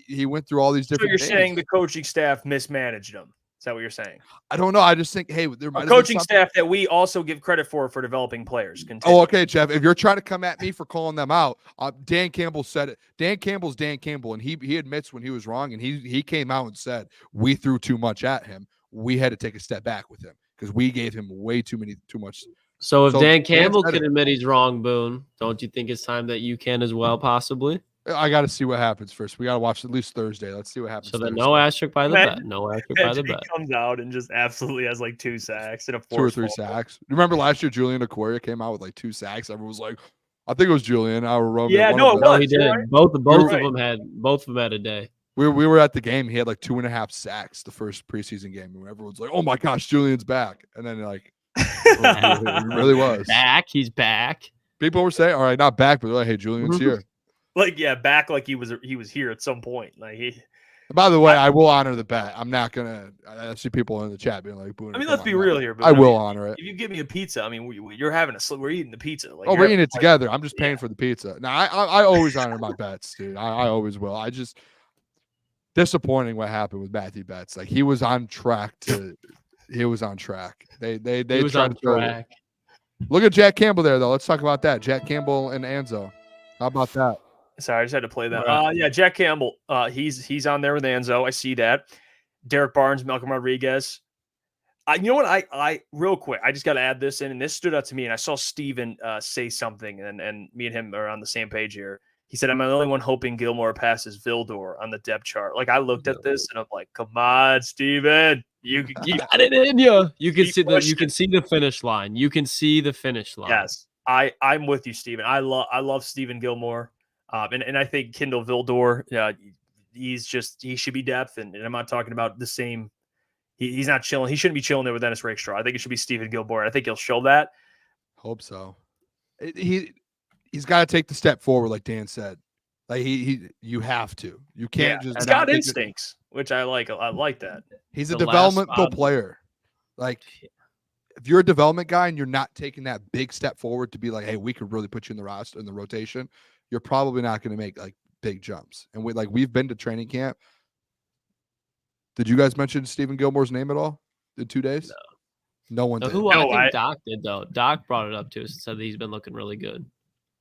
he went through all these different. So you're things. saying the coaching staff mismanaged him? Is that what you're saying? I don't know. I just think, hey, there might a coaching staff that we also give credit for developing players. Oh, okay, Jeff. If you're trying to come at me for calling them out, Dan Campbell said it. Dan Campbell's Dan Campbell, and he admits when he was wrong, and he came out and said we threw too much at him. We had to take a step back with him because we gave him way too much. So if Dan Campbell can admit he's wrong, Boone, don't you think it's time that you can as well, possibly? I got to see what happens first. We got to watch at least Thursday. Let's see what happens. So then no asterisk by the bet. No asterisk by the bet. Comes out and just absolutely has like 2 sacks and a 4 or 3 sacks. Remember last year, Julian Okoye came out with like 2 sacks. Everyone was like, I think it was Julian. Yeah, no, it was. He did. Right? Both of them had a day. We were at the game. He had like 2.5 sacks the first preseason game. And everyone's like, oh my gosh, Julian's back. And then like, it really was. He's back. People were saying, all right, not back, but they're like, hey, Julian's here. Like, yeah, back like he was here at some point. Like By the way, I will honor the bet. I'm not gonna. I see people in the chat being like, Booner, let's be real here. I will honor it. If you give me a pizza, you're having we're eating the pizza. Like, we're eating it together. I'm just paying for the pizza. Now, I always honor my bets, dude. I always will. I just disappointing what happened with Matthew Betts. Like he was on track. They was on track. Look at Jack Campbell there, though. Let's talk about that. Jack Campbell and Anzo. How about that? Sorry, I just had to play that. Yeah, Jack Campbell. He's on there with Anzo. I see that. Derek Barnes, Malcolm Rodriguez. You know what? I real quick, I just got to add this in, and this stood out to me. And I saw Steven say something, and me and him are on the same page here. He said, "I'm the only one hoping Gilmore passes Vildor on the depth chart." Like I looked at this, and I'm like, "Come on, Steven. You got it in you. You can see the finish line. You can see the finish line." Yes, I'm with you, Steven. I love Steven Gilmore. And I think Kendall Vildor, he should be depth. And I'm not talking about the same. He's not chilling. He shouldn't be chilling there with Dennis Rakestraw. I think it should be Stephen Gilmore. I think he'll show that. Hope so. He's got to take the step forward, like Dan said. Like you have to. You can't just. He's got instincts, which I like. I like that. He's a developmental player. Like if you're a development guy and you're not taking that big step forward to be like, hey, we could really put you in the roster in the rotation, you're probably not going to make like big jumps. And we've been to training camp. Did you guys mention Stephen Gilmore's name at all in 2 days? No one did. I think Doc did though. Doc brought it up too. Said that he's been looking really good.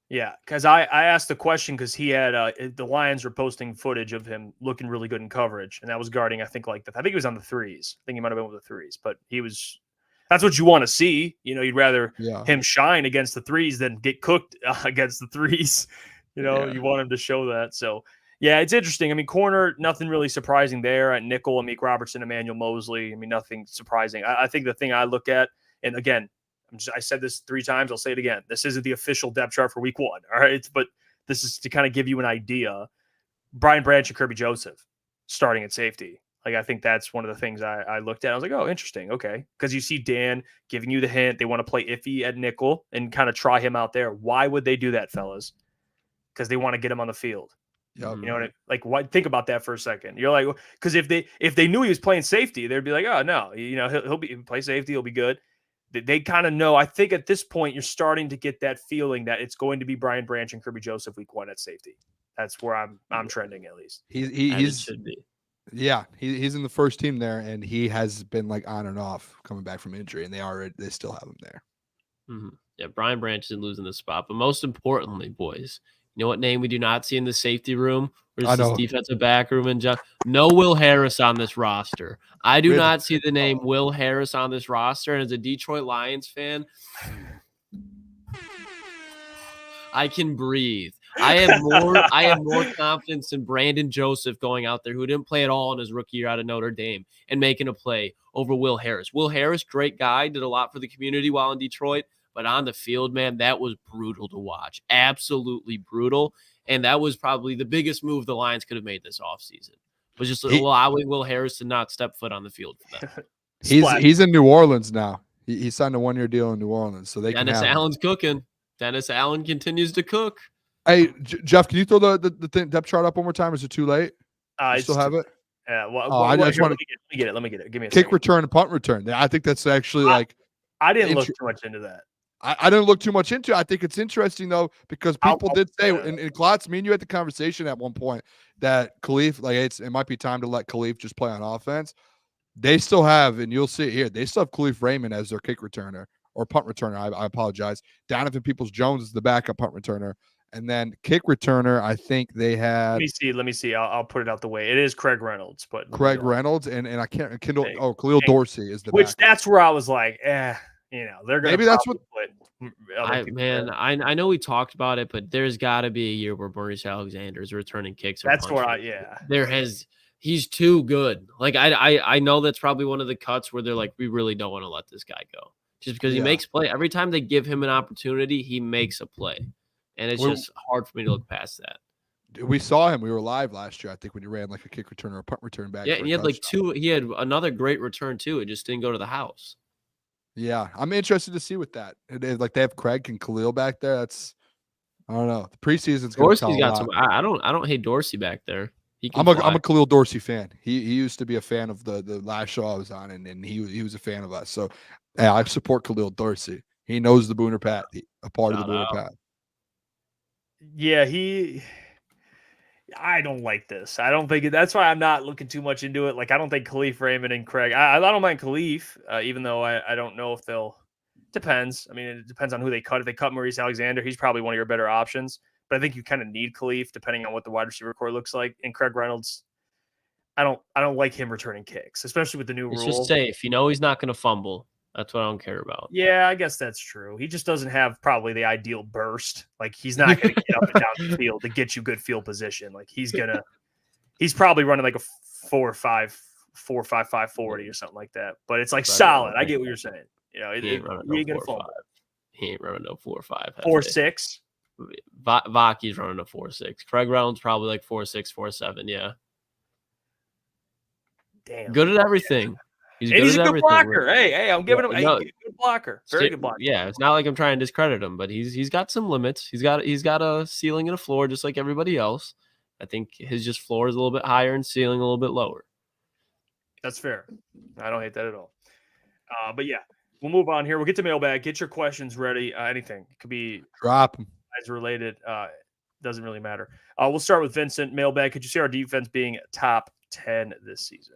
Yeah, because I asked the question because he had the Lions were posting footage of him looking really good in coverage, and that was guarding. I think he was on the threes. I think he might have been with the threes, but he was. That's what you want to see. You'd rather him shine against the threes than get cooked against the threes. You want him to show that. So, yeah, it's interesting. I mean, corner, nothing really surprising there. At nickel, Amik Robertson, Emmanuel Mosley. I mean, nothing surprising. I think the thing I look at, and again, I said this 3 times. I'll say it again. This isn't the official depth chart for week 1. All right. But this is to kind of give you an idea. Brian Branch and Kirby Joseph starting at safety. Like, I think that's one of the things I looked at. I was like, oh, interesting. Okay. Because you see Dan giving you the hint. They want to play Iffy at nickel and kind of try him out there. Why would they do that, fellas? Because they want to get him on the field. Yep. You know what why? Think about that for a second. You're like, because if they knew he was playing safety, they'd be like, oh no, he'll play safety, he'll be good. They kind of know. I think at this point you're starting to get that feeling that it's going to be Brian Branch and Kirby Joseph week 1 at safety. That's where I'm trending at least. He should be. Yeah, he's in the first team there, and he has been like on and off coming back from injury, and they still have him there. Mm-hmm. Yeah, Brian Branch isn't losing the spot. But most importantly, boys, you know what name we do not see in the safety room? I Versus know. defensive back room and no Will Harris on this roster. I do not see the name Will Harris on this roster. And as a Detroit Lions fan, I can breathe. I have more confidence in Brandon Joseph going out there, who didn't play at all in his rookie year out of Notre Dame, and making a play over Will Harris. Will Harris, great guy, did a lot for the community while in Detroit, but on the field, man, that was brutal to watch. Absolutely brutal. And that was probably the biggest move the Lions could have made this offseason. Was just allowing Will Harris to not step foot on the field for them. He's in New Orleans now. He signed a 1-year deal in New Orleans, so Dennis Allen's cooking. Dennis Allen continues to cook. Hey, Jeff, can you throw the depth chart up one more time? Is it too late? You still have it? Yeah. I just want to get it. Let me get it. Give me a kick second. return and punt return. I think that's actually I didn't look too much into that. I didn't look too much into it. I think it's interesting, though, because people did say, in Klotz, me and you had the conversation at one point that Khalif, it might be time to let Khalif just play on offense. They still have, and you'll see it here, they still have Khalif Raymond as their kick returner or punt returner. I apologize. Donovan Peoples-Jones is the backup punt returner. And then kick returner, I think they had. Let me see. I'll put it out the way. It is Craig Reynolds, but Reynolds and I can't Khalil Dorsey is the which backup. That's where I was like, they're gonna maybe that's what. I know we talked about it, but there's got to be a year where Maurice Alexander is returning kicks. That's where he's too good. Like I know that's probably one of the cuts where they're like, we really don't want to let this guy go, just because he makes play every time they give him an opportunity. He makes a play, and it's just hard for me to look past that. We saw him. We were live last year, I think, when he ran like a kick return or a punt return back. Yeah, and he had he had another great return too. It just didn't go to the house. Yeah, I'm interested to see what that. Like they have Craig and Khalil back there. That's I don't know. The preseason's Dorsey's got some. I don't hate Dorsey back there. I'm a Khalil Dorsey fan. He used to be a fan of the last show I was on, and he was a fan of us. So yeah, I support Khalil Dorsey. He knows the Booner Pat, a part of the Booner Pat. Yeah, I don't like this. I don't think that's why I'm not looking too much into it. Like, I don't think Khalif Raymond and Craig. I don't mind Khalif, even though I don't know if they'll. Depends. I mean, it depends on who they cut. If they cut Maurice Alexander, he's probably one of your better options. But I think you kind of need Khalif depending on what the wide receiver core looks like. And Craig Reynolds, I don't like him returning kicks, especially with the new rule. It's just safe. You know he's not going to fumble. That's what I don't care about. Yeah, I guess that's true. He just doesn't have probably the ideal burst. Like, he's not going to get up and down the field to get you good field position. Like, he's probably running like a 4.5 40 or something like that. But it's like solid. I get what you're saying. You know, he ain't running no 4.5. He ain't running no 4.5. 4.6. Vaki's running a 4.6. Craig Reynolds probably like 4.6, 4.7. Yeah. Damn. Good at everything. He's a good blocker. Hey, I'm giving him a good blocker. Very good blocker. Yeah, it's not like I'm trying to discredit him, but he's got some limits. He's got a ceiling and a floor just like everybody else. I think his just floor is a little bit higher and ceiling a little bit lower. That's fair. I don't hate that at all. But yeah, we'll move on here. We'll get to mailbag. Get your questions ready. Anything. It could be drop them. Related. Doesn't really matter. We'll start with Vincent. Mailbag. Could you see our defense being top 10 this season?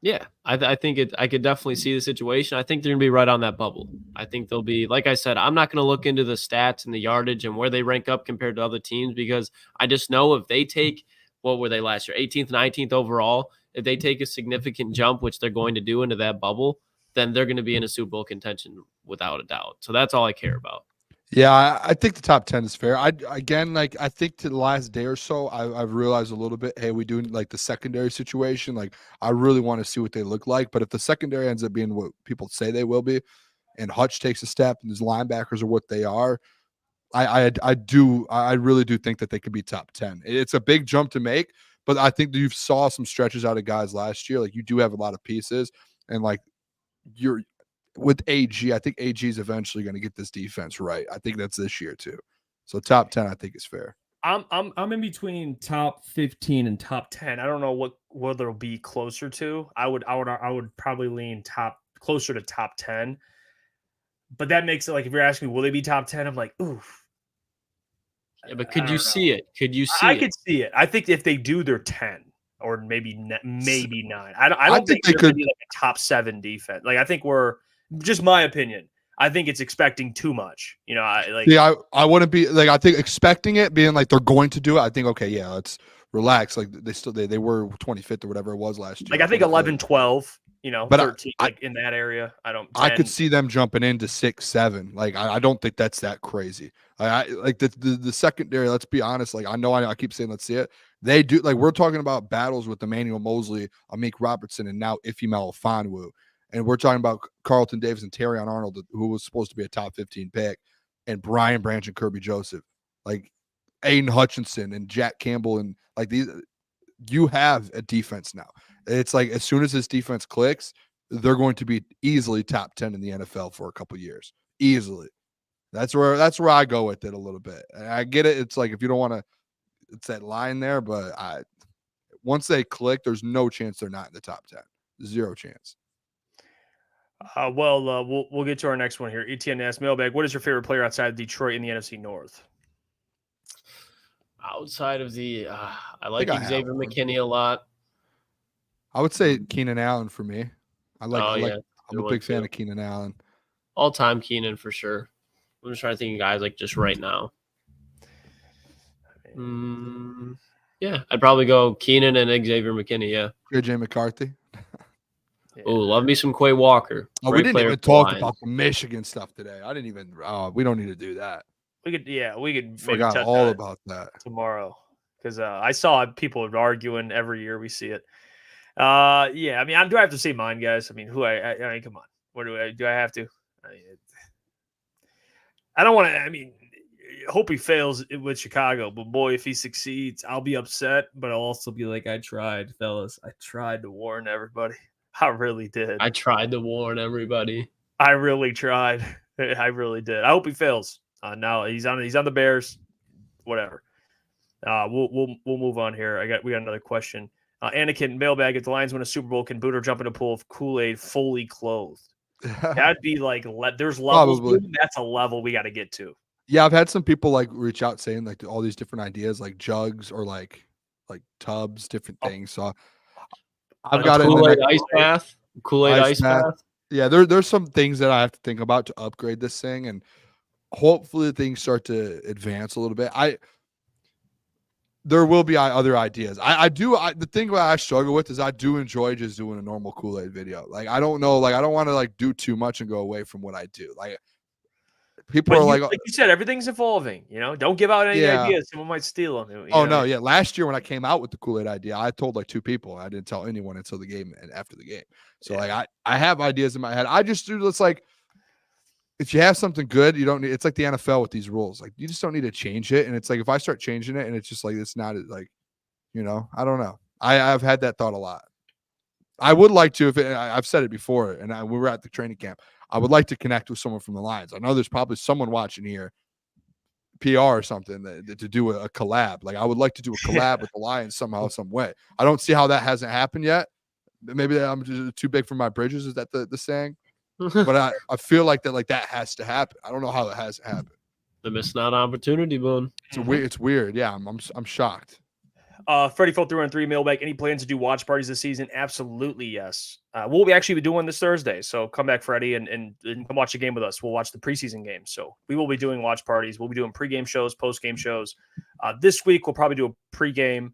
Yeah, I think I could definitely see the situation. I think they're going to be right on that bubble. I think they'll be, like I said, I'm not going to look into the stats and the yardage and where they rank up compared to other teams, because I just know if they take, what were they last year, 18th, 19th overall, if they take a significant jump, which they're going to do into that bubble, then they're going to be in a Super Bowl contention without a doubt. So that's all I care about. Yeah, I think the top 10 is fair. I think to the last day or so, I've realized a little bit, hey, we do like the secondary situation. Like, I really want to see what they look like. But if the secondary ends up being what people say they will be, and Hutch takes a step, and his linebackers are what they are, I really do think that they could be top 10. It's a big jump to make, but I think that you saw some stretches out of guys last year. Like, you do have a lot of pieces, and like with AG, I think AG is eventually going to get this defense right. I think that's this year too. So top 10, I think, is fair. I'm in between top 15 and top 10. I don't know what they'll be closer to. I would probably lean closer to top 10. But that makes it like, if you're asking me, will they be top 10? I'm like, oof. Yeah, but could you see it? Could you see I it? could see it. I think if they do, they're 10. or maybe 9. I don't think they they're could be like a top 7 defense. Like I think we're just my opinion. I think it's expecting too much. You know, I wouldn't be like, I think expecting it being like they're going to do it. I think, okay, yeah, let's relax. Like they were 25th or whatever it was last year. Like I think 11, 12, but 13, like in that area. 10. I could see them jumping into 6, 7. Like I don't think that's that crazy. I like the secondary. Let's be honest. Like I keep saying let's see it. They do, like we're talking about battles with Emmanuel Mosley, Amik Robertson, and now Ifeanyi Melifonwu. And we're talking about Carlton Davis and Terrion Arnold, who was supposed to be a top 15 pick, and Brian Branch and Kirby Joseph, like Aiden Hutchinson and Jack Campbell, and like these. You have a defense now. It's like as soon as this defense clicks, they're going to be easily top 10 in the NFL for a couple of years. Easily. That's where I go with it a little bit. And I get it. It's like if you don't want to, it's that line there, but once they click, there's no chance they're not in the top 10. Zero chance. We'll get to our next one here. ETN asks Mailbag, what is your favorite player outside of Detroit in the NFC North? Outside of the, I like Xavier McKinney a lot. I would say Keenan Allen for me. I'm a big fan of Keenan Allen. All time Keenan for sure. I'm just trying to think of guys like just right now. Yeah, I'd probably go Keenan and Xavier McKinney. Yeah. JJ McCarthy. Oh, love me some Quay Walker. Oh, we didn't even talk about the Michigan stuff today. I didn't even. We don't need to do that. We could forgot all about that tomorrow because I saw people arguing every year. We see it. Yeah. I mean, do I have to say mine, guys? I mean, I mean, come on. What do I have to? I don't want to. I mean, hope he fails with Chicago, but boy, if he succeeds, I'll be upset. But I'll also be like, I tried, fellas. I tried to warn everybody. I really did. I tried to warn everybody. I really tried. I really did. I hope he fails. Now he's on the Bears. Whatever. We'll move on here. We got another question. Anakin Mailbag, if the Lions win a Super Bowl, can Booner jump in a pool of Kool-Aid fully clothed? That'd be like there's levels. That's a level we got to get to. Yeah, I've had some people like reach out saying like all these different ideas, like jugs or like tubs, different things. So I've got Kool-Aid ice bath. Kool-Aid ice bath. Yeah, there's some things that I have to think about to upgrade this thing, and hopefully things start to advance a little bit. There will be other ideas. The thing that I struggle with is I do enjoy just doing a normal Kool-Aid video. Like I don't know, like I don't want to like do too much and go away from what I do. Like people are like you said, everything's evolving. You know, don't give out any ideas. Someone might steal them. No, yeah. Last year when I came out with the Kool-Aid idea, I told like 2 people. I didn't tell anyone until the game and after the game. So like I have ideas in my head. I just do this like if you have something good, you don't need. It's like the NFL with these rules. Like you just don't need to change it. And it's like if I start changing it and it's just like it's not like, I don't know. I've had that thought a lot. I would like to I've said it before, and we were at the training camp. I would like to connect with someone from the Lions. I know there's probably someone watching here, PR or something, to do a collab. Like I would like to do a collab with the Lions somehow, some way. I don't see how that hasn't happened yet. Maybe I'm just too big for my bridges. Is that the saying? But I feel like that has to happen. I don't know how that hasn't happened. The missing out opportunity, Boone. It's weird. Yeah, I'm shocked. Freddie fell through on 3 Mailbag. Any plans to do watch parties this season? Absolutely, yes. We'll be actually doing this Thursday. So come back, Freddie, and come watch the game with us. We'll watch the preseason game. So we will be doing watch parties. We'll be doing pregame shows, postgame shows. This week we'll probably do a pregame,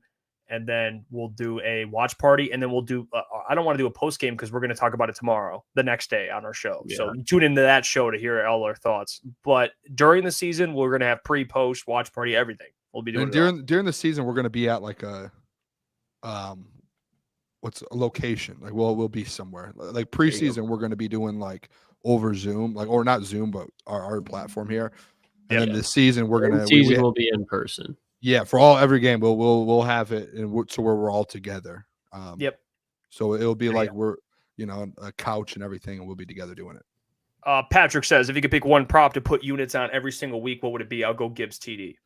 and then we'll do a watch party, and then we'll do. I don't want to do a postgame because we're going to talk about it tomorrow, the next day on our show. Yeah. So tune into that show to hear all our thoughts. But during the season, we're going to have pre-post, watch party, everything. We'll be doing during the season. We're going to be at like a what's a location? Like we'll be somewhere. Like preseason, we're going to be doing like over Zoom, like or not Zoom, but our platform here. And then the season we're going to will be in person. Yeah, for every game we'll have it, and so where we're all together. Yep. So it'll be like we're a couch and everything, and we'll be together doing it. Patrick says, if you could pick one prop to put units on every single week, what would it be? I'll go Gibbs TD.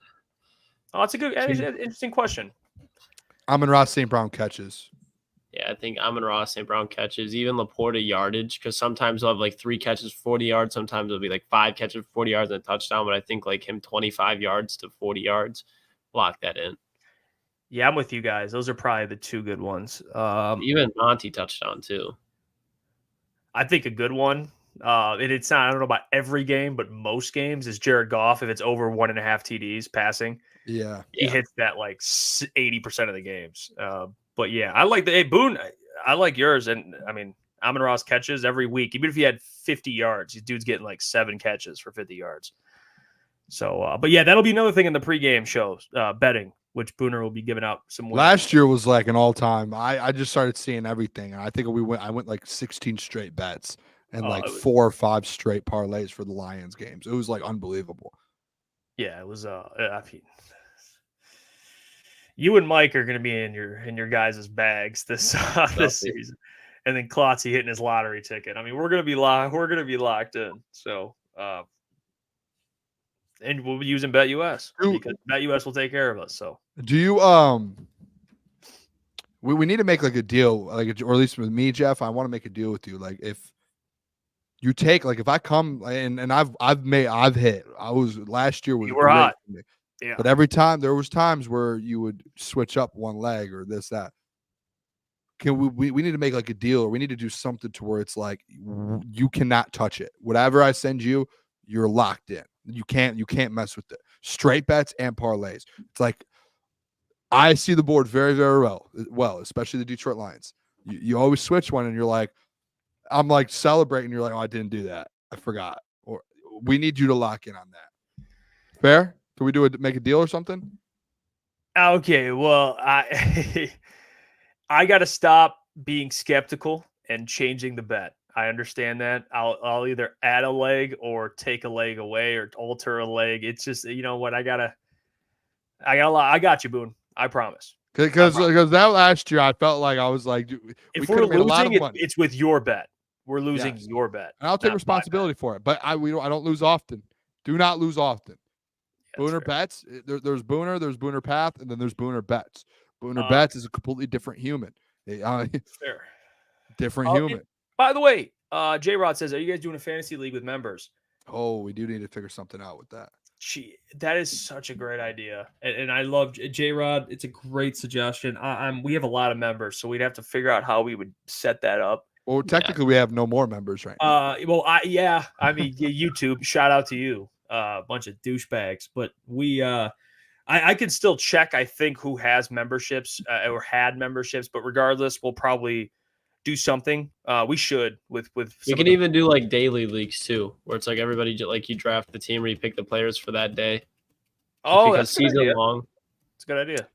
Oh, that's a good, interesting question. Amon-Ra St. Brown catches. Yeah, I think Amon-Ra St. Brown catches. Even Laporta yardage, because sometimes they'll have like 3 catches for 40 yards. Sometimes it'll be like 5 catches for 40 yards and a touchdown. But I think like him 25 yards to 40 yards, lock that in. Yeah, I'm with you guys. Those are probably the two good ones. Even Monty touchdown too. I think a good one. It's not. I don't know about every game, but most games is Jared Goff. If it's over 1.5 TDs passing, Yeah. he hits that like 80% of the games. But yeah, I like the Boone. I like yours, and I mean Amon-Ra's catches every week. Even if he had 50 yards, these dude's getting like 7 catches for 50 yards. So, but yeah, that'll be another thing in the pregame shows, betting, which Booner will be giving out some wins. Last year was like an all-time. I just started seeing everything, and I think I went like 16 straight bets and like 4 or 5 straight parlays for the Lions games. It was like unbelievable. Yeah, it was. I mean, you and Mike are going to be in your guys' bags this season, and then Klotzy hitting his lottery ticket. I mean, we're going to be locked in. So, and we'll be using BetUS because BetUS will take care of us. So, do you we need to make like a deal, like, or at least with me, Jeff. I want to make a deal with you. Like, if you take, like, if I come and I've hit. I was last year was you were hot. Yeah. But every time there was times where you would switch up one leg or this, that. Can we need to make like a deal, or we need to do something to where it's like you cannot touch it. Whatever I send you, you're locked in. You can't mess with it. Straight bets and parlays. It's like I see the board very, very well, especially the Detroit Lions. You always switch one and you're like, I'm like celebrating. You're like, oh, I didn't do that. I forgot. Or we need you to lock in on that. Fair? Can we make a deal or something? Okay. Well, I got to stop being skeptical and changing the bet. I understand that. I'll either add a leg or take a leg away or alter a leg. It's just, you know what? I got you, Boone. I promise. Because that last year, I felt like I was like, if we're losing, it's with your bet. We're losing your bet, and I'll take responsibility for it. But I don't lose often. Do not lose often. Yeah, Booner bets. There's Booner. There's Booner Path, and then there's Booner bets. Booner bets is a completely different human. Fair. Different human. By the way, J Rod says, "Are you guys doing a fantasy league with members?" Oh, we do need to figure something out with that. That is such a great idea, and I love J Rod. It's a great suggestion. We have a lot of members, so we'd have to figure out how we would set that up. Well, technically, we have no more members right now. I mean, YouTube. Shout out to you, a bunch of douchebags. But we, I can still check. I think who has memberships or had memberships, but regardless, we'll probably do something. We should with. We can even do like daily leagues too, where it's like everybody like you draft the team or you pick the players for that day. Oh, that's season long. It's a good idea.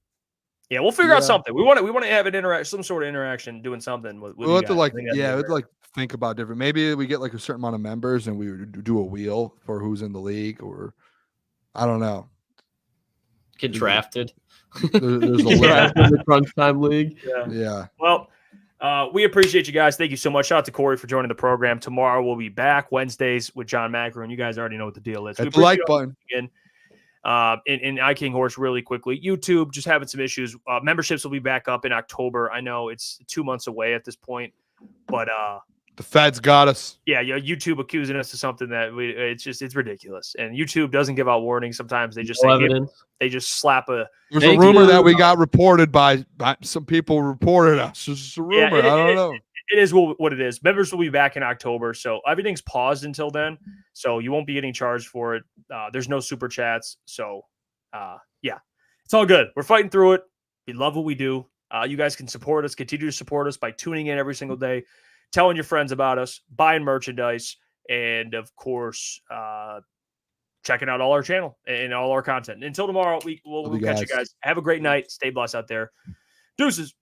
Yeah, we'll figure out something. We want to have an some sort of interaction, doing something with we'll have to like think about different. Maybe we get like a certain amount of members and we do a wheel for who's in the league, or I don't know. Get drafted. There's a draft in the crunch time league. Yeah. Well, we appreciate you guys. Thank you so much. Shout out to Kory for joining the program. Tomorrow we'll be back Wednesdays with John Maakaron. You guys already know what the deal is. Hit the like button again. In iKing Horse really quickly. YouTube just having some issues. Memberships will be back up in October. I know it's 2 months away at this point, but the feds got us. Yeah, YouTube accusing us of something that it's ridiculous. And YouTube doesn't give out warnings. Sometimes they just say they just slap a. There's a rumor that we got reported by some people reported us. It's just a rumor. I don't know. It is what it is. Members will be back in October, so everything's paused until then. So you won't be getting charged for it. There's no super chats. So, yeah, it's all good. We're fighting through it. We love what we do. You guys can support us, continue to support us by tuning in every single day, telling your friends about us, buying merchandise, and, of course, checking out all our channel and all our content. Until tomorrow, we'll catch you guys. Have a great night. Stay blessed out there. Deuces.